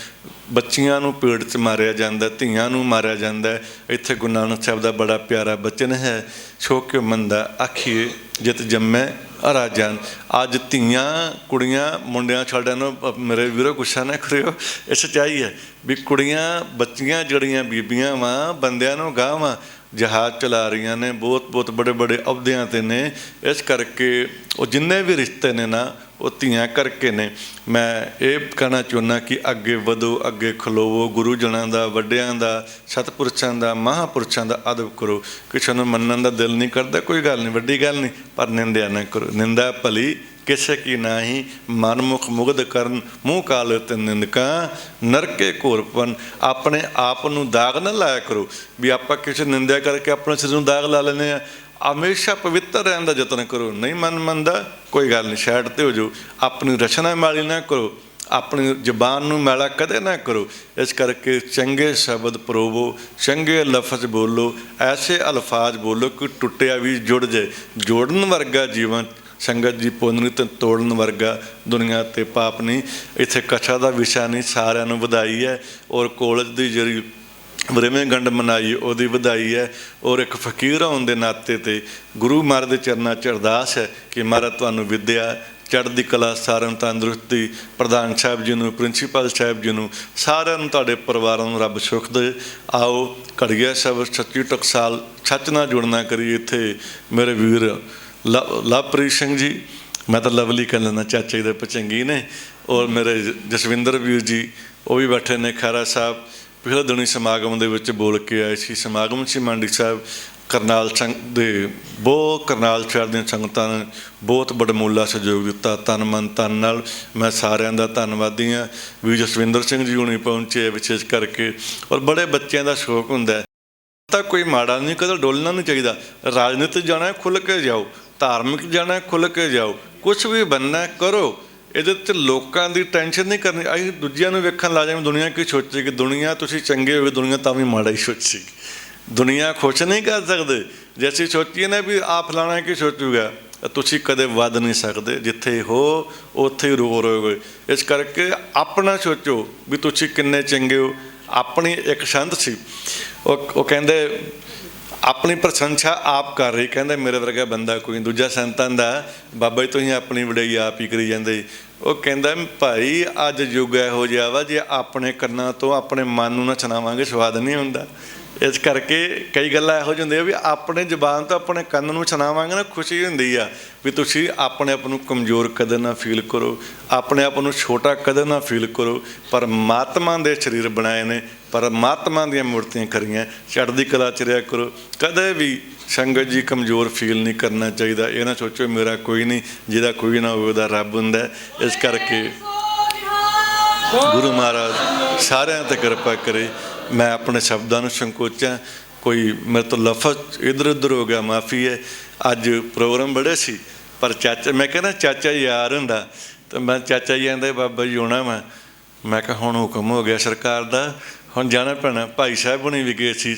D: बच्चियां नूं पेट च मारिया जांदा, धीआं नूं मारिया जांदा। इत्थे गुरु नानक साहब का बड़ा प्यारा बचन है, छो क्यों मंदा आखिए जित जम्मै राजान। अज धीआं कुड़ियां मुंडियां छाड़ियां नूं, मेरे वीरो गुस्सा ना करियो, ये सच्चाई है भी कुड़ियां बच्चियां जड़ियां बीबियां वां बंदियां नूं गांह वां जहाज चला रही ने, बहुत बहुत बड़े बड़े अहुदियां ते ने। इस करके वो जिन्ने भी रिश्ते ने ना वो धीआं करके ने। मैं ये कहना चाहुंदा कि अगे वधो, अगे खलोवो, गुरुजनां दा, वड्डियां दा, सतपुरुषां दा, महापुरुषां दा अदब करो। किसी नूं मन्नण दा दिल नहीं करदा, कोई गल नहीं, वड्डी गल नहीं, पर निंदा ना करो। निंदा भली किसे की नाही, मनमुख मुग्ध करन मूँह काले ते निंदका नरके घोरपन। अपने आप नूं दाग ना लाया करो भी आपां किसी निंदा करके अपने सिर नूं दाग ला लैंदे आ। हमेशा पवित्र रहने का यतन करो। नहीं मन मनता कोई गल नहीं, साइड ते हो जाओ। अपनी रचना मैली ना करो, अपनी जबान नूं मैला कदे ना करो। इस करके चंगे शब्द परोवो, चंगे लफज बोलो, ऐसे अल्फाज बोलो कि टुटिया भी जुड़ जाए। जोड़न वर्गा जीवन संगत जी पुन्न ते तोड़न वर्गा दुनिया ते पाप नहीं। इत्थे कथा का विषय नहीं, सारिਆਂ ਨੂੰ ਵਧਾਈ है। और कॉलेज की ਜਿਹੜੀ ਵਰੇਵੇਂ ਗੰਢ ਮਨਾਈ ਉਹਦੀ ਵਧਾਈ है। और एक फकीर होने के नाते ते गुरु महाराज के चरणों च अरदास है कि महाराज तुहानूं विद्या चढ़दी कला सारिਆਂ ਨੂੰ तंदुरुस्ती, प्रधान साहब जी नूं, प्रिंसीपल साहब जी नूं, सारिਆਂ ਨੂੰ तुहाडे परिवारां नूं रब सुख दे। आओ घड़िया सब सच्ची टकसाल सच नाल जुड़ना करिए। इत्थे मेरे वीर लवप्रीत सिंह जी, मैं तो लवली कह लेना, चाचा जी दे पचंगी ने। और मेरे जसविंदर वीर जी वो भी बैठे ने। खैरा साहब पिछले दिनी समागम दे विच बोल के आए सी। समागम सी मंडी साहब करनाल संघ दे बहुत करनाल शहर दी संगतां ने बहुत बड़मूला सहयोग दिता। तन मन तन नाल मैं सारिਆਂ ਦਾ धन्नवादी हाँ। वीर जसविंदर सिंह जी हुणी पहुंचे विशेष करके। और बड़े बच्चों का शौक हुंदा है, ਤਾਂ कोई माड़ा नहीं, कदे डोलना नहीं चाहिए। राजनीति जाना है खुल के जाओ, धार्मिक जाना है खुल के जाओ, कुछ भी बनना है करो। ਇਹਦੇ ਲੋਕਾਂ ਦੀ ਟੈਨਸ਼ਨ नहीं करनी। ਅਸੀਂ ਦੂਜਿਆਂ ਨੂੰ ਵੇਖਣ ਲਾ ਜਾਵੇਂ ਦੁਨੀਆ ਕੀ ਸੋਚੇਗੀ। ਦੁਨੀਆ ਤੁਸੀਂ ਚੰਗੇ ਹੋਵੇ, ਦੁਨੀਆ ਤਾਂ ਵੀ ਮਾੜਾ ਹੀ ਸੋਚੇਗੀ। ਦੁਨੀਆ ਖੁਸ਼ ਨਹੀਂ ਕਰ ਸਕਦੇ। ਜੇ ਅਸੀਂ ਸੋਚੀਏ ਨਾ ਵੀ ਆ ਫਲਾਣਾ ਕੀ ਸੋਚੂਗਾ, ਤੁਸੀਂ ਕਦੇ ਵੱਧ ਨਹੀਂ ਸਕਦੇ। ਜਿੱਥੇ ਹੋ ਉੱਥੇ ਹੀ ਰੋ ਰਹੋਗੇ। ਇਸ ਕਰਕੇ ਆਪਣਾ ਸੋਚੋ ਵੀ ਤੁਸੀਂ ਕਿੰਨੇ ਚੰਗੇ ਹੋ। ਆਪਣੀ ਇੱਕ ਸੰਤ ਸੀ, ਉਹ ਕਹਿੰਦੇ अपनी प्रशंसा आप कर रही, कहते मेरे वर्गा बंदा कोई। दूजा संतां दा बाबा जी तुसीं अपनी वडाई आप ही करी जांदे। वो कहता भाई अज युग इहो जिहा वा, जे अपने कन्नां तो अपने मन नूं ना सुणावांगे स्वाद नहीं हुंदा। इस करके कई गल्लां इहो जिहियां हुंदियां भी अपने जबान तो अपने कंन नूं सुणावांगे ना, खुशी हुंदी आ भी तुसीं अपने आप नूं कमज़ोर कदे ना फील करो, अपने आप नूं छोटा कदे ना फील करो। परमात्मा दे शरीर बनाए ने, परमात्मा दीयां मूर्तियां करियां, चढ़दी कला च रहिया करो। कदे भी संगत जी कमज़ोर फील नहीं करना चाहिए। ये ना सोचो मेरा कोई नहीं, जिहदा कोई ना होवे उहदा रब हुंदा। इस करके गुरु महाराज सारिਆਂ ते कृपा करे। मैं अपने शब्दों को संकोचा, कोई मेरे तो लफज इधर उधर हो गया, माफ़ी है। अज प्रोग्राम बड़े सी पर चाचा, मैं कहना चाचा जी यार हुंदा, तो मैं चाचा जी आंदे बाबा जी आउणा मैं कहा हुण हुक्म हो गया सरकार दा, हुण जाना पैना। भाई साहब हुणी भी गए सी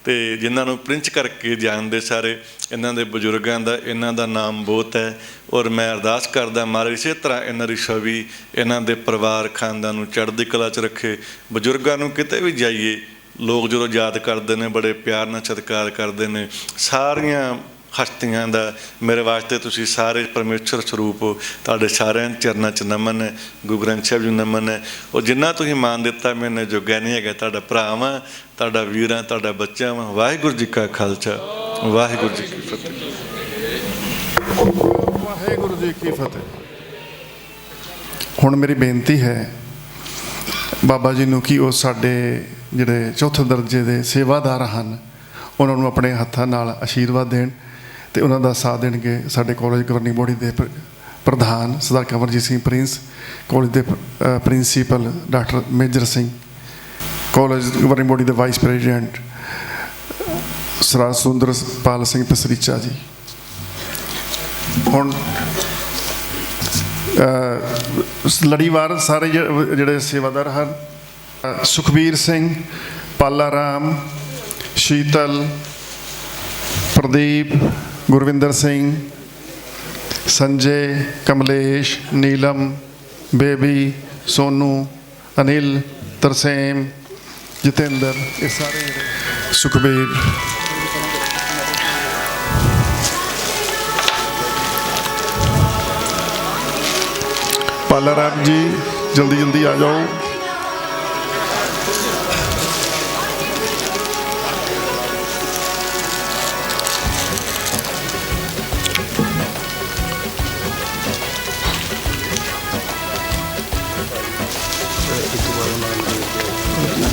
D: ते जिन्हां नूं प्रिंच करके जानदे सारे, इन्हां दे बजुर्गां दा इन्हां दा नाम बहुत है। और मैं अरदास करदा महाराज इसे तरह इन्हां दी छवि, इन्हां दे परिवार खानदान नूं चढ़दी कला च रखे। बजुर्गां नूं किते भी जाइए लोग जो याद करते हैं, बड़े प्यार नाल सत्कार करते हैं। सारियां ਹਸਤੀਆਂ ਦਾ ਮੇਰੇ ਵਾਸਤੇ ਤੁਸੀਂ ਸਾਰੇ ਪਰਮੇਸ਼ਰ ਸਰੂਪ ਹੋ। ਤੁਹਾਡੇ ਸਾਰਿਆਂ ਚਰਨਾਂ 'ਚ ਨਮਨ ਹੈ, ਗੁਰੂ ਗ੍ਰੰਥ ਸਾਹਿਬ ਜੀ ਨੂੰ ਨਮਨ ਹੈ। ਉਹ ਜਿੰਨਾ ਤੁਸੀਂ ਮਾਣ ਦਿੱਤਾ ਮੈਨੂੰ ਜੋਗਾ ਨਹੀਂ ਹੈਗਾ। ਤੁਹਾਡਾ ਭਰਾ ਵਾਂ, ਤੁਹਾਡਾ ਵੀਰ ਹਾਂ, ਤੁਹਾਡਾ ਬੱਚਾ ਵਾਂ। ਵਾਹਿਗੁਰੂ ਜੀ ਕਾ ਖਾਲਸਾ, ਵਾਹਿਗੁਰੂ ਜੀ ਕੀ ਫਤਿਹ।
A: ਵਾਹਿਗੁਰੂ ਜੀ ਕੀ ਫਤਿਹ। ਹੁਣ ਮੇਰੀ ਬੇਨਤੀ ਹੈ ਬਾਬਾ ਜੀ ਨੂੰ ਕਿ ਉਹ ਸਾਡੇ ਜਿਹੜੇ ਚੌਥੇ ਦਰਜੇ ਦੇ ਸੇਵਾਦਾਰ ਹਨ ਉਹਨਾਂ ਨੂੰ ਆਪਣੇ ਹੱਥਾਂ ਨਾਲ ਆਸ਼ੀਰਵਾਦ ਦੇਣ ਅਤੇ ਉਹਨਾਂ ਦਾ ਸਾਥ ਦੇਣਗੇ। ਸਾਡੇ ਕਾਲਜ ਗਵਰਨਿੰਗ ਬੋਡੀ ਦੇ ਪ੍ਰਧਾਨ ਸਰਦਾਰ ਕੰਵਰਜੀਤ ਸਿੰਘ ਪ੍ਰਿੰਸ, ਕਾਲਜ ਦੇ principal doctor major Singh, college governing body ਦੇ ਵਾਈਸ ਪ੍ਰੈਜ਼ੀਡੈਂਟ ਸਰਦਾਰ ਸੁੰਦਰਪਾਲ ਸਿੰਘ ਪਸਰੀਚਾ ਜੀ। ਹੁਣ ਲੜੀਵਾਰ ਸਾਰੇ ਜਿਹੜੇ ਸੇਵਾਦਾਰ ਹਨ, ਸੁਖਬੀਰ ਸਿੰਘ, ਪਾਲਾ ਰਾਮ, ਸ਼ੀਤਲ, ਪ੍ਰਦੀਪ, ਗੁਰਵਿੰਦਰ ਸਿੰਘ, ਸੰਜੇ, ਕਮਲੇਸ਼, ਨੀਲਮ, ਬੇਬੀ, ਸੋਨੂ, ਅਨਿਲ, ਤਰਸੇਮ, ਜਤਿੰਦਰ, ਇਹ ਸਾਰੇ ਸੁਖਬੀਰ, ਪਾਲਾ ਰਾਮ ਜੀ ਜਲਦੀ ਜਲਦੀ ਆ ਜਾਓ।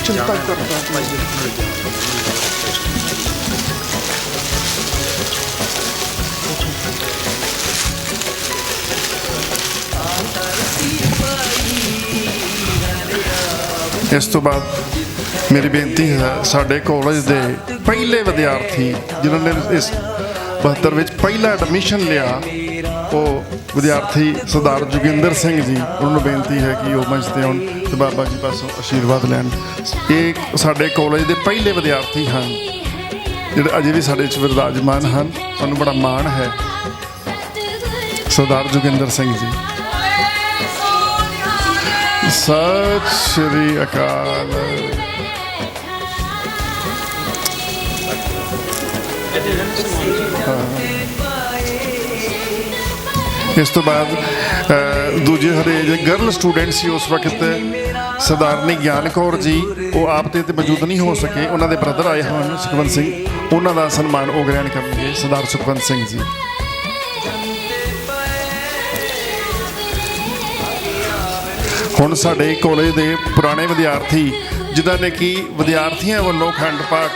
A: ਚਿੰਤਾ ਕਰਦਾ ਇਸ ਤੋਂ ਬਾਅਦ ਮੇਰੀ ਬੇਨਤੀ ਹੈ ਸਾਡੇ ਕਾਲਜ ਦੇ ਪਹਿਲੇ ਵਿਦਿਆਰਥੀ ਜਿਨ੍ਹਾਂ ਨੇ ਇਸ 72 ਵਿੱਚ ਪਹਿਲਾ ਐਡਮਿਸ਼ਨ ਲਿਆ, ਉਹ ਵਿਦਿਆਰਥੀ ਸਰਦਾਰ ਜੋਗਿੰਦਰ ਸਿੰਘ ਜੀ, ਉਹਨਾਂ ਨੂੰ ਬੇਨਤੀ ਹੈ ਕਿ ਉਹ ਮੰਚ 'ਤੇ ਆਉਣ ਅਤੇ ਬਾਬਾ ਜੀ ਪਾਸੋਂ ਆਸ਼ੀਰਵਾਦ ਲੈਣ। ਇਹ ਸਾਡੇ ਕਾਲਜ ਦੇ ਪਹਿਲੇ ਵਿਦਿਆਰਥੀ ਹਨ ਜਿਹੜੇ ਅਜੇ ਵੀ ਸਾਡੇ 'ਚ ਵਿਰਾਜਮਾਨ ਹਨ। ਸਾਨੂੰ ਬੜਾ ਮਾਣ ਹੈ। ਸਰਦਾਰ ਜੋਗਿੰਦਰ ਸਿੰਘ ਜੀ, ਸਤਿ ਸ਼੍ਰੀ ਅਕਾਲ। ਇਸ ਤੋਂ ਬਾਅਦ ਦੂਜੇ ਸਾਡੇ ਜਿਹੜੇ ਗਰਲ ਸਟੂਡੈਂਟ ਸੀ ਉਸ ਵਕਤ ਸਰਦਾਰਨੀ ਗਿਆਨ ਕੌਰ ਜੀ, ਉਹ ਆਪ ਤੇ ਮੌਜੂਦ ਨਹੀਂ ਹੋ ਸਕੇ, ਉਹਨਾਂ ਦੇ ਬ੍ਰਦਰ ਆਏ ਹਨ ਸੁਖਵੰਤ ਸਿੰਘ, ਉਹਨਾਂ ਦਾ ਸਨਮਾਨ ਉਹ ਗ੍ਰਹਿਣ ਕਰਨਗੇ, ਸਰਦਾਰ ਸੁਖਵੰਤ ਸਿੰਘ ਜੀ। ਹੁਣ ਸਾਡੇ ਕਾਲਜ ਦੇ ਪੁਰਾਣੇ ਵਿਦਿਆਰਥੀ ਜਿਨ੍ਹਾਂ ਨੇ ਕਿ ਵਿਦਿਆਰਥੀਆਂ ਵੱਲੋਂ ਅਖੰਡ ਪਾਠ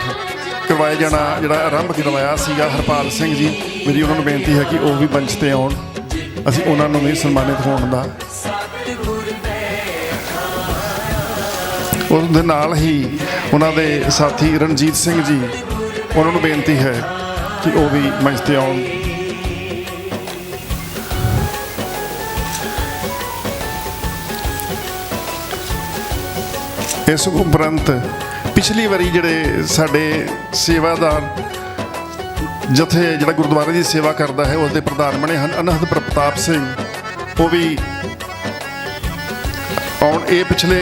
A: ਕਰਵਾਏ ਜਾਣਾ ਜਿਹੜਾ ਆਰੰਭ ਕਰਵਾਇਆ ਸੀਗਾ, ਹਰਪਾਲ ਸਿੰਘ ਜੀ, ਮੇਰੀ ਉਹਨਾਂ ਨੂੰ ਬੇਨਤੀ ਹੈ ਕਿ ਉਹ ਵੀ ਮੰਚ 'ਤੇ ਆਉਣ, ਅਸੀਂ ਉਹਨਾਂ ਨੂੰ ਵੀ ਸਨਮਾਨਿਤ ਹੋਣ ਦਾ। ਉਸ ਦੇ ਨਾਲ ਹੀ ਉਹਨਾਂ ਦੇ ਸਾਥੀ ਰਣਜੀਤ ਸਿੰਘ ਜੀ, ਉਹਨਾਂ ਨੂੰ ਬੇਨਤੀ ਹੈ ਕਿ ਉਹ ਵੀ ਮੰਚ 'ਤੇ ਆਉਣ। ਇਸ ਉਪਰੰਤ ਪਿਛਲੀ ਵਾਰੀ ਜਿਹੜੇ ਸਾਡੇ ਸੇਵਾਦਾਰ ਜਥੇ ਜਿਹੜਾ ਗੁਰਦੁਆਰੇ ਦੀ ਸੇਵਾ ਕਰਦਾ ਹੈ ਉਸ ਦੇ ਪ੍ਰਧਾਨ ਬਣੇ ਹਨ ਅਨਹਦ ਪ੍ਰਤਾਪ ਸਿੰਘ, ਉਹ ਵੀ ਆਉਣ। ਇਹ ਪਿਛਲੇ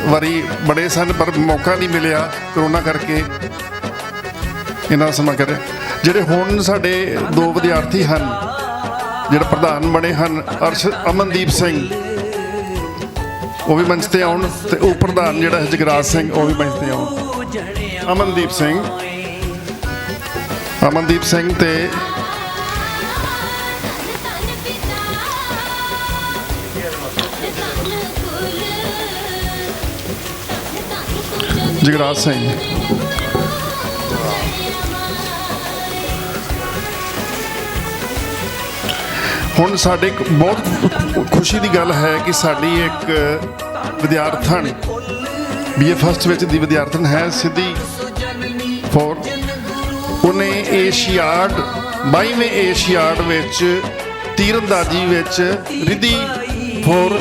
A: ਵਾਰੀ ਬੜੇ ਸਨ ਪਰ ਮੌਕਾ ਨਹੀਂ ਮਿਲਿਆ ਕਰੋਨਾ ਕਰਕੇ, ਇਹਨਾਂ ਦਾ ਸਮਾਂ ਕਰੇ। ਜਿਹੜੇ ਹੁਣ ਸਾਡੇ ਦੋ ਵਿਦਿਆਰਥੀ ਹਨ ਜਿਹੜੇ ਪ੍ਰਧਾਨ ਬਣੇ ਹਨ, ਅਮਨਦੀਪ ਸਿੰਘ, ਉਹ ਵੀ ਮੰਚ 'ਤੇ ਆਉਣ, ਅਤੇ ਉਹ ਪ੍ਰਧਾਨ ਜਿਹੜਾ ਹੈ ਜਗਰਾਜ ਸਿੰਘ, ਉਹ ਵੀ ਮੰਚ 'ਤੇ ਆਉਣ। ਅਮਨਦੀਪ ਸਿੰਘ ਤੇ ਜਗਰਾਜ ਸਿੰਘ। ਹੁਣ ਸਾਡੇ ਬਹੁਤ ਖੁਸ਼ੀ ਦੀ ਗੱਲ ਹੈ ਕਿ ਸਾਡੀ ਇੱਕ ਵਿਦਿਆਰਥਣ BA ਫਸਟ ਵਿੱਚ ਦੀ ਵਿਦਿਆਰਥਣ ਹੈ ਸਿੱਧੀ ਫੋਰ, ਉਹਨੇ ਏਸ਼ੀਆਡ 22ਵੇਂ ਏਸ਼ੀਆਡ ਵਿੱਚ ਤੀਰਅੰਦਾਜ਼ੀ ਵਿੱਚ ਰਿੱਧੀ ਫੋਰ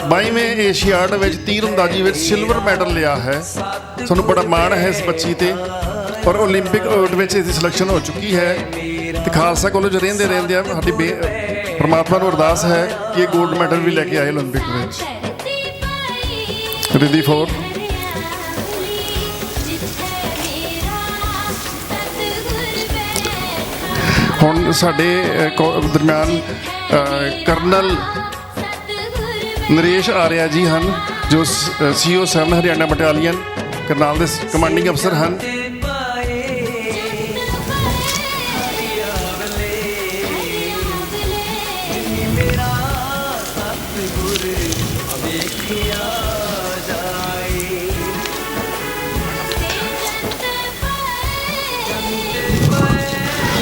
A: 22ਵੇਂ ਏਸ਼ੀਆਡ ਵਿੱਚ ਤੀਰਅੰਦਾਜ਼ੀ ਵਿੱਚ ਸਿਲਵਰ ਮੈਡਲ ਲਿਆ ਹੈ। ਸਾਨੂੰ ਬੜਾ ਮਾਣ ਹੈ ਇਸ ਬੱਚੀ 'ਤੇ, ਔਰ ਓਲੰਪਿਕ ਵਿੱਚ ਇਸ ਦੀ ਸਿਲੈਕਸ਼ਨ ਹੋ ਚੁੱਕੀ ਹੈ ਅਤੇ ਖਾਲਸਾ ਕਾਲਜ ਰਹਿੰਦੇ ਸਾਡੀ ਪਰਮਾਤਮਾ ਨੂੰ ਅਰਦਾਸ ਹੈ ਕਿ ਇਹ ਗੋਲਡ ਮੈਡਲ ਵੀ ਲੈ ਕੇ ਆਏ ਓਲੰਪਿਕ ਵਿੱਚ। ਰਿੱਧੀ ਫੋਰ ਹੁਣ ਸਾਡੇ ਦਰਮਿਆਨ ਕਰਨਲ ਨਰੇਸ਼ ਆਰਿਆ ਜੀ ਹਨ, ਜੋ CO 7 ਹਰਿਆਣਾ ਬਟਾਲੀਅਨ ਕਰਨਾਲ ਦੇ ਕਮਾਂਡਿੰਗ ਅਫਸਰ ਹਨ।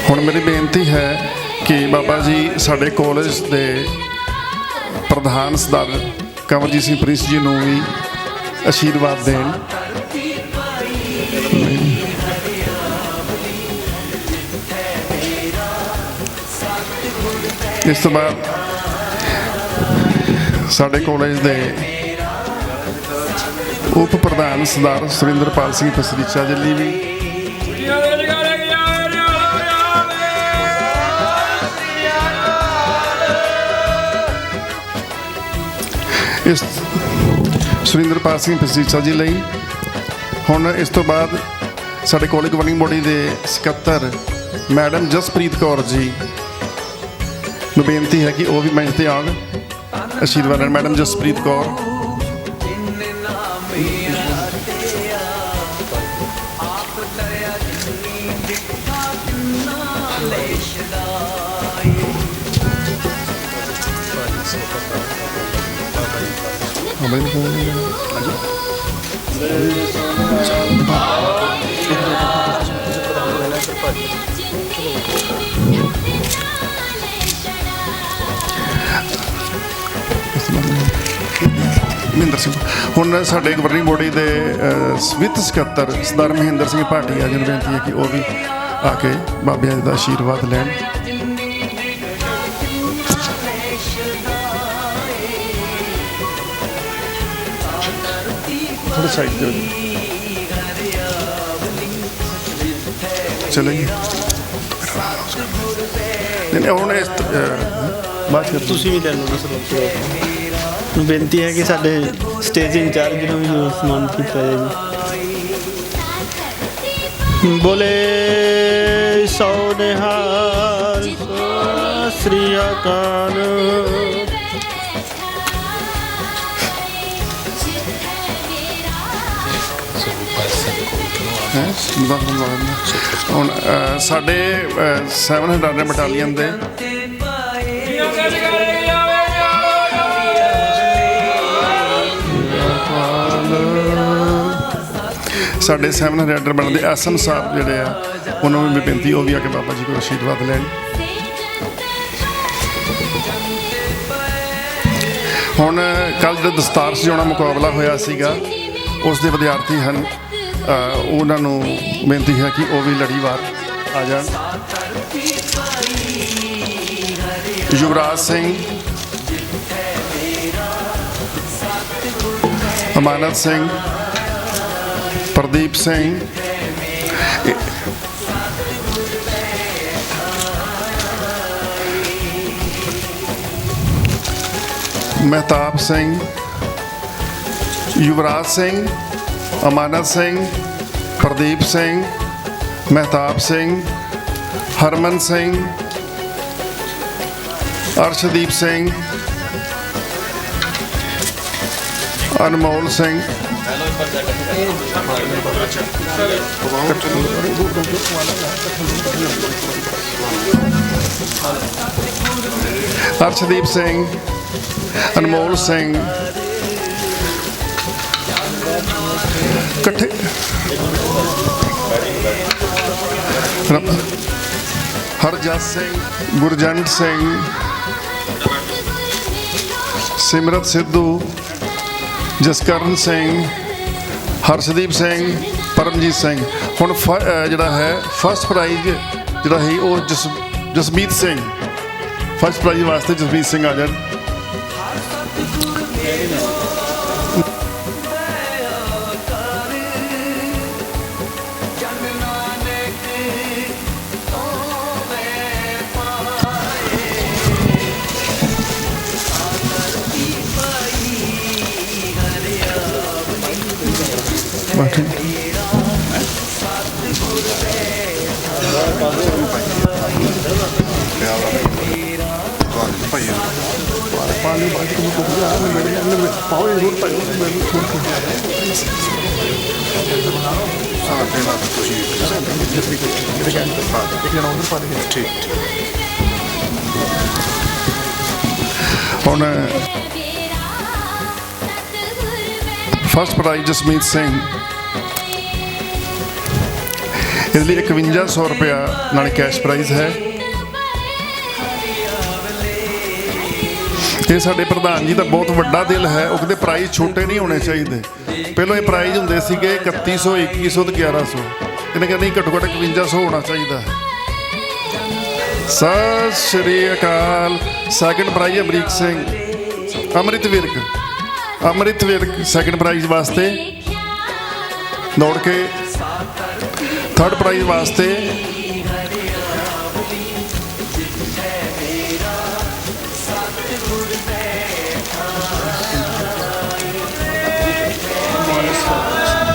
A: ਹੁਣ ਮੇਰੀ ਬੇਨਤੀ ਹੈ ਕਿ ਬਾਬਾ ਜੀ ਸਾਡੇ ਕਾਲਜ ਦੇ ਪ੍ਰਧਾਨ ਸਰਦਾਰ ਕੰਵਰਜੀਤ ਸਿੰਘ ਪ੍ਰਿੰਸ ਜੀ ਨੂੰ ਵੀ ਆਸ਼ੀਰਵਾਦ ਦੇਣ। ਇਸ ਤੋਂ ਬਾਅਦ ਸਾਡੇ ਕਾਲਜ ਦੇ ਉਪ ਪ੍ਰਧਾਨ ਸਰਦਾਰ ਸੁਰਿੰਦਰਪਾਲ ਸਿੰਘ ਪਸਰੀਚਾ ਜੀ ਲਈ ਵੀ ਇਸ ਸੁਰਿੰਦਰਪਾਲ ਸਿੰਘ ਪਸਰੀਚਾ ਜੀ ਲਈ। ਹੁਣ ਇਸ ਤੋਂ ਬਾਅਦ ਸਾਡੇ ਕਾਲਜ ਗਵਰਨਿੰਗ ਬੋਡੀ ਦੇ ਸਕੱਤਰ ਮੈਡਮ ਜਸਪ੍ਰੀਤ ਕੌਰ ਜੀ ਨੂੰ ਬੇਨਤੀ ਹੈ ਕਿ ਉਹ ਵੀ ਮੰਚ ਤੇ ਆਉਣ, ਆਸ਼ੀਰਵਾਦ ਲੈਣ। ਮੈਡਮ ਜਸਪ੍ਰੀਤ ਕੌਰ। ਮਹਿੰਦਰ ਸਿੰਘ। ਹੁਣ ਸਾਡੇ ਗਵਰਨਿੰਗ ਬੋਡੀ ਦੇ ਵਿੱਤ ਸਕੱਤਰ ਸਰਦਾਰ ਮਹਿੰਦਰ ਸਿੰਘ ਭਾਟੀਆ ਜੀ ਨੂੰ ਬੇਨਤੀ ਹੈ ਕਿ ਉਹ ਵੀ ਆ ਕੇ ਬਾਬਿਆਂ ਜੀ ਦਾ ਆਸ਼ੀਰਵਾਦ ਲੈਣ। ਥੋੜਾ ਸਾਈਡ ਤੇ ਚਲੇਂਗੇ। ਨਹੀਂ ਹੁਣ ਇਸ ਬਾਤ ਕਰ
E: ਤੁਸੀਂ ਵੀ ਲੈ ਲਓ ਨਾ ਸਰ। ਬੇਨਤੀ ਹੈ ਕਿ ਸਾਡੇ ਸਟੇਜ ਇੰਚਾਰਜ ਨੂੰ ਵੀ ਸਨਮਾਨ ਕੀਤਾ ਜਾਏ ਜੀ। ਬੋਲੇ ਸੋ ਨਿਹਾਲ ਸਤਿ ਸ੍ਰੀ ਅਕਾਲ।
A: ਹੁਣ ਸਾਡੇ 7 ਹਰਿਆਣਾ ਬਟਾਲੀਅਨ ਦੇ ਸਾਡੇ 7 ਹਰਿਆਣਾ ਬਟਾਲੀਅਨ ਦੇ SM ਸਾਹਿਬ ਜਿਹੜੇ ਆ, ਉਹਨਾਂ ਨੂੰ ਵੀ ਬੇਨਤੀ ਉਹ ਵੀ ਆ ਕੇ ਬਾਬਾ ਜੀ ਕੋਲ ਆਸ਼ੀਰਵਾਦ ਲੈਣ। ਹੁਣ ਕੱਲ੍ਹ ਜਿਹੜਾ ਦਸਤਾਰ ਸਜਾਉਣਾ ਮੁਕਾਬਲਾ ਹੋਇਆ ਸੀਗਾ, ਉਸ ਦੇ ਵਿਦਿਆਰਥੀ ਹਨ, ਉਹਨਾਂ ਨੂੰ ਬੇਨਤੀ ਹੈ ਕਿ ਉਹ ਵੀ ਲੜੀਵਾਰ ਆ ਜਾਣ। ਯੁਵਰਾਜ ਸਿੰਘ, ਅਮਾਨਤ ਸਿੰਘ, ਪ੍ਰਦੀਪ ਸਿੰਘ, ਮਹਿਤਾਬ ਸਿੰਘ, ਯੁਵਰਾਜ ਸਿੰਘ, ਅਮਾਨਤ ਸਿੰਘ, ਪ੍ਰਦੀਪ ਸਿੰਘ, ਮਹਿਤਾਬ ਸਿੰਘ, ਹਰਮਨ ਸਿੰਘ, ਅਰਸ਼ਦੀਪ ਸਿੰਘ, ਅਨਮੋਲ ਸਿੰਘ, ਅਰਸ਼ਦੀਪ ਸਿੰਘ, ਅਨਮੋਲ ਸਿੰਘ ਇਕੱਠੇ। ਹਰਜਸ ਸਿੰਘ, ਗੁਰਜੰਟ ਸਿੰਘ, ਸਿਮਰਤ ਸਿੱਧੂ, ਜਸਕਰਨ ਸਿੰਘ, ਹਰਸ਼ਦੀਪ ਸਿੰਘ, ਪਰਮਜੀਤ ਸਿੰਘ। ਹੁਣ ਜਿਹੜਾ ਹੈ ਫਸਟ ਪ੍ਰਾਈਜ਼ ਜਿਹੜਾ ਹੈ ਉਹ ਜਸਮੀਤ ਸਿੰਘ, ਫਸਟ ਪ੍ਰਾਈਜ਼ ਵਾਸਤੇ ਜਸਮੀਤ ਸਿੰਘ ਆ ਜਾਣ। ਹੁਣ ਫਸਟ ਪ੍ਰਾਈਜ਼ ਜਸਮੀਤ ਸਿੰਘ, ਇਹਦੇ ਲਈ 5100 ਰੁਪਇਆ ਨਾਲ ਕੈਸ਼ ਪ੍ਰਾਈਜ਼ ਹੈ। ਇਹ ਸਾਡੇ ਪ੍ਰਧਾਨ ਜੀ ਦਾ ਬਹੁਤ ਵੱਡਾ ਦਿਲ ਹੈ, ਉਹ ਕਹਿੰਦੇ ਪ੍ਰਾਈਜ਼ ਛੋਟੇ ਨਹੀਂ ਹੋਣੇ ਚਾਹੀਦੇ। ਪਹਿਲਾਂ ਇਹ ਪ੍ਰਾਈਜ਼ ਹੁੰਦੇ ਸੀਗੇ 3100, 2100 ਤੇ 1100, ਇਹਨੇ ਕਹਿੰਦੇ ਘੱਟੋ ਘੱਟ 5100 ਹੋਣਾ ਚਾਹੀਦਾ ਹੈ। ਸਤਿ ਸ਼੍ਰੀ ਅਕਾਲ। ਸੈਕਿੰਡ ਪ੍ਰਾਈਜ਼ ਅਮਰੀਕ ਸਿੰਘ, ਅੰਮ੍ਰਿਤ ਵਿਰਕ ਸੈਕਿੰਡ ਪ੍ਰਾਈਜ਼ ਵਾਸਤੇ ਦੌੜ ਕੇ। ਥਰਡ ਪ੍ਰਾਈਜ਼ ਵਾਸਤੇ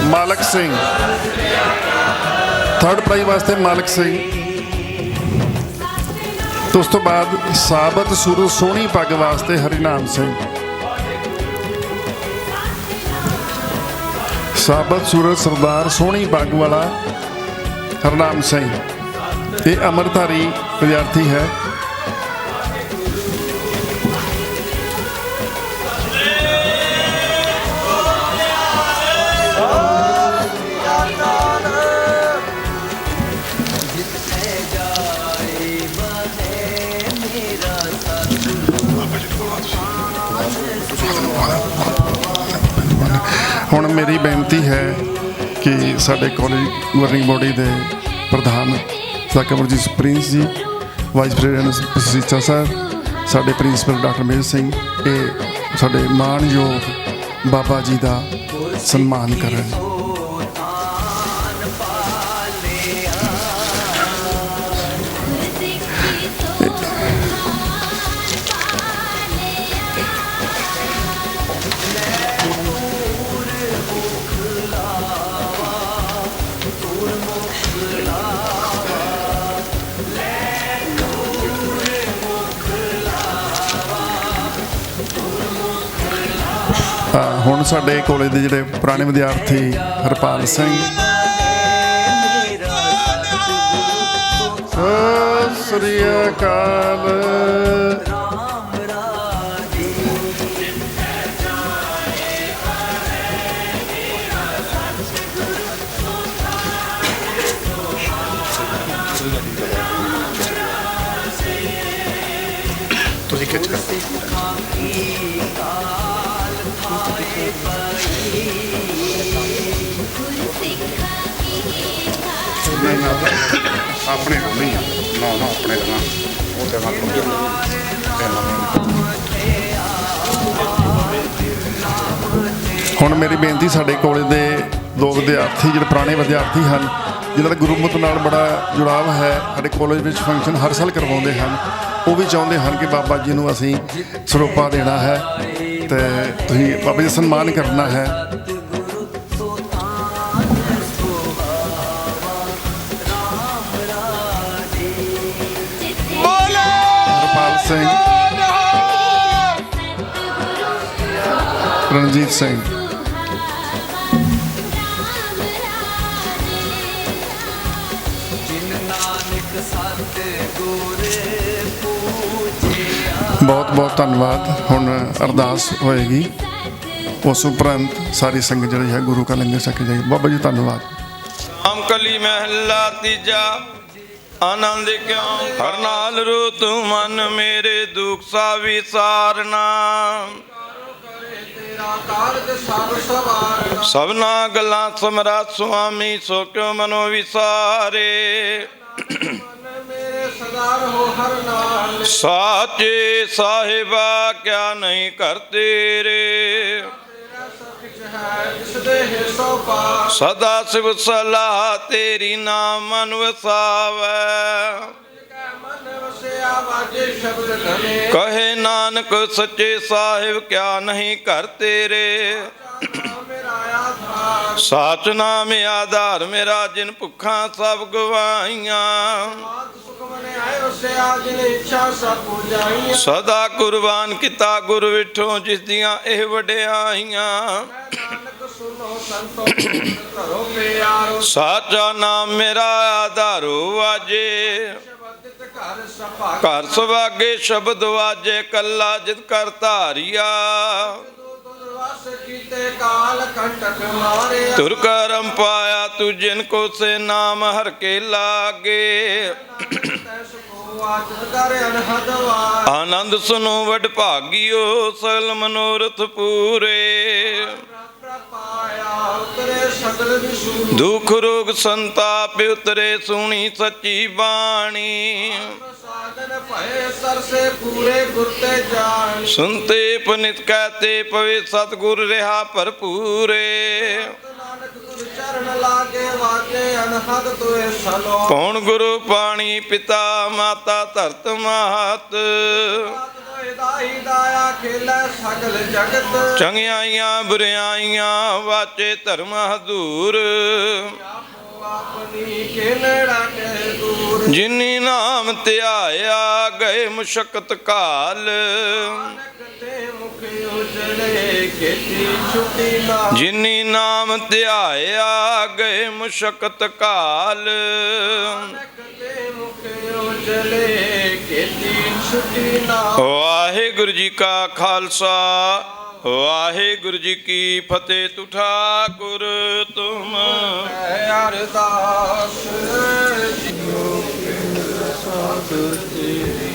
A: ਮਾਲਕ ਸਿੰਘ, ਥਰਡ ਪ੍ਰਾਈਜ਼ ਵਾਸਤੇ ਮਾਲਕ ਸਿੰਘ। ਤੇ ਉਸ ਤੋਂ ਬਾਅਦ ਸਾਬਤ ਸੂਰਜ ਸੋਹਣੀ ਪੱਗ ਵਾਸਤੇ ਹਰੀਨਾਮ ਸਿੰਘ। ਸਾਬਤ ਸੂਰਜ ਸਰਦਾਰ ਸੋਹਣੀ ਪੱਗ ਵਾਲਾ ਹਰਨਾਮ ਸਿੰਘ, ਇਹ ਅਮਰਧਾਰੀ ਵਿਦਿਆਰਥੀ ਹੈ। ਹੁਣ ਮੇਰੀ ਬੇਨਤੀ ਹੈ ਕਿ ਸਾਡੇ ਕਾਲਜ ਗਵਰਨਿੰਗ ਬੋਡੀ ਦੇ ਪ੍ਰਧਾਨ ਕਮਰਜੀਤ ਪ੍ਰਿੰਸ ਜੀ, ਵਾਈਸ ਪ੍ਰੈਜ਼ੀਡੈਂਟ ਸੀਚਾ ਸਰ, ਸਾਡੇ ਪ੍ਰਿੰਸੀਪਲ ਡਾਕਟਰ ਮੇਜ ਸਿੰਘ, ਇਹ ਸਾਡੇ ਮਾਣਯੋਗ ਬਾਬਾ ਜੀ ਦਾ ਸਨਮਾਨ ਕਰਨ। ਹੁਣ ਸਾਡੇ ਕਾਲਜ ਦੇ ਜਿਹੜੇ ਪੁਰਾਣੇ ਵਿਦਿਆਰਥੀ ਹਰਪਾਲ ਸਿੰਘ, ਸਤਿ ਸ੍ਰੀ ਅਕਾਲ। ਤੁਸੀਂ ਖਿੱਚ ਕਰ ਆਪਣੇ ਕੋਲ ਨਹੀਂ ਆ, ਨਾ ਆਪਣੇ ਕੋਲ ਉਹ ਤੇ ਹੁਣ ਮੇਰੀ ਬੇਨਤੀ, ਸਾਡੇ ਕਾਲਜ ਦੇ ਦੋ ਵਿਦਿਆਰਥੀ ਜਿਹੜੇ ਪੁਰਾਣੇ ਵਿਦਿਆਰਥੀ ਹਨ, ਜਿਨ੍ਹਾਂ ਦਾ ਗੁਰਮਤਿ ਨਾਲ ਬੜਾ ਜੁੜਾਵ ਹੈ, ਸਾਡੇ ਕਾਲਜ ਵਿੱਚ ਫੰਕਸ਼ਨ ਹਰ ਸਾਲ ਕਰਵਾਉਂਦੇ ਹਨ, ਉਹ ਵੀ ਚਾਹੁੰਦੇ ਹਨ ਕਿ ਬਾਬਾ ਜੀ ਨੂੰ ਅਸੀਂ ਸਰੋਪਾ ਦੇਣਾ ਹੈ ਤੇ ਤੁਸੀਂ ਬਾਬਾ ਜੀ ਦਾ ਸਨਮਾਨ ਕਰਨਾ ਹੈ। ਹਰਪਾਲ ਸਿੰਘ, ਰਣਜੀਤ ਸਿੰਘ, ਬਹੁਤ ਬਹੁਤ ਧੰਨਵਾਦ। ਹੁਣ ਅਰਦਾਸ ਹੋਏਗੀ, ਉਸ ਉਪਰੰਤ ਸਾਰੀ ਸੰਗਤ ਜਿਹੜੀ ਹੈ ਗੁਰੂ ਕਾ ਲੰਗਰ ਛਕ ਜਾਏਗੀ। ਬਾਬਾ ਜੀ ਧੰਨਵਾਦ।
F: ਆਮ ਕਲੀ ਮਹਿਲਾ ਤੀਜਾ। ਆਨੰਦ ਕਿਉਂ ਹਰ ਨਾਲ ਰੂ ਤੂੰ ਮਨ ਮੇਰੇ ਦੁੱਖ ਸਾ ਵਿਸਾਰਨਾ। ਸਭਨਾ ਗੱਲਾਂ ਸਮਰਾ ਸੁਆਮੀ ਸੋ ਕਿਉ ਮਨੋ ਵਿਸਾਰੇ। ਸਾਚੇ ਸਾਹਿਬਾ ਕਿਆ ਨਹੀਂ ਕਰ ਤੇਰੇ। ਸਦਾ ਸਿਵ ਸਲਾਹ ਤੇਰੀ ਨਾਮ ਮਨ ਵਸਾਵੈ। ਕਹੇ ਨਾਨਕ ਸੱਚੇ ਸਾਹਿਬ ਕਿਆ ਨਹੀਂ ਕਰ ਤੇਰੇ। ਸਾਚ ਨਾਮ ਆਧਾਰ ਮੇਰਾ ਜਿਨ ਭੁੱਖਾਂ ਸਭ ਗਵਾਈਆਂ ਸਦਾ ਕੁਰਬਾਨ ਕੀਤਾ ਗੁਰ ਵਿਠੋ ਜਿਸ ਦੀਆਂ ਇਹ ਵਡਿਆਈਆਂ ਸਾਚਾ ਨਾਮ ਮੇਰਾ ਆਧਾਰੋ ਵਾਜੇ ਘਰ ਸੁਭਾਗੇ ਸ਼ਬਦ ਵਾਜੇ ਕੱਲਾ ਜਿਤ ਕਰ ਧਾਰਿਆ ਤੁਰ ਕਰਮ ਪਾਇਆ ਤੂ ਜਿਨ ਕੋ ਸੇ ਨਾਮ ਹਰ ਕੇ ਲਾਗੇ ਆਨੰਦ ਸੁਨੋ ਵਡ ਭਾਗਿਓ ਸਗਲ ਮਨੋਰਥ ਪੂਰੇ ਦੁਖ ਰੋਗ ਸੰਤਾਪ ਉਤਰੇ ਸੁਣੀ ਸੱਚੀ ਬਾਣੀ ਸੁਨਤੇ ਪਨਿਤ ਕਹਤੇ ਪਵੇ ਸਤਿਗੁਰ ਰਹਾ ਭਰਪੂਰੇ ਕੌਣ ਗੁਰੂ ਪਾਣੀ ਪਿਤਾ ਮਾਤਾ ਧਰਤ ਮਾਤ ਚੰਗਿਆਈਆਂ ਬੁਰਿਆਈਆਂ ਵਾਚੇ ਧਰਮ ਹਦੂਰ ਜਿਨੀ ਨਾਮ ਧਿਆਇਆ ਗਏ ਮੁਸ਼ਕਤ ਕਾਲ ਜਿਨੀ ਨਾਮ ਧਿਆਇਆ ਗਏ ਮੁਸ਼ਕਤ ਕਾਲ ਵਾਹਿਗੁਰੂ ਜੀ ਕਾ ਖਾਲਸਾ ਵਾਹਿਗੁਰੂ ਜੀ ਕੀ ਫਤਿਹ। ਤੂ ਠਾਕੁਰ ਤੁਮ ਅਰਦਾਸ ਜੀਓ ਸਾਧ ਤੇਰੀ।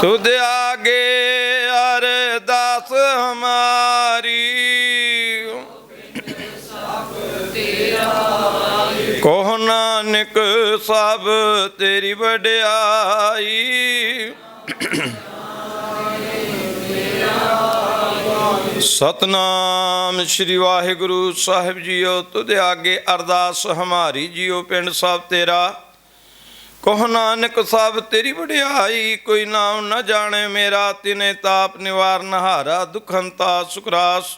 F: तुद आगे अरदास हमारी कोह नानक सब तेरी वड्याई सतनाम श्री वाहिगुरु साहिब जीओ तुद आगे अरदास हमारी जीओ पिंड सब तेरा कोह नानक सब तेरी वड्याई कोई नाम न जाने मेरा तिने ताप निवारण हारा दुखंता सुखरास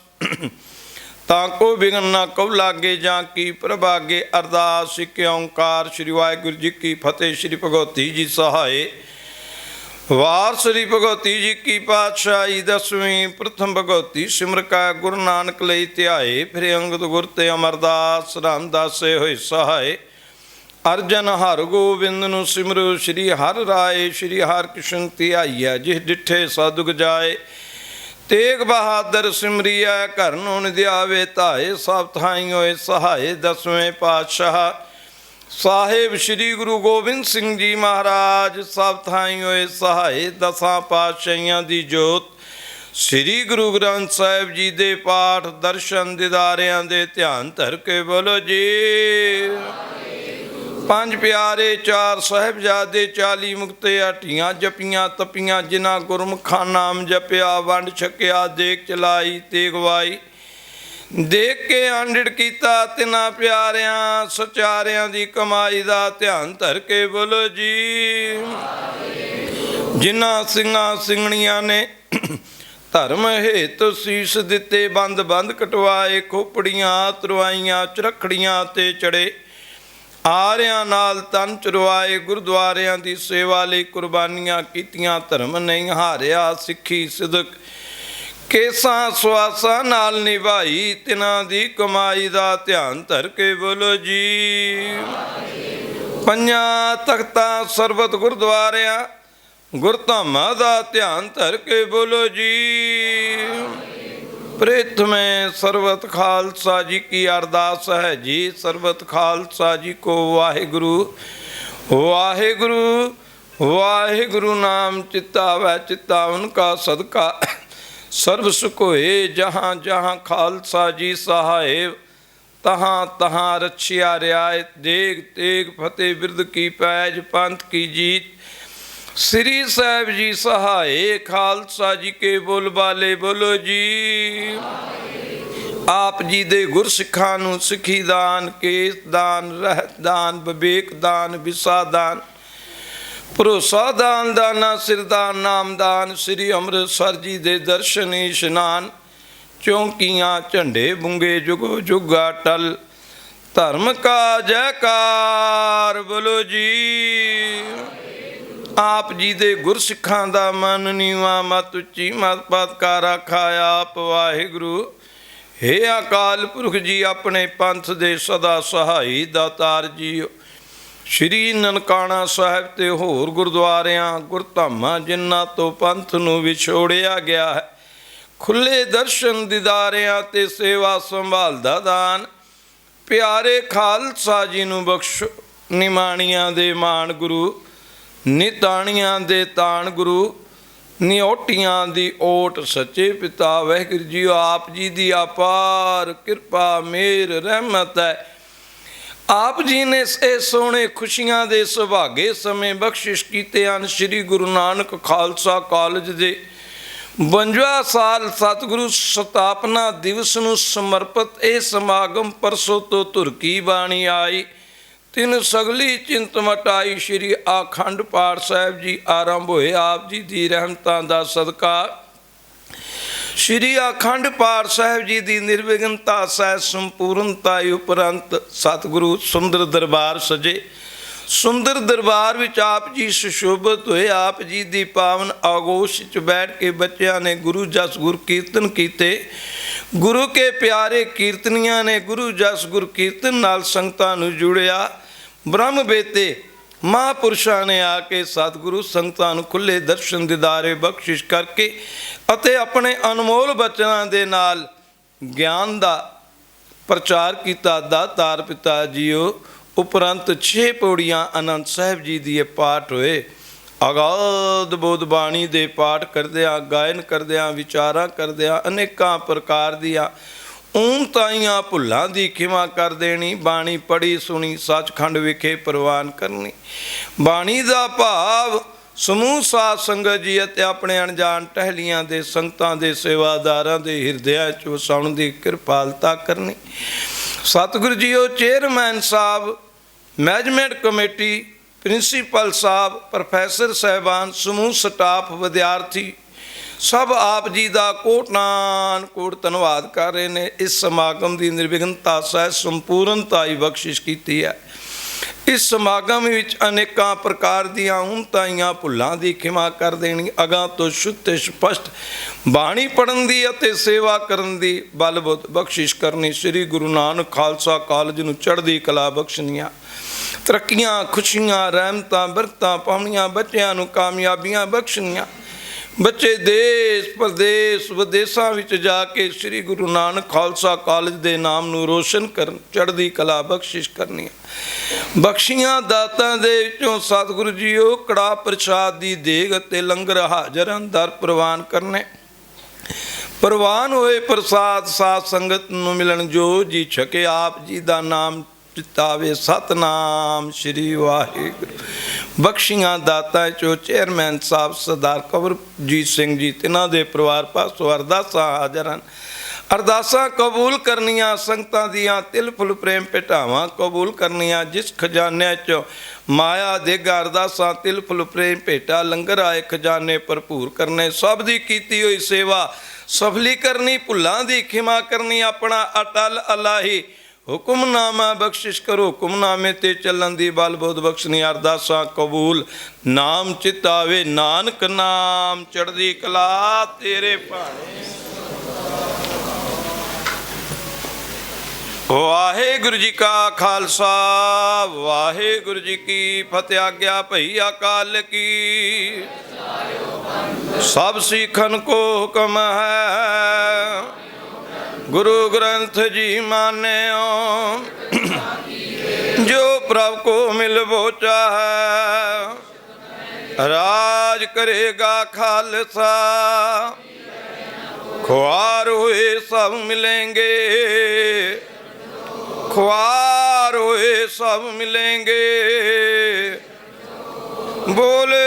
F: ताको बिघन न कब लागे जा की प्रभागे अरदास सिख ओंकार श्री वाहिगुरु जी की फतेह। श्री भगवती जी सहाय वार श्री भगवती जी की पातशाही दसवीं प्रथम भगवती सिमर का गुरु नानक लई ध्याए फिर अंगद गुर ते अमरदास रामदास से होए सहाय अर्जन हर गोबिंद नु सिमरो श्री हर राय श्री हर कृष्ण ध्याईया जिस डिठे साधुक जाए तेग बहादुर सिमरिया घर नु निध्यावे धाए सब थाई होए सहाय। दसवें पातशाह साहिब श्री गुरु गोबिंद सिंह जी महाराज सब थाई होए सहाय। दसां पातशाहियां दी जोत श्री गुरु ग्रंथ साहिब जी दे पाठ दर्शन दीदारियां दे ध्यान धर के बोलो जी। पंज प्यारे चार साहिबजादे 40 मुक्ते हटियां जपियां तपियां जिन्हां गुरमुखां नाम जपिया वंड छकिया देख चलाई ते गवाई देख के आंडिड़ कीता तिन्हां प्यारियां सचारियां दी कमाई दा ध्यान धर के बोलो जी। जिन्हां ਸਿੰਘਾਂ ਸਿੰਘਣੀਆਂ ने धर्म हेतु शीश दिते बंद बंद कटवाए खोपड़ियां तरवाइयां चरखड़ियां ते चढ़े आरियां नाल तन चुरवाए गुरुद्वारियां दी सेवा लई कुर्बानियां कीतियां धर्म नहीं हारिया सिक्खी सिदक केसां सुआसां नाल निभाई तिन्हां दी कमाई दा ध्यान धर के बोलो जी। पंजां तख्तां सरबत गुरुद्वारियां गुरधामां दा ध्यान धर के बोलो जी। प्रथम सर्वत खालसा जी की अरदास है जी। सर्वत खालसा जी को वाहिगुरु वाहिगुरु वाहिगुरु नाम चित्ता वै चित्ता उनका सदका सर्व सुख होए। जहाँ जहाँ खालसा जी सहाय तहाँ तहाँ रक्षिया रियायत देग तेग फतेह बिरद की पैज पंथ की जीत ਸ੍ਰੀ ਸਾਹਿਬ ਜੀ ਸਹਾਏ, ਖਾਲਸਾ ਜੀ ਕੇ ਬੋਲ ਬਾਲੇ ਬੋਲੋ ਜੀ। ਆਪ ਜੀ ਦੇ ਗੁਰਸਿੱਖਾਂ ਨੂੰ ਸਿੱਖੀ ਦਾਨ, ਕੇਸ ਦਾਨ, ਰਹਿਤ ਦਾਨ, ਵਿਵੇਕ ਦਾਨ, ਵਿਸਾ ਦਾਨ, ਭਰੋਸਾ ਦਾਨ, ਦਾਨਾ ਸਿਰਦਾਨ, ਨਾਮਦਾਨ, ਸ੍ਰੀ ਅੰਮ੍ਰਿਤਸਰ ਜੀ ਦੇ ਦਰਸ਼ਨ ਇਸ਼ਨਾਨ, ਚੌਂਕੀਆਂ ਝੰਡੇ ਬੁੰਗੇ ਜੁਗੋ ਜੁਗਾ ਟਲ, ਧਰਮ ਕਾ ਜੈਕਾਰ ਬੋਲੋ ਜੀ। ਆਪ ਜੀ ਦੇ ਗੁਰਸਿੱਖਾਂ ਦਾ ਮਨ ਨੀਵਾ, ਮਤ ਉੱਚੀ, ਮਤ ਪਤਕਾ ਰਾਖਾ ਆਪ ਵਾਹਿਗੁਰੂ। ਹੇ ਅਕਾਲ ਪੁਰਖ ਜੀ, ਆਪਣੇ ਪੰਥ ਦੇ ਸਦਾ ਸਹਾਈ ਦਾਤਾਰ ਜੀ। ਸ਼੍ਰੀ ਨਨਕਾਣਾ ਸਾਹਿਬ ਤੇ ਹੋਰ ਗੁਰਦੁਆਰਿਆਂ ਗੁਰਧਾਮਾਂ ਜਿਨ੍ਹਾਂ ਤੋਂ ਪੰਥ ਨੂੰ ਵਿਛੋੜਿਆ ਗਿਆ ਹੈ, ਖੁੱਲੇ ਦਰਸ਼ਨ ਦੀਦਾਰਿਆਂ ਤੇ ਸੇਵਾ ਸੰਭਾਲ ਦਾ ਦਾਨ, ਪਿਆਰੇ ਖਾਲਸਾ ਜੀ ਨੂੰ ਬਖਸ਼ੋ। ਨਿਮਾਣੀਆਂ ਦੇ ਮਾਣ ਗੁਰੂ, ਨਿਤਾਣੀਆਂ ਦੇ ਤਾਣ ਗੁਰੂ, ਨਿਓਟੀਆਂ ਦੀ ਓਟ ਸੱਚੇ ਪਿਤਾ ਵਾਹਿਗੁਰੂ ਜੀ। ਆਪ ਜੀ ਦੀ ਅਪਾਰ ਕਿਰਪਾ ਮਿਹਰ ਰਹਿਮਤ ਹੈ। ਆਪ ਜੀ ਨੇ ਇਹ ਸੋਹਣੇ ਖੁਸ਼ੀਆਂ ਦੇ ਸੁਭਾਗੇ ਸਮੇਂ ਬਖਸ਼ਿਸ਼ ਕੀਤੇ ਹਨ। ਸ੍ਰੀ ਗੁਰੂ ਨਾਨਕ ਖਾਲਸਾ ਕਾਲਜ ਦੇ 52 ਸਾਲ ਸਤਿਗੁਰੂ ਸਥਾਪਨਾ ਦਿਵਸ ਨੂੰ ਸਮਰਪਿਤ ਇਹ ਸਮਾਗਮ ਪਰਸੋਂ ਤੋਂ ਧੁਰਕੀ ਬਾਣੀ ਆਈ, ਤਿੰਨ ਸਗਲੀ ਚਿੰਤ ਮਟਾਈ, ਸ਼੍ਰੀ ਆਖੰਡ ਪਾਠ ਸਾਹਿਬ ਜੀ ਆਰੰਭ ਹੋਏ। ਆਪ ਜੀ ਦੀ ਰਹਿਮਤਾਂ ਦਾ ਸਦਕਾ ਸ਼੍ਰੀ ਆਖੰਡ ਪਾਠ ਸਾਹਿਬ ਜੀ ਦੀ ਨਿਰਵਿਘਨਤਾ ਸਹਿ ਸੰਪੂਰਨਤਾ ਉਪਰੰਤ ਸਤਿਗੁਰੂ ਸੁੰਦਰ ਦਰਬਾਰ ਸਜੇ। ਸੁੰਦਰ ਦਰਬਾਰ ਵਿੱਚ ਆਪ ਜੀ ਸੁਸ਼ੋਭਿਤ ਹੋਏ। ਆਪ ਜੀ ਦੀ ਪਾਵਨ ਆਗੋਸ਼ ਵਿੱਚ ਬੈਠ ਕੇ ਬੱਚਿਆਂ ਨੇ ਗੁਰੂ ਜਸ ਗੁਰ ਕੀਰਤਨ ਕੀਤੇ। ਗੁਰੂ ਕੇ ਪਿਆਰੇ ਕੀਰਤਨੀਆਂ ਨੇ ਗੁਰੂ ਜਸ ਗੁਰ ਕੀਰਤਨ ਨਾਲ ਸੰਗਤਾਂ ਨੂੰ ਜੁੜਿਆ। ਬ੍ਰਹਮ ਬੇਤੇ ਮਹਾਂਪੁਰਸ਼ਾਂ ਨੇ ਆ ਕੇ ਸਤਿਗੁਰੂ ਸੰਗਤਾਂ ਨੂੰ ਖੁੱਲੇ ਦਰਸ਼ਨ ਦੀਦਾਰੇ ਬਖਸ਼ਿਸ਼ ਕਰਕੇ ਅਤੇ ਆਪਣੇ ਅਨਮੋਲ ਬਚਨਾਂ ਦੇ ਨਾਲ ਗਿਆਨ ਦਾ ਪ੍ਰਚਾਰ ਕੀਤਾ। ਦਾਤਾਰ ਪਿਤਾ ਜੀਓ ਉਪਰੰਤ 6 ਪੌੜੀਆਂ ਆਨੰਦ ਸਾਹਿਬ ਜੀ ਦੀ ਪਾਠ ਹੋਏ। ਅਗਾਧ ਬੋਧ ਬਾਣੀ ਦੇ ਪਾਠ ਕਰਦਿਆਂ, ਗਾਇਨ ਕਰਦਿਆਂ, ਵਿਚਾਰਾਂ ਕਰਦਿਆਂ ਅਨੇਕਾਂ ਪ੍ਰਕਾਰ ਦੀਆਂ ਊਮਤਾਈਆਂ ਭੁੱਲਾਂ ਦੀ ਖਿਮਾ ਕਰ ਦੇਣੀ। ਬਾਣੀ ਪੜ੍ਹੀ ਸੁਣੀ ਸੱਚਖੰਡ ਵਿਖੇ ਪ੍ਰਵਾਨ ਕਰਨੀ। ਬਾਣੀ ਦਾ ਭਾਵ ਸਮੂਹ ਸਾਧ ਸੰਗਤ ਜੀ ਅਤੇ ਆਪਣੇ ਅਣਜਾਣ ਟਹਿਲੀਆਂ ਦੇ ਸੰਗਤਾਂ ਦੇ ਸੇਵਾਦਾਰਾਂ ਦੇ ਹਿਰਦਿਆਂ 'ਚ ਵਸਾਉਣ ਦੀ ਕਿਰਪਾਲਤਾ ਕਰਨੀ। ਸਤਿਗੁਰੂ ਜੀਓ ਚੇਅਰਮੈਨ ਸਾਹਿਬ, ਮੈਨੇਜਮੈਂਟ ਕਮੇਟੀ, ਪ੍ਰਿੰਸੀਪਲ ਸਾਹਿਬ, ਪ੍ਰੋਫੈਸਰ ਸਾਹਿਬਾਨ, ਸਮੂਹ ਸਟਾਫ, ਵਿਦਿਆਰਥੀ ਸਭ ਆਪ ਜੀ ਦਾ ਕੋਟਾਨ ਕੋਟ ਧੰਨਵਾਦ ਕਰ ਰਹੇ ਨੇ। ਇਸ ਸਮਾਗਮ ਦੀ ਨਿਰਵਿਘਨਤਾ ਸਹਿ ਸੰਪੂਰਨਤਾ ਹੀ ਬਖਸ਼ਿਸ਼ ਕੀਤੀ ਹੈ। ਇਸ ਸਮਾਗਮ ਵਿੱਚ ਅਨੇਕਾਂ ਪ੍ਰਕਾਰ ਦੀਆਂ ਊਮਤਾਈਆਂ ਭੁੱਲਾਂ ਦੀ ਖਿਮਾ ਕਰ ਦੇਣੀ, ਅਗਾਂ ਤੋਂ ਸ਼ੁੱਧ ਤੇ ਸਪਸ਼ਟ ਬਾਣੀ ਪੜ੍ਹਨ ਦੀ ਅਤੇ ਸੇਵਾ ਕਰਨ ਦੀ ਬਲਬੁੱਧ ਬਖਸ਼ਿਸ਼ ਕਰਨੀ। ਸ੍ਰੀ ਗੁਰੂ ਨਾਨਕ ਖਾਲਸਾ ਕਾਲਜ ਨੂੰ ਚੜ੍ਹਦੀ ਕਲਾ ਬਖਸ਼ਣੀਆਂ, ਤਰੱਕੀਆਂ, ਖੁਸ਼ੀਆਂ, ਰਹਿਮਤਾਂ, ਬਰਕਤਾਂ ਪਾਉਣੀਆਂ, ਬੱਚਿਆਂ ਨੂੰ ਕਾਮਯਾਬੀਆਂ ਬਖਸ਼ਣੀਆਂ। ਬੱਚੇ ਦੇਸ਼ ਪ੍ਰਦੇਸ਼ ਵਿਦੇਸ਼ਾਂ ਵਿੱਚ ਜਾ ਕੇ ਸ੍ਰੀ ਗੁਰੂ ਨਾਨਕ ਖਾਲਸਾ ਕਾਲਜ ਦੇ ਨਾਮ ਨੂੰ ਰੋਸ਼ਨ ਕਰਨ, ਚੜ੍ਹਦੀ ਕਲਾ ਬਖਸ਼ਿਸ਼ ਕਰਨੀ। ਬਖਸ਼ੀਆਂ ਦਾਤਾਂ ਦੇ ਵਿੱਚੋਂ ਸਤਿਗੁਰੂ ਜੀਓ ਕੜਾ ਪ੍ਰਸ਼ਾਦ ਦੀ ਦੇਗ ਅਤੇ ਲੰਗਰ ਹਾਜ਼ਰ ਅੰਦਰ ਪ੍ਰਵਾਨ ਕਰਨੇ। ਪ੍ਰਵਾਨ ਹੋਏ ਪ੍ਰਸਾਦ ਸਾਧ ਸੰਗਤ ਨੂੰ ਮਿਲਣ ਜੋ ਜੀ ਛਕੇ। ਆਪ ਜੀ ਦਾ ਨਾਮ ਚਿਤਾਵੇ ਸਤਨਾਮ ਸ੍ਰੀ ਵਾਹਿਗੁਰੂ। ਬਖਸ਼ੀਆਂ ਦਾਤਾਂ ਚੋਂ ਚੇਅਰਮੈਨ ਸਾਹਿਬ ਸਰਦਾਰ ਕੰਵਰਜੀਤ ਸਿੰਘ ਜੀ, ਤਿਨਾਂ ਦੇ ਪਰਿਵਾਰ ਪਾਸੋਂ ਅਰਦਾਸਾਂ ਹਾਜ਼ਰ ਹਨ। ਅਰਦਾਸਾਂ ਕਬੂਲ ਕਰਨੀਆਂ, ਸੰਗਤਾਂ ਦੀਆਂ ਤਿਲ ਫੁੱਲ ਪ੍ਰੇਮ ਭੇਟਾਵਾਂ ਕਬੂਲ ਕਰਨੀਆਂ। ਜਿਸ ਖਜ਼ਾਨੇ 'ਚ ਮਾਇਆ ਦੇ ਅਰਦਾਸਾਂ ਤਿਲ ਫੁੱਲ ਪ੍ਰੇਮ ਭੇਟਾ ਲੰਗਰ ਆਏ ਖਜ਼ਾਨੇ ਭਰਪੂਰ ਕਰਨੇ। ਸਭ ਦੀ ਕੀਤੀ ਹੋਈ ਸੇਵਾ ਸਫਲੀ ਕਰਨੀ, ਭੁੱਲਾਂ ਦੀ ਖਿਮਾ ਕਰਨੀ। ਆਪਣਾ ਅਟਲ ਅਲਾਹੀ ਹੁਕਮਨਾਮਾ ਬਖਸ਼ਿਸ਼ ਕਰੋ, ਹੁਕਮਨਾਮੇ ਤੇ ਚੱਲਣ ਦੀ ਬਲ ਬੁੱਧ ਬਖਸ਼ਣੀ। ਅਰਦਾਸਾਂ ਕਬੂਲ, ਨਾਮ ਚਿਤਾਵੇ ਨਾਨਕ ਨਾਮ, ਚੜ੍ਹਦੀ ਕਲਾ ਤੇਰੇ ਭਾਣੇ। ਵਾਹਿਗੁਰੂ ਜੀ ਕਾ ਖਾਲਸਾ, ਵਾਹਿਗੁਰੂ ਜੀ ਕੀ ਫਤਿਹ। ਆਗਿਆ ਭਈ ਅਕਾਲ ਕੀ, ਸਭ ਸਿੱਖਨ ਕੋ ਹੁਕਮ ਹੈ। ਗੁਰੂ ਗ੍ਰੰਥ ਜੀ ਮਾਨਿਓ, ਜੋ ਪ੍ਰਭ ਕੋ ਮਿਲਵੋ ਚਾਹੈ। ਰਾਜ ਕਰੇਗਾ ਖਾਲਸਾ, ਖੁਆਰ ਹੋਏ ਸਭ ਮਿਲेंगे, खुआर हुए सब मिलेंगे। बोले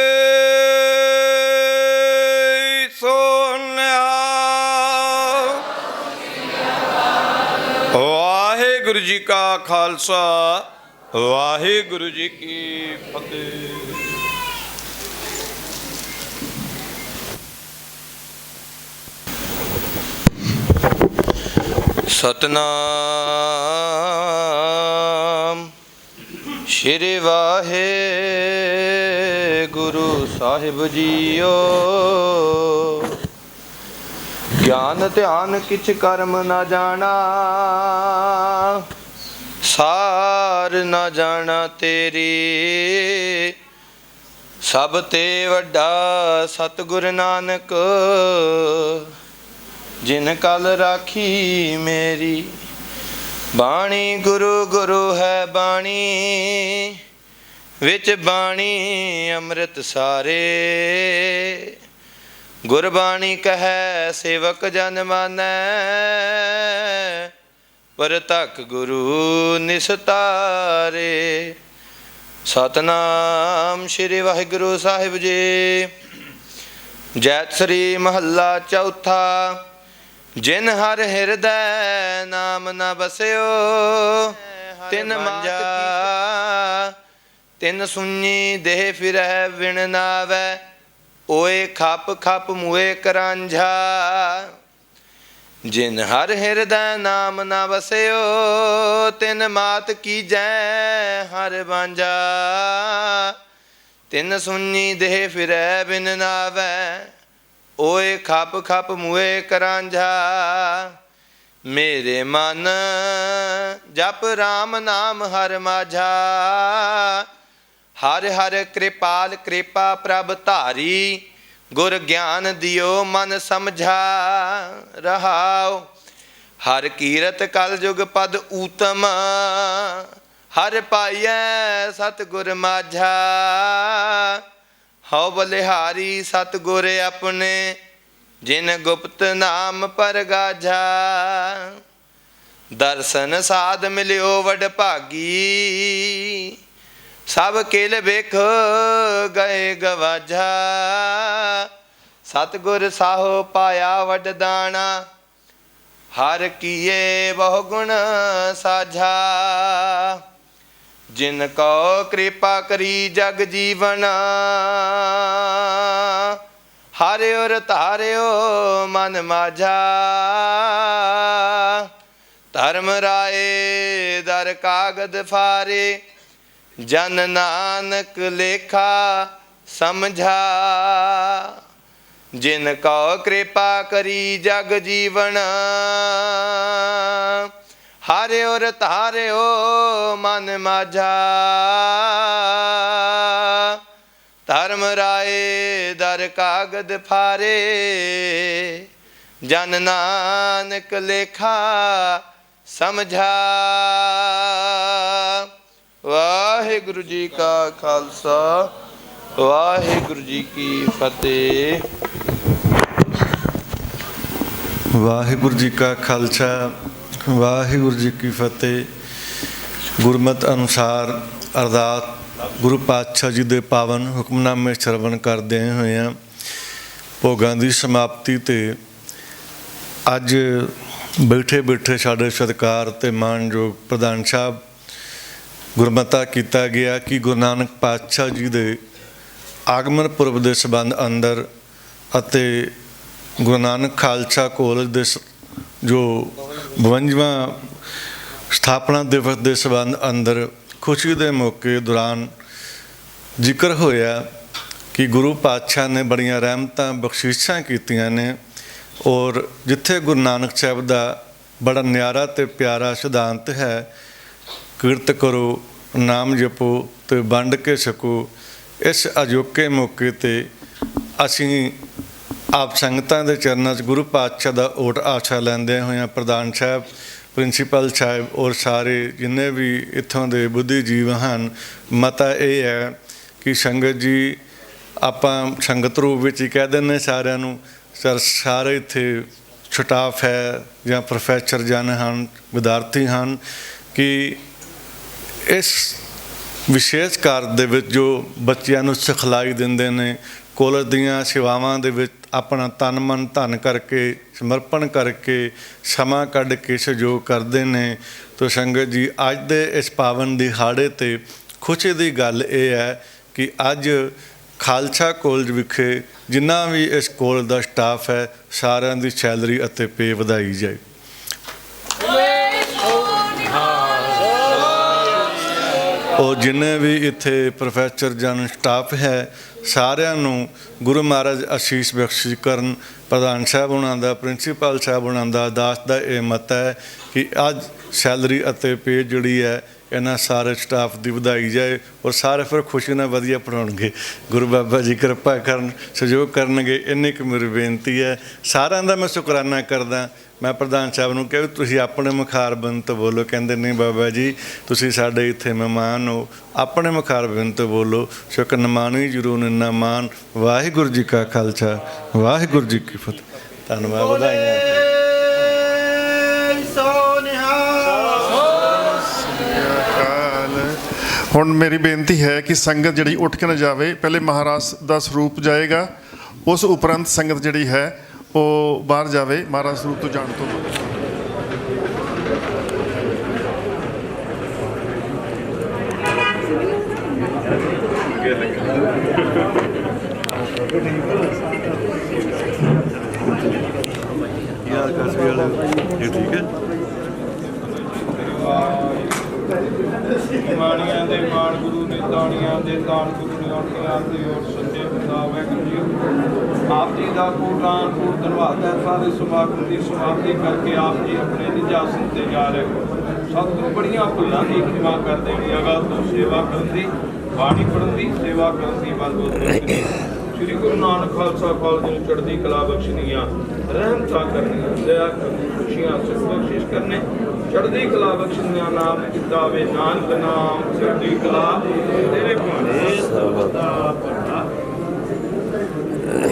F: जी का खालसा वाहिगुरु जी की फतेह। सतनाम श्री वाहिगुरु साहिब जीओ। ज्ञान ध्यान किछ कर्म न जाना, सार न जाना तेरी। सब ते वड्डा सतगुर नानक, जिन कल राखी मेरी। बाणी गुरु गुरु है बाणी, विच बाणी अमृत सारे। गुरबाणी कहे सेवक जन मानै, परतक गुरु निस्तारे। सतनाम श्री वाहिगुरु साहिब जी। जैत श्री महला चौथा। जिन हर हृदय नाम न बस्यो, तिन मांजा तिन सुनी देह फिरह विण नावै। ओए खप खप मुए करांझा। जिन हर हृदय नाम न बस्यो, तिन मात की जय हर बांझा। तिन सुनी देह फिरह बिन नावै। ओए खप खप मुए करांझा। मेरे मन जप राम नाम हर माझा। हर हर कृपाल कृपा प्रभ धारी। गुर ज्ञान दियो मन समझा। रहाओ हर कीरत कल जुग पद ऊतम। हर पाइयै सतगुर माझा। हौ बलिहारी सतगुर अपने, जिन गुप्त नाम पर गाझा। दर्शन साध मिलियो वड भागी। सब किल बेख गए गवाझा। सतगुर साहो पाया वड दाना। हर किए बहु गुण साझा। जिन को कृपा करी जग जीवन। हारियो तारियो मन माझा। धर्म राय दर कागद फारे। जन नानक लेखा समझा। जिन को कृपा करी जग जीवन। हारियो तारियो मन माझा। धर्म राय दर कागद फारे। जन नानक लेखा समझा। वाहिगुरु जी का खालसा वाहिगुरु जी की फतेह।
D: वाहिगुरु जी का खालसा वाहिगुरु जी की फतेह। गुरमत अनुसार अरदास गुरु पातशाह जी ਦੇ ਪਾਵਨ ਹੁਕਮਨਾਮੇ ਸ਼ਰਵਣ ਕਰਦੇ ਹੋਏ ਹਾਂ। ਭੋਗਾਂ ਦੀ ਸਮਾਪਤੀ ਤੇ ਅੱਜ ਬੈਠੇ ਬੈਠੇ ਸਾਡੇ ਸਤਿਕਾਰ ਤੇ ਮਾਣਯੋਗ ਪ੍ਰਧਾਨ ਸਾਹਿਬ ਗੁਰਮਤਾ ਕੀਤਾ ਗਿਆ ਕਿ ਗੁਰੂ ਨਾਨਕ ਪਾਤਸ਼ਾਹ ਜੀ ਦੇ ਆਗਮਨ ਪੁਰਬ ਦੇ ਸਬੰਧ ਅੰਦਰ ਅਤੇ ਗੁਰੂ ਨਾਨਕ ਖਾਲਸਾ ਕਾਲਜ ਦੇ ਜੋ 52ਵਾਂ ਸਥਾਪਨਾ ਦਿਵਸ ਦੇ ਸਬੰਧ ਅੰਦਰ ਖੁਸ਼ੀ ਦੇ ਮੌਕੇ ਦੌਰਾਨ ਜ਼ਿਕਰ ਹੋਇਆ ਕਿ ਗੁਰੂ ਪਾਤਸ਼ਾਹ ਨੇ ਬੜੀਆਂ ਰਹਿਮਤਾਂ ਬਖਸ਼ਿਸ਼ਾਂ ਕੀਤੀਆਂ ਨੇ। ਔਰ ਜਿੱਥੇ ਗੁਰੂ ਨਾਨਕ ਸਾਹਿਬ ਦਾ ਬੜਾ ਨਿਆਰਾ ਅਤੇ ਪਿਆਰਾ ਸਿਧਾਂਤ ਹੈ, ਕੀਰਤ ਕਰੋ ਨਾਮ ਜਪੋ ਅਤੇ ਵੰਡ ਕੇ ਸਕੋ। ਇਸ ਅਜੋਕੇ ਮੌਕੇ 'ਤੇ ਅਸੀਂ ਆਪ ਸੰਗਤਾਂ ਦੇ ਚਰਨਾਂ 'ਚ ਗੁਰੂ ਪਾਤਸ਼ਾਹ ਦਾ ਓਟ ਆਸਾ ਲੈਂਦੇ ਹੋਇਆਂ ਪ੍ਰਧਾਨ ਸਾਹਿਬ, ਪ੍ਰਿੰਸੀਪਲ ਸਾਹਿਬ ਔਰ ਸਾਰੇ ਜਿੰਨੇ ਵੀ ਇੱਥੋਂ ਦੇ ਬੁੱਧੀਜੀਵ ਹਨ, ਮਤਾ ਇਹ ਹੈ ਕਿ ਸੰਗਤ ਜੀ ਆਪਾਂ ਸੰਗਤ ਰੂਪ ਵਿੱਚ ਹੀ ਕਹਿ ਦਿੰਦੇ ਸਾਰਿਆਂ ਨੂੰ, ਸਰ ਸਾਰੇ ਇੱਥੇ ਸਟਾਫ ਹੈ ਜਾਂ ਪ੍ਰੋਫੈਸਰ ਜਨ ਹਨ, ਵਿਦਿਆਰਥੀ ਹਨ, ਕਿ ਇਸ ਵਿਸ਼ੇਸ਼ ਕਾਰਜ ਦੇ ਵਿੱਚ ਜੋ ਬੱਚਿਆਂ ਨੂੰ ਸਿਖਲਾਈ ਦਿੰਦੇ ਨੇ, ਕਾਲਜ ਦੀਆਂ ਸੇਵਾਵਾਂ ਦੇ ਵਿੱਚ ਆਪਣਾ ਤਨ ਮਨ ਧਨ ਕਰਕੇ ਸਮਰਪਣ ਕਰਕੇ ਸਮਾਂ ਕੱਢ ਕੇ ਸਹਿਯੋਗ ਕਰਦੇ ਨੇ। ਤੋ ਸੰਗਤ ਜੀ, ਅੱਜ ਦੇ ਇਸ ਪਾਵਨ ਦਿਹਾੜੇ 'ਤੇ ਖੁਸ਼ੀ ਦੀ ਗੱਲ ਇਹ ਹੈ ਕਿ ਅੱਜ ਖਾਲਸਾ ਕਾਲਜ ਵਿਖੇ ਜਿੰਨਾ ਵੀ ਇਸ ਕਾਲਜ ਦਾ ਸਟਾਫ ਹੈ ਸਾਰਿਆਂ ਦੀ ਸੈਲਰੀ ਅਤੇ ਪੇ ਵਧਾਈ ਜਾਏ। ਉਹ ਜਿੰਨੇ ਵੀ ਇੱਥੇ ਪ੍ਰੋਫੈਸਰ ਜਨ ਸਟਾਫ ਹੈ ਸਾਰਿਆਂ ਨੂੰ ਗੁਰੂ ਮਹਾਰਾਜ ਆਸ਼ੀਸ਼ ਬਖਸ਼ਿਸ਼ ਕਰਨ। ਪ੍ਰਧਾਨ ਸਾਹਿਬ ਉਹਨਾਂ ਦਾ, ਪ੍ਰਿੰਸੀਪਲ ਸਾਹਿਬ ਉਹਨਾਂ ਦਾ, ਦਾਸ ਦਾ ਇਹ ਮਤ ਹੈ ਕਿ ਅੱਜ ਸੈਲਰੀ ਅਤੇ ਪੇ ਜਿਹੜੀ ਹੈ ਇਹਨਾਂ ਸਾਰੇ ਸਟਾਫ ਦੀ ਵਧਾਈ ਜਾਏ ਔਰ ਸਾਰੇ ਫਿਰ ਖੁਸ਼ੀ ਨਾਲ ਵਧੀਆ ਪੜ੍ਹਾਉਣਗੇ। ਗੁਰੂ ਬਾਬਾ ਜੀ ਕਿਰਪਾ ਕਰਨ, ਸਹਿਯੋਗ ਕਰਨਗੇ, ਇੰਨੀ ਕੁ ਮੇਰੀ ਬੇਨਤੀ ਹੈ। ਸਾਰਿਆਂ ਦਾ ਮੈਂ ਸ਼ੁਕਰਾਨਾ ਕਰਦਾ। ਮੈਂ ਪ੍ਰਧਾਨ ਸਾਹਿਬ ਨੂੰ ਕਿਹਾ ਵੀ ਤੁਸੀਂ ਆਪਣੇ ਮੁਖਾਰਬਿੰਦ ਤੋਂ ਬੋਲੋ। ਕਹਿੰਦੇ ਨਹੀਂ ਬਾਬਾ ਜੀ, ਤੁਸੀਂ ਸਾਡੇ ਇੱਥੇ ਮਹਿਮਾਨ ਹੋ, ਆਪਣੇ ਮੁਖਾਰਬਿੰਦ ਤੋਂ ਬੋਲੋ। ਸ਼ੁਕ ਨਮਾਨੀ ਜਰੂਰ ਨਿੰਨਾ ਮਾਨ। ਵਾਹਿਗੁਰੂ ਜੀ ਕਾ ਖਾਲਸਾ, ਵਾਹਿਗੁਰੂ ਜੀ ਕੀ ਫਤਿਹ। ਧੰਨਵਾਦ, ਵਧਾਈਆਂ।
A: ਹੁਣ ਮੇਰੀ ਬੇਨਤੀ ਹੈ ਕਿ ਸੰਗਤ ਜਿਹੜੀ ਉੱਠ ਕੇ ਨਾ ਜਾਵੇ। ਪਹਿਲੇ ਮਹਾਰਾਜ ਦਾ ਸਰੂਪ ਜਾਏਗਾ, ਉਸ ਉਪਰੰਤ ਸੰਗਤ ਜਿਹੜੀ ਹੈ ਉਹ ਬਾਹਰ ਜਾਵੇ ਮਹਾਰਾਜ ਸਰੂਪ ਤੋਂ ਜਾਣ ਤੋਂ ਬਾਅਦ।
D: ਠੀਕ ਹੈ।
F: ਮਾਣੀਆਂ ਦੇ ਮਾਣ ਗੁਰੂ ਨੇ, ਤਾਣੀਆਂ ਦੇ ਤਾਣ ਗੁਰੂ ਨੇ, ਔਂਠੀਆਂ ਦੇ ਔਰ ਸੱਚੇ ਖੁਦਾ ਵਾਹਿਗੁਰੂ ਜੀ। ਆਪ ਜੀ ਦਾ ਕੋਟਾਨ ਕੋਟ ਧੰਨਵਾਦ ਹੈ। ਸਾਰੇ ਸਮਾਗਮ ਦੀ ਸਮਾਪਤੀ ਕਰਕੇ ਆਪ ਜੀ ਆਪਣੇ ਨਿਜਾਸਨ ਤੇ ਜਾ ਰਹੇ ਹੋ। ਸਤਿਗੁਰੂ ਬੜੀਆਂ ਭੁੱਲਾਂ ਦੀ ਖਿਮਾ ਕਰ ਦੇਣੀ। ਅਗਾਹ ਤੋਂ ਸੇਵਾ ਕਰਨ ਦੀ, ਬਾਣੀ ਪੜ੍ਹਨ ਦੀ, ਸੇਵਾ ਕਰਨ ਦੀ ਬਲਬੋਤਰੀ। ਸ੍ਰੀ ਗੁਰੂ ਨਾਨਕ ਖਾਲਸਾ ਕਾਲਜ ਨੂੰ ਚੜ੍ਹਦੀ ਕਲਾ ਬਖਸ਼ਣੀਆਂ, ਰਹਿਮਤਾਂ ਕਰਨੀਆਂ, ਦਇਆ ਕਰਨੀ, ਖੁਸ਼ੀਆਂ ਸੁਖ ਬਖਸ਼ਿਸ਼ ਕਰਨੇ, ਚੜ੍ਹਦੀ ਕਲਾ ਬਖਸ਼ਣੀਆਂ। ਨਾਮ ਕੀਤਾ ਵੇ ਨਾਨਕ ਨਾਮ, ਚੜ੍ਹਦੀ ਕਲਾ ਤੇਰੇ ਭਾਣੇ ਸਦਾ ਭਲਾ।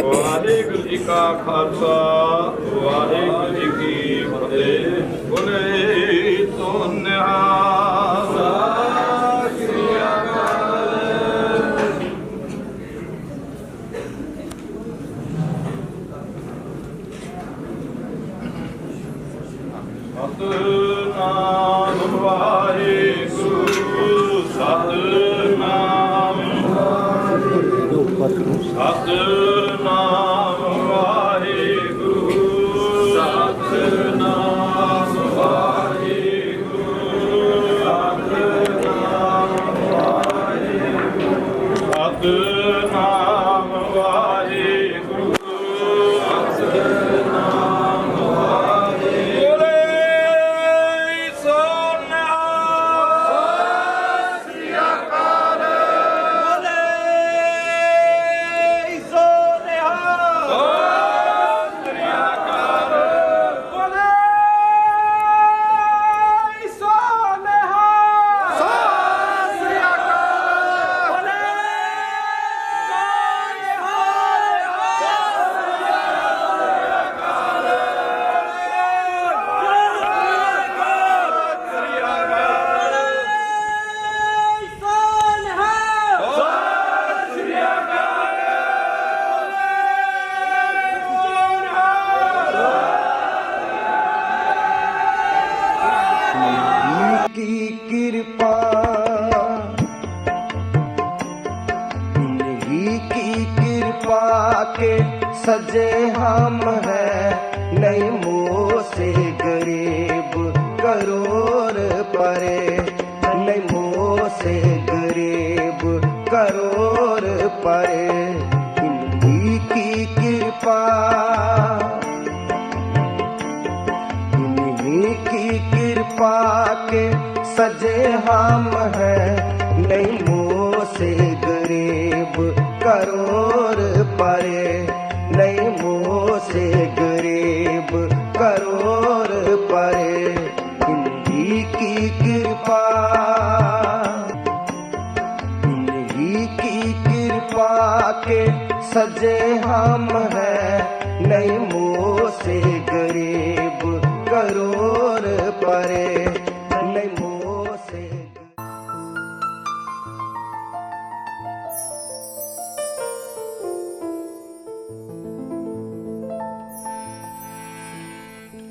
F: ਵਾਹਿਗੁਰੂ ਜੀ ਕਾ ਖਾਲਸਾ, ਵਾਹਿਗੁਰੂ ਜੀ ਕੀ ਫਤਿਹ। ਬੋਲੇ ਸੋ ਨਿਹਾਲ। ਸਤਿ ਸ੍ਰੀ ਅਕਾਲ। ਸਤਿਨਾਮ ਵਾਹਿਗੁਰੂ, ਸਤਿਨਾਮ ਵਾਹਿਗੁਰੂ, ਸਤਿਨਾਮ ਵਾਹਿਗੁਰੂ, ਸਤਿਨਾਮ ਵਾਹਿਗੁਰੂ, ਸਤਿਨਾਮ ਵਾਹਿਗੁਰੂ, ਸਤਿਨਾਮ ਵਾਹਿਗੁਰੂ, ਸਤਿਨਾਮ ਵਾਹਿਗੁਰੂ।
G: सजे हम हैं नहीं मुँह से गरीब करोड़ परे, नहीं मुँह से गरीब करोड़ परे। इन्हीं की कृपा, इन्हीं की कृपा के सजे हम हैं नहीं मुँह से गरीब करोड़ परे, नहीं मुँह से गरीब करोड़ परे। इन्हीं की कृपा, इन्हीं की कृपा के सजे हम हैं नहीं मुँह से गरीब करोड़ परे, नहीं मुँह से।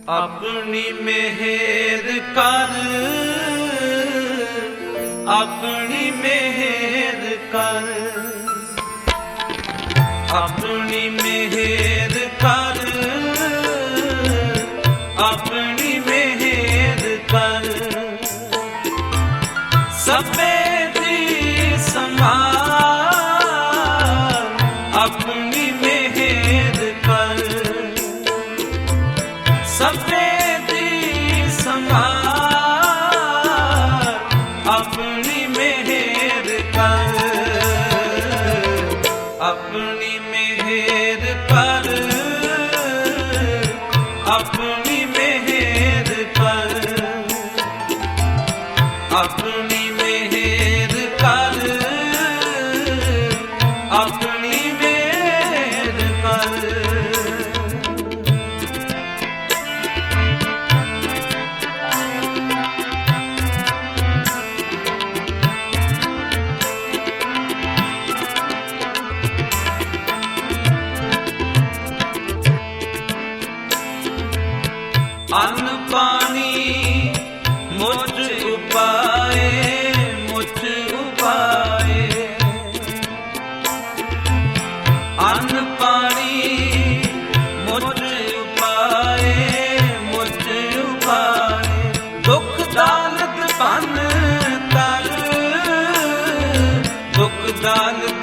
H: ਆਪਣੀ ਮਿਹਰ ਕਰ, ਆਪਣੀ ਮਿਹਰ ਕਰ, ਆਪਣੀ ਮਿਹਰ ਕਰ, ਆਪਣੀ ਮਿਹਰ ਕਰ, ਸਭੇ ਦੀ ਸੰਭਾਲ, ਆਪਣੀ ਮਿਹਰ ਕਰ, ਸਭੇ ਦੀ ਸੰਭਾਲ, ਆਪਣੀ ਮਿਹਰ ਕਰ, ਆਪਣੀ ਮਿਹਰ ਕਰ, ਆਪਣੀ ਮਿਹਰ ਕਰ, ਆਪਣੀ ਮਿਹਰ ਕਰ, ਆਪਣੀ ਮਿਹਰ ਕਰ। ਅੰਨ ਪਾਣੀ ਮੁਝ ਉਪਾਏ, ਮੁਝ ਉਪਾਏ, ਅੰਨ ਪਾਣੀ ਮੁਝ ਉਪਾਏ, ਮੁਝ ਉਪਾਏ, ਦੁੱਖ ਦਾਲਤ ਭੰਨ ਕਰ, ਦੁੱਖ ਦਾਲਤ